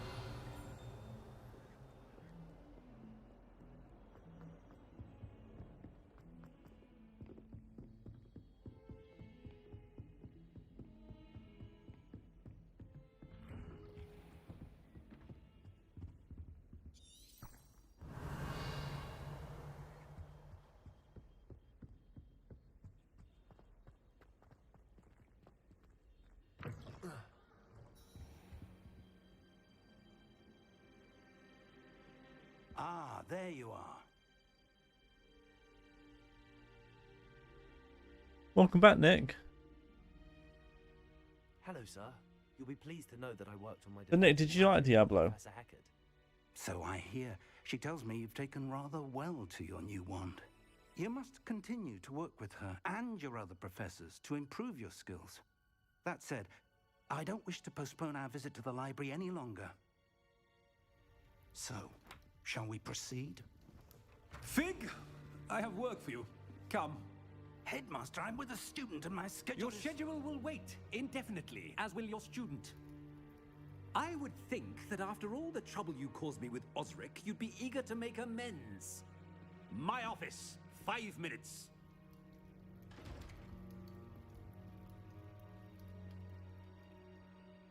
Ah, there you are. Welcome back, Nick. Hello, sir. You'll be pleased to know that I worked on my... But Nick, did you like Diablo? Professor Hecat. So I hear. She tells me you've taken rather well to your new wand. You must continue to work with her and your other professors to improve your skills. That said, I don't wish to postpone our visit to the library any longer. So, shall we proceed? Fig, I have work for you. Come. Headmaster, I'm with a student and my schedule Your schedule will wait indefinitely, as will your student. I would think that after all the trouble you caused me with Osric, you'd be eager to make amends. My office, 5 minutes.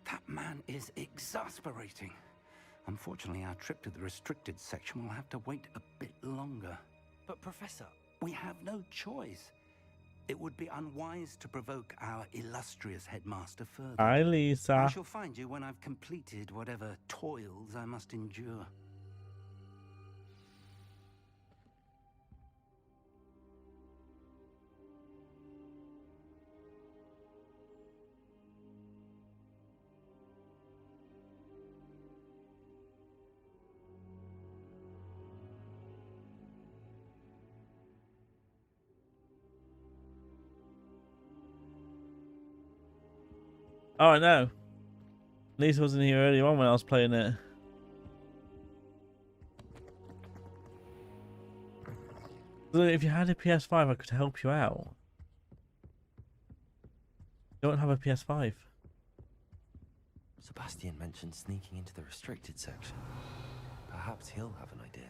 That man is exasperating. Unfortunately, our trip to the restricted section will have to wait a bit longer. But, Professor... We have no choice. It would be unwise to provoke our illustrious headmaster further. Hi, Lisa. I shall find you when I've completed whatever toils I must endure. Oh, I know. Lisa wasn't here earlier on when I was playing it. So if you had a PS5, I could help you out. You don't have a PS5. Sebastian mentioned sneaking into the restricted section. Perhaps he'll have an idea.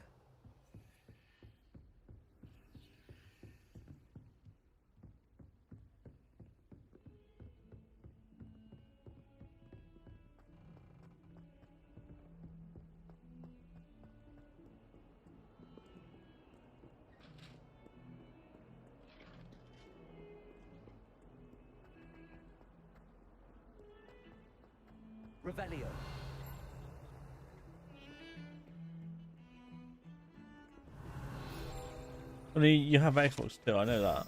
Revelio. Well, you have Xbox too, I know that.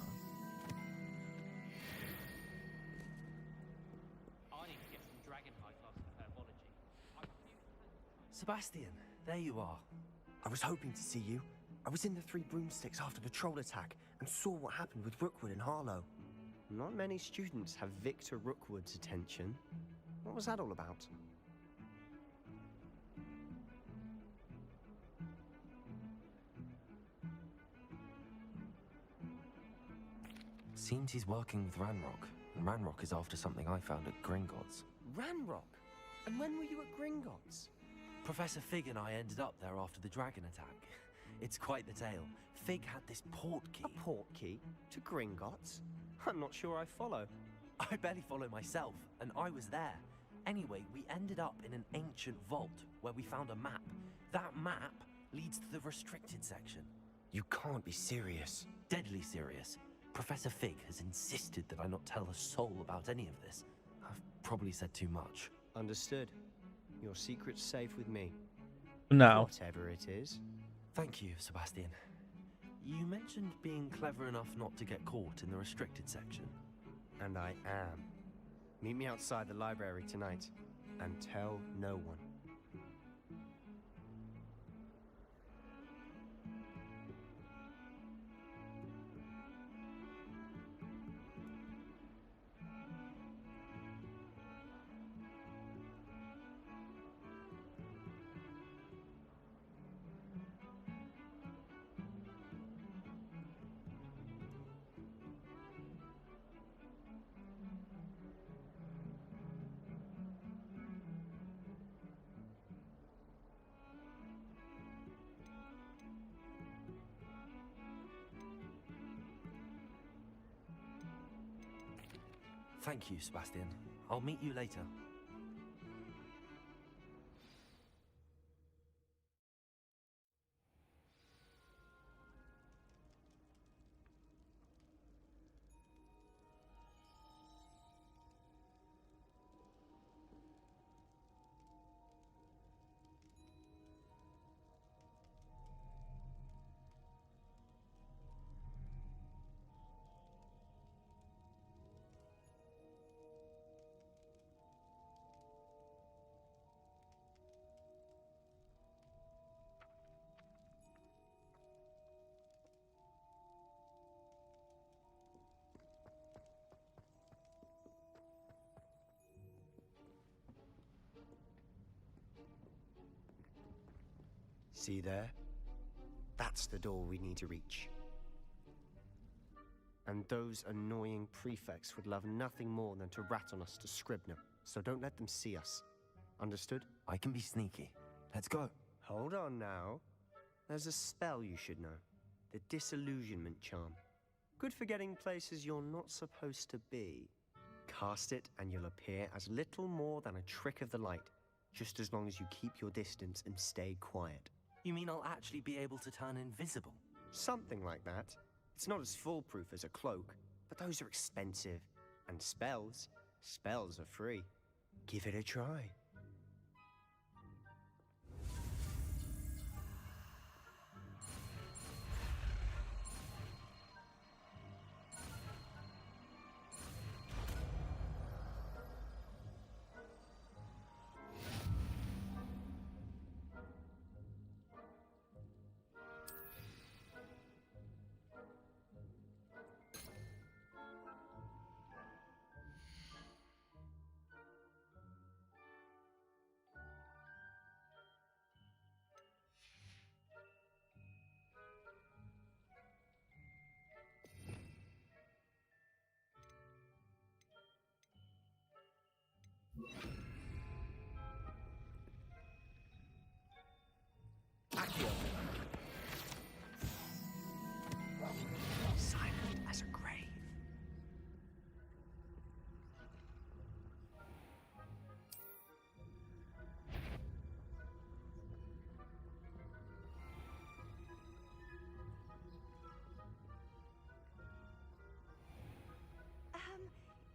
Sebastian, there you are. I was hoping to see you. I was in the Three Broomsticks after the troll attack and saw what happened with Rookwood and Harlow. Not many students have Victor Rookwood's attention. What was that all about? Seems he's working with Ranrock, and Ranrock is after something I found at Gringotts. Ranrock? And when were you at Gringotts? Professor Fig and I ended up there after the dragon attack. It's quite the tale. Fig had this port key. A port key? To Gringotts? I'm not sure I follow. I barely follow myself, and I was there. Anyway, we ended up in an ancient vault where we found a map. That map leads to the restricted section. You can't be serious. Deadly serious. Professor Fig has insisted that I not tell a soul about any of this. I've probably said too much. Understood. Your secret's safe with me. No. Whatever it is. Thank you, Sebastian. You mentioned being clever enough not to get caught in the restricted section. And I am. Meet me outside the library tonight, and tell no one. Thank you, Sebastian. I'll meet you later. See there? That's the door we need to reach. And those annoying prefects would love nothing more than to rat on us to Scribner, so don't let them see us. Understood? I can be sneaky. Let's go. Hold on now. There's a spell you should know. The Disillusionment Charm. Good for getting places you're not supposed to be. Cast it and you'll appear as little more than a trick of the light, just as long as you keep your distance and stay quiet. You mean I'll actually be able to turn invisible? Something like that. It's not as foolproof as a cloak, but those are expensive. And spells are free. Give it a try. Silent as a grave.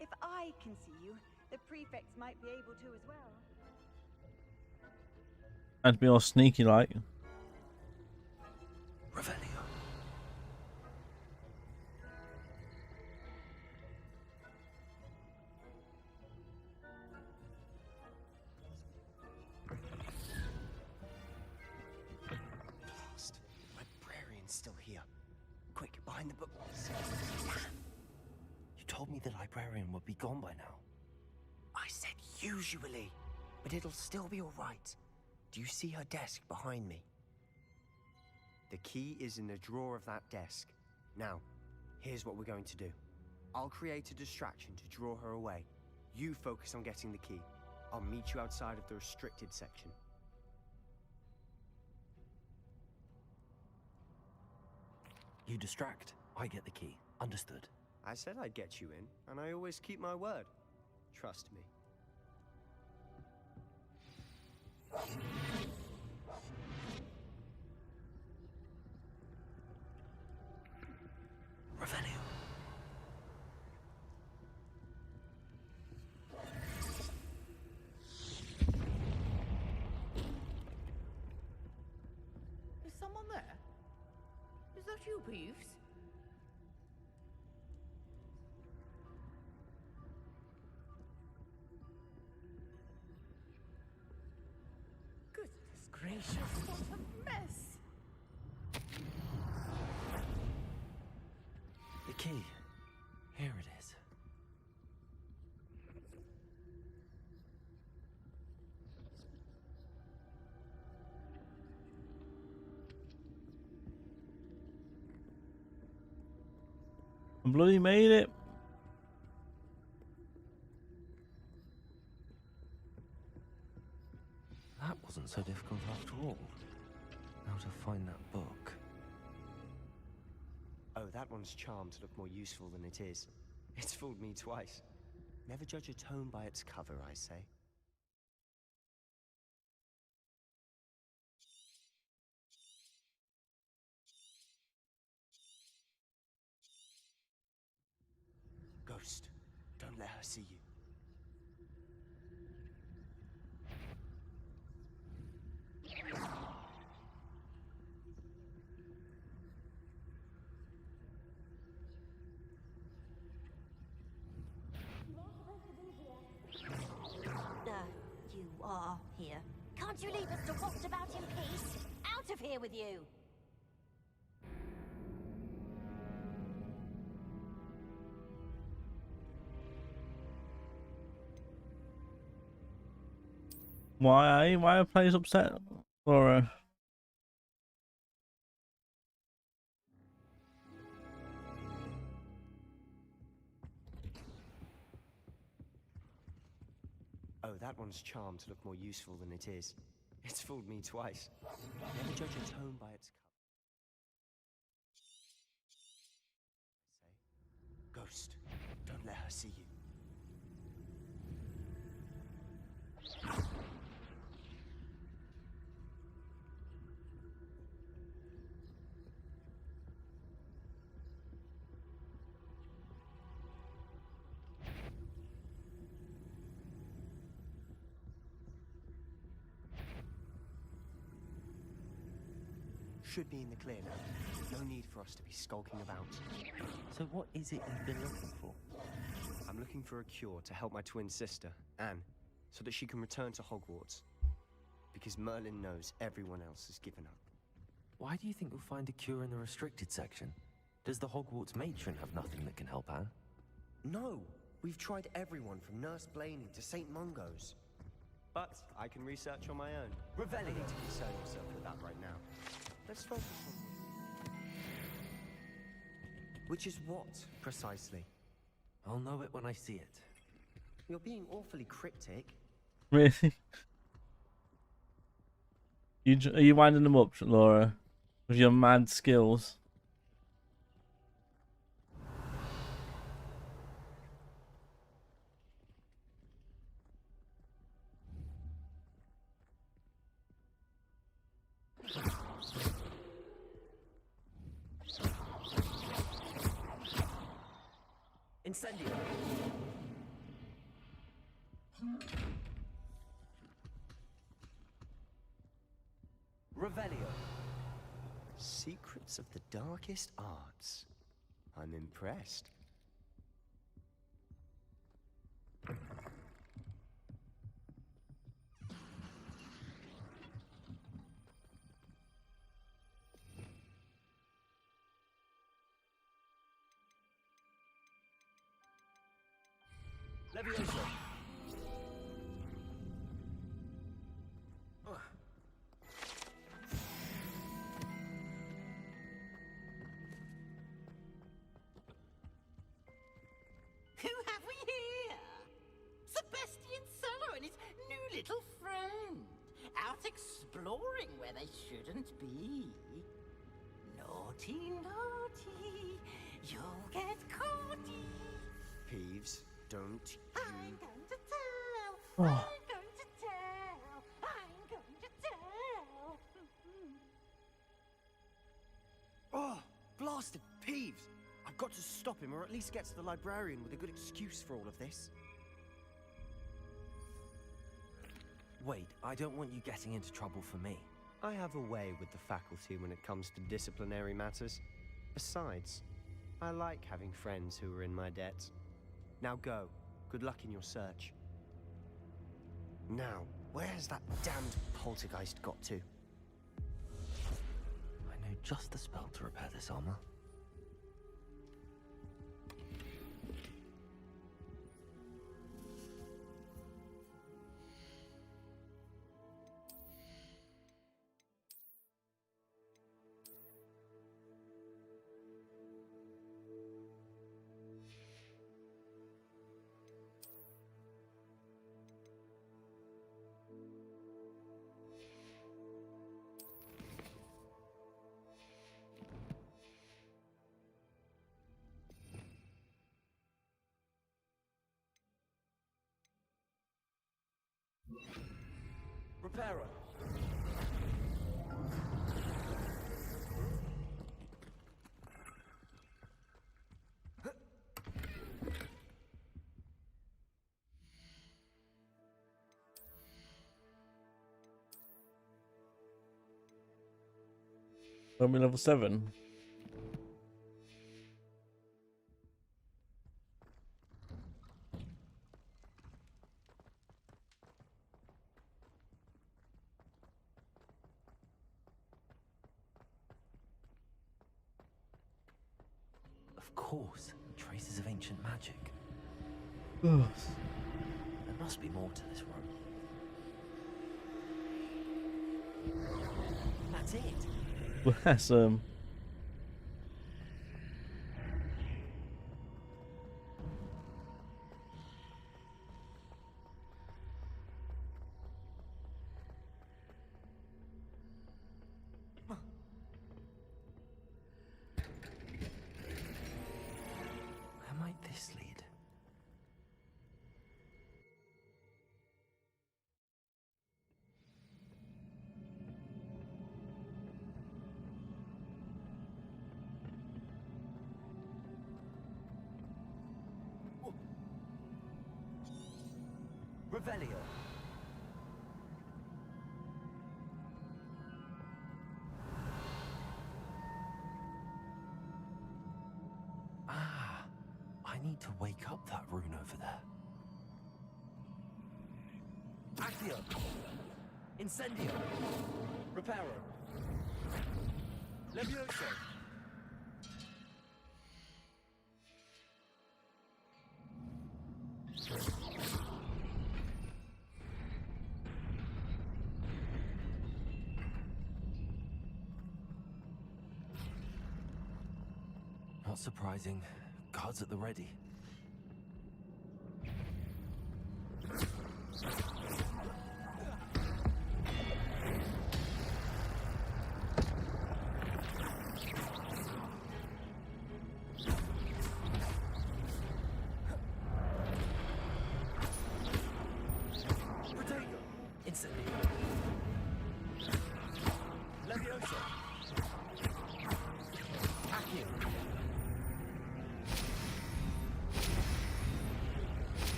If I can see you, the prefects might be able to as well. And be all sneaky like. Revelio. Blast. Librarian's still here. Quick, behind the book. You told me the librarian would be gone by now. I said usually, but it'll still be all right. Do you see her desk behind me? The key is in the drawer of that desk. Now, here's what we're going to do. I'll create a distraction to draw her away. You focus on getting the key. I'll meet you outside of the restricted section. You distract, I get the key. Understood. I said I'd get you in, and I always keep my word. Trust me. Revelio. Is someone there? Is that you, Peeves? Goodness gracious, what a mess! The key. Here it is. I bloody made it. That wasn't so difficult after all. Now to find that book. Oh, that one's charmed to look more useful than it is. It's fooled me twice. Never judge a tome by its cover, I say. Ghost, don't let her see you. You are here. Can't you leave us to waft about in peace? Out of here with you! Why are players upset? Or Oh, that one's charmed to look more useful than it is. It's fooled me twice. Never judge a tome by its cover. Ghost, don't let her see you. should be in the clear now. No need for us to be skulking about. So what is it you've been looking for? I'm looking for a cure to help my twin sister, Anne, so that she can return to Hogwarts. Because Merlin knows everyone else has given up. Why do you think you'll find a cure in the restricted section? Does the Hogwarts matron have nothing that can help Anne? No! We've tried everyone from Nurse Blaney to St. Mungo's. But I can research on my own. Revelli, you need to concern yourself with that right now. Let's focus on... Which is what, precisely? I'll know it when I see it. You're being awfully cryptic. Really? Are you winding them up, Laura? With your mad skills? Incendio! Revelio! Secrets of the darkest arts. I'm impressed. Levioso! Who have we here? Sebastian Cello and his new little friend. Out exploring where they shouldn't be. Naughty, naughty. You'll get caughty. Peeves, don't I'm going to tell. Oh. I'm going to tell. I'm going to tell. Oh, blasted Peeves! I've got to stop him, or at least get to the librarian with a good excuse for all of this. Wait, I don't want you getting into trouble for me. I have a way with the faculty when it comes to disciplinary matters. Besides, I like having friends who are in my debt. Now go. Good luck in your search. Now, where's that damned poltergeist got to? I know just the spell to repair this armor. Reparo. Only level 7. Of course, traces of ancient magic. Ugh. There must be more to this room. That's it. Well, that's Where might this lead? Revelio. need to wake up that rune over there. Accio! Incendio! Reparo! Levioso! Not surprising. Guards at the ready.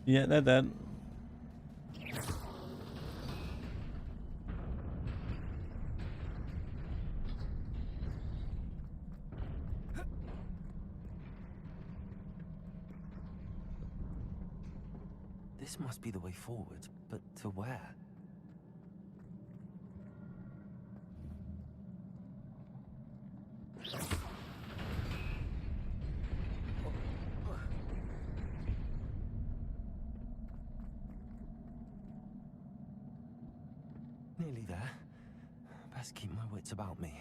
Yeah, they're dead. This must be the way forward, but to where? Nearly there. Best keep my wits about me.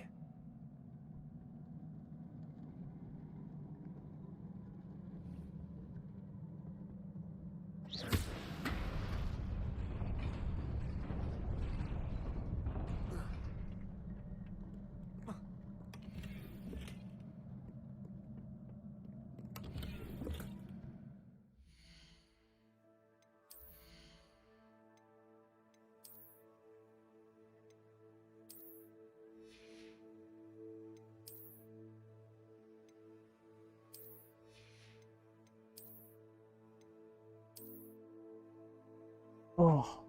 Oh.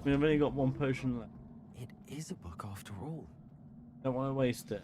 mean, I've only got one potion left. It is a book after all. Don't want to waste it.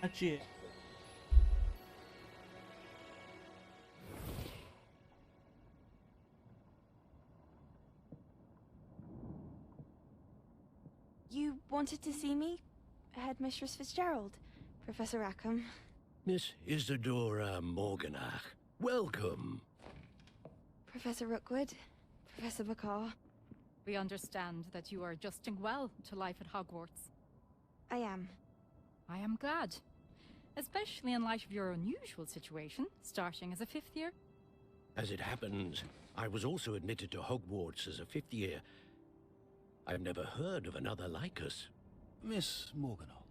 Magic. You wanted to see me? Headmistress Fitzgerald, Professor Rackham. Miss Isadora Morganach, welcome. Professor Rookwood, Professor Bakar. We understand that you are adjusting well to life at Hogwarts. I am. I am glad. Especially in light of your unusual situation, starting as a 5th year. As it happens, I was also admitted to Hogwarts as a 5th year. I've never heard of another like us. Miss Morganach,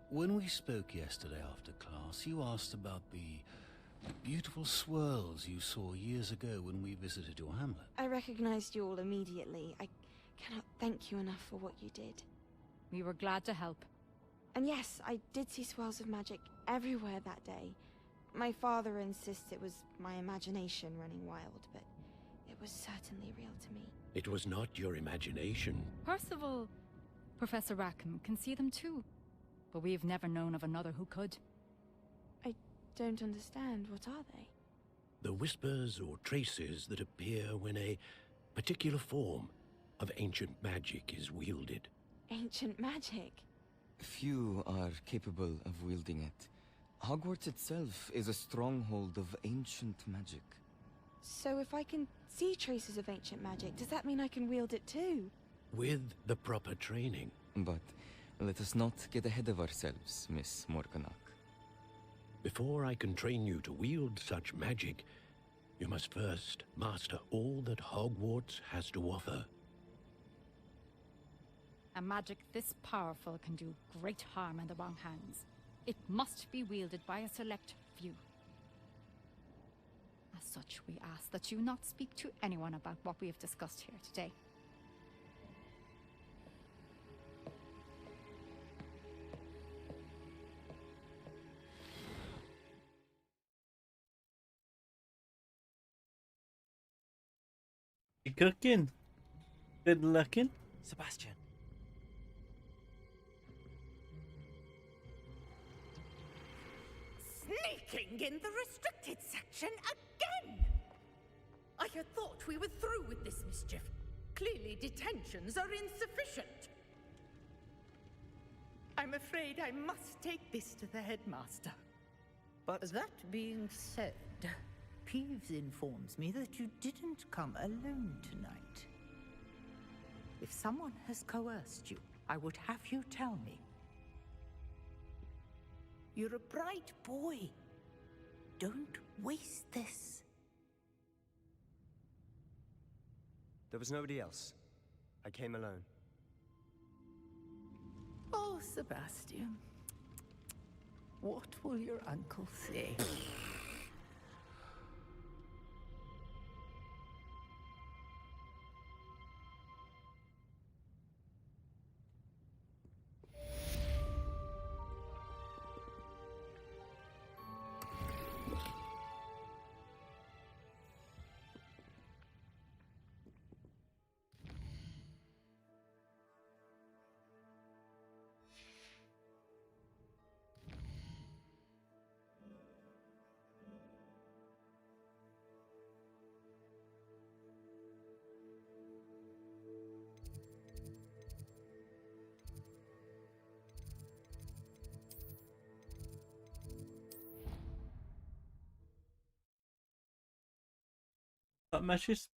when we spoke yesterday after class, you asked about the beautiful swirls you saw years ago when we visited your hamlet. I recognized you all immediately. I cannot thank you enough for what you did. We were glad to help. And yes, I did see swirls of magic everywhere that day. My father insists it was my imagination running wild, but it was certainly real to me. It was not your imagination. Percival, Professor Rackham can see them too. But we've never known of another who could. I don't understand. What are they? The whispers or traces that appear when a particular form of ancient magic is wielded. Ancient magic? Few are capable of wielding it. Hogwarts itself is a stronghold of ancient magic. So if I can see traces of ancient magic, does that mean I can wield it too? With the proper training. But let us not get ahead of ourselves, Miss Morganach. Before I can train you to wield such magic, you must first master all that Hogwarts has to offer. A magic this powerful can do great harm in the wrong hands. It must be wielded by a select few. As such, we ask that you not speak to anyone about what we have discussed here today. You cooking? Good looking? Sebastian. Sneaking in the restricted section again! I had thought we were through with this mischief. Clearly detentions are insufficient. I'm afraid I must take this to the headmaster. But that being said, Peeves informs me that you didn't come alone tonight. If someone has coerced you, I would have you tell me. You're a bright boy. Don't waste this. there was nobody else. I came alone. Oh, Sebastian. What will your uncle say? That matches.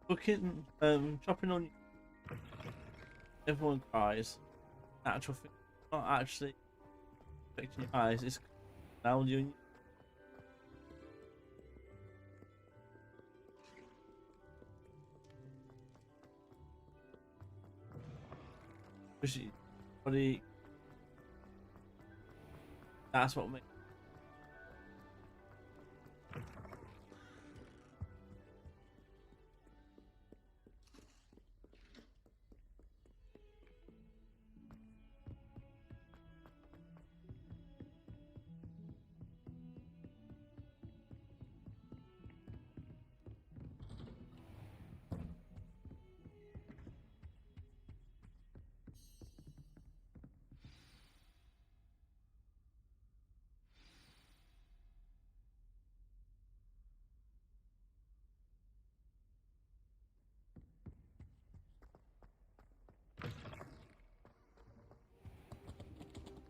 Looking, chopping on everyone cries. Natural thing, not actually affecting your eyes. It's now you. That's what makes.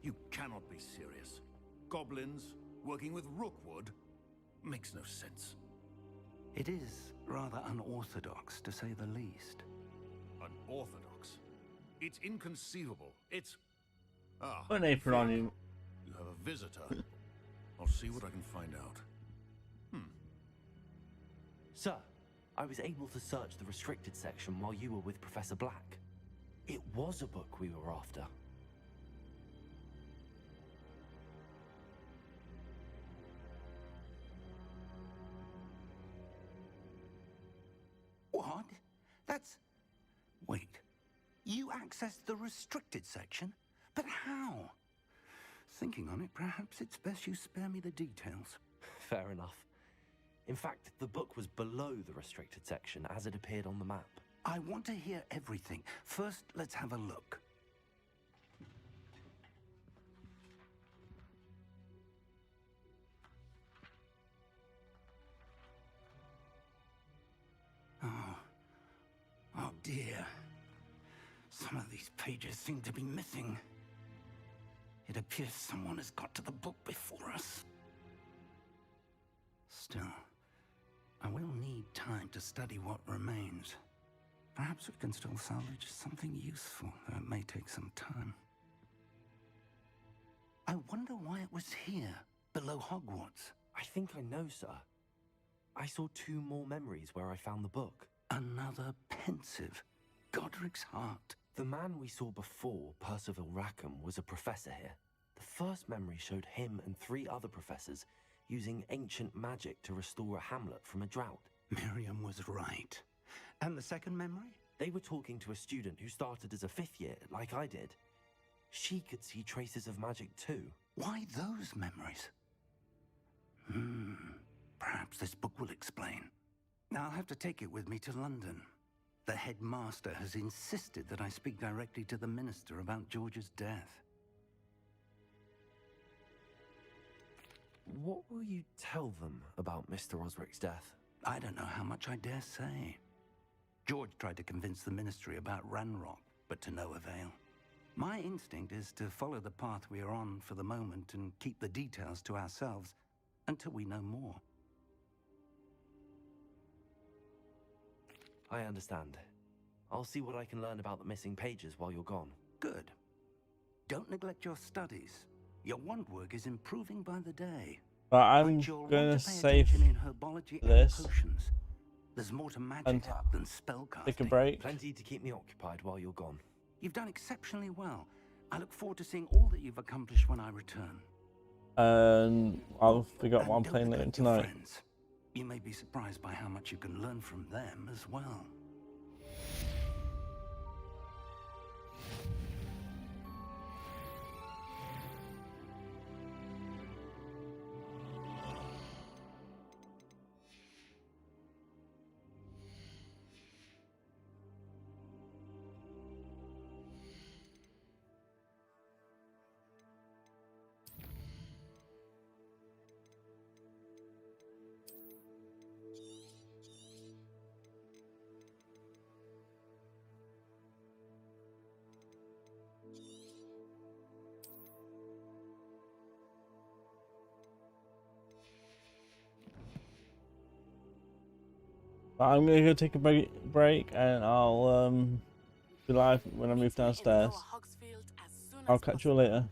You cannot be serious. Goblins working with Rookwood makes no sense. It is rather unorthodox, to say the least. Unorthodox? It's inconceivable. It's... Put an apron on you. You have a visitor. I'll see what I can find out. Sir, I was able to search the restricted section while you were with Professor Black. It was a book we were after. What? That's... Wait. You accessed the restricted section? But how? Thinking on it, perhaps it's best you spare me the details. Fair enough. In fact, the book was below the restricted section as it appeared on the map. I want to hear everything. First, let's have a look. Oh dear. Some of these pages seem to be missing. It appears someone has got to the book before us. Still, I will need time to study what remains. Perhaps we can still salvage something useful, though it may take some time. I wonder why it was here, below Hogwarts. I think I know, sir. I saw 2 more memories where I found the book. Another pensive. Godric's heart. The man we saw before, Percival Rackham, was a professor here. The first memory showed him and 3 other professors using ancient magic to restore a hamlet from a drought. Miriam was right. And the second memory? They were talking to a student who started as a 5th year, like I did. She could see traces of magic too. Why those memories? Perhaps this book will explain. Now I'll have to take it with me to London. The headmaster has insisted that I speak directly to the minister about George's death. What will you tell them about Mr. Osric's death? I don't know how much I dare say. George tried to convince the ministry about Ranrock, but to no avail. My instinct is to follow the path we are on for the moment and keep the details to ourselves until we know more. I understand. I'll see what I can learn about the missing pages while you're gone. Good. Don't neglect your studies. Your wand work is improving by the day. But I'm gonna save this There's more to magic and than spellcasting. take a break. Plenty to keep me occupied while you're gone. You've done exceptionally well. I look forward to seeing all that you've accomplished when I return. And I'll figure out what I'm playing later tonight. Friends. You may be surprised by how much you can learn from them as well. I'm gonna go take a break and I'll be live when I move downstairs. I'll catch you later.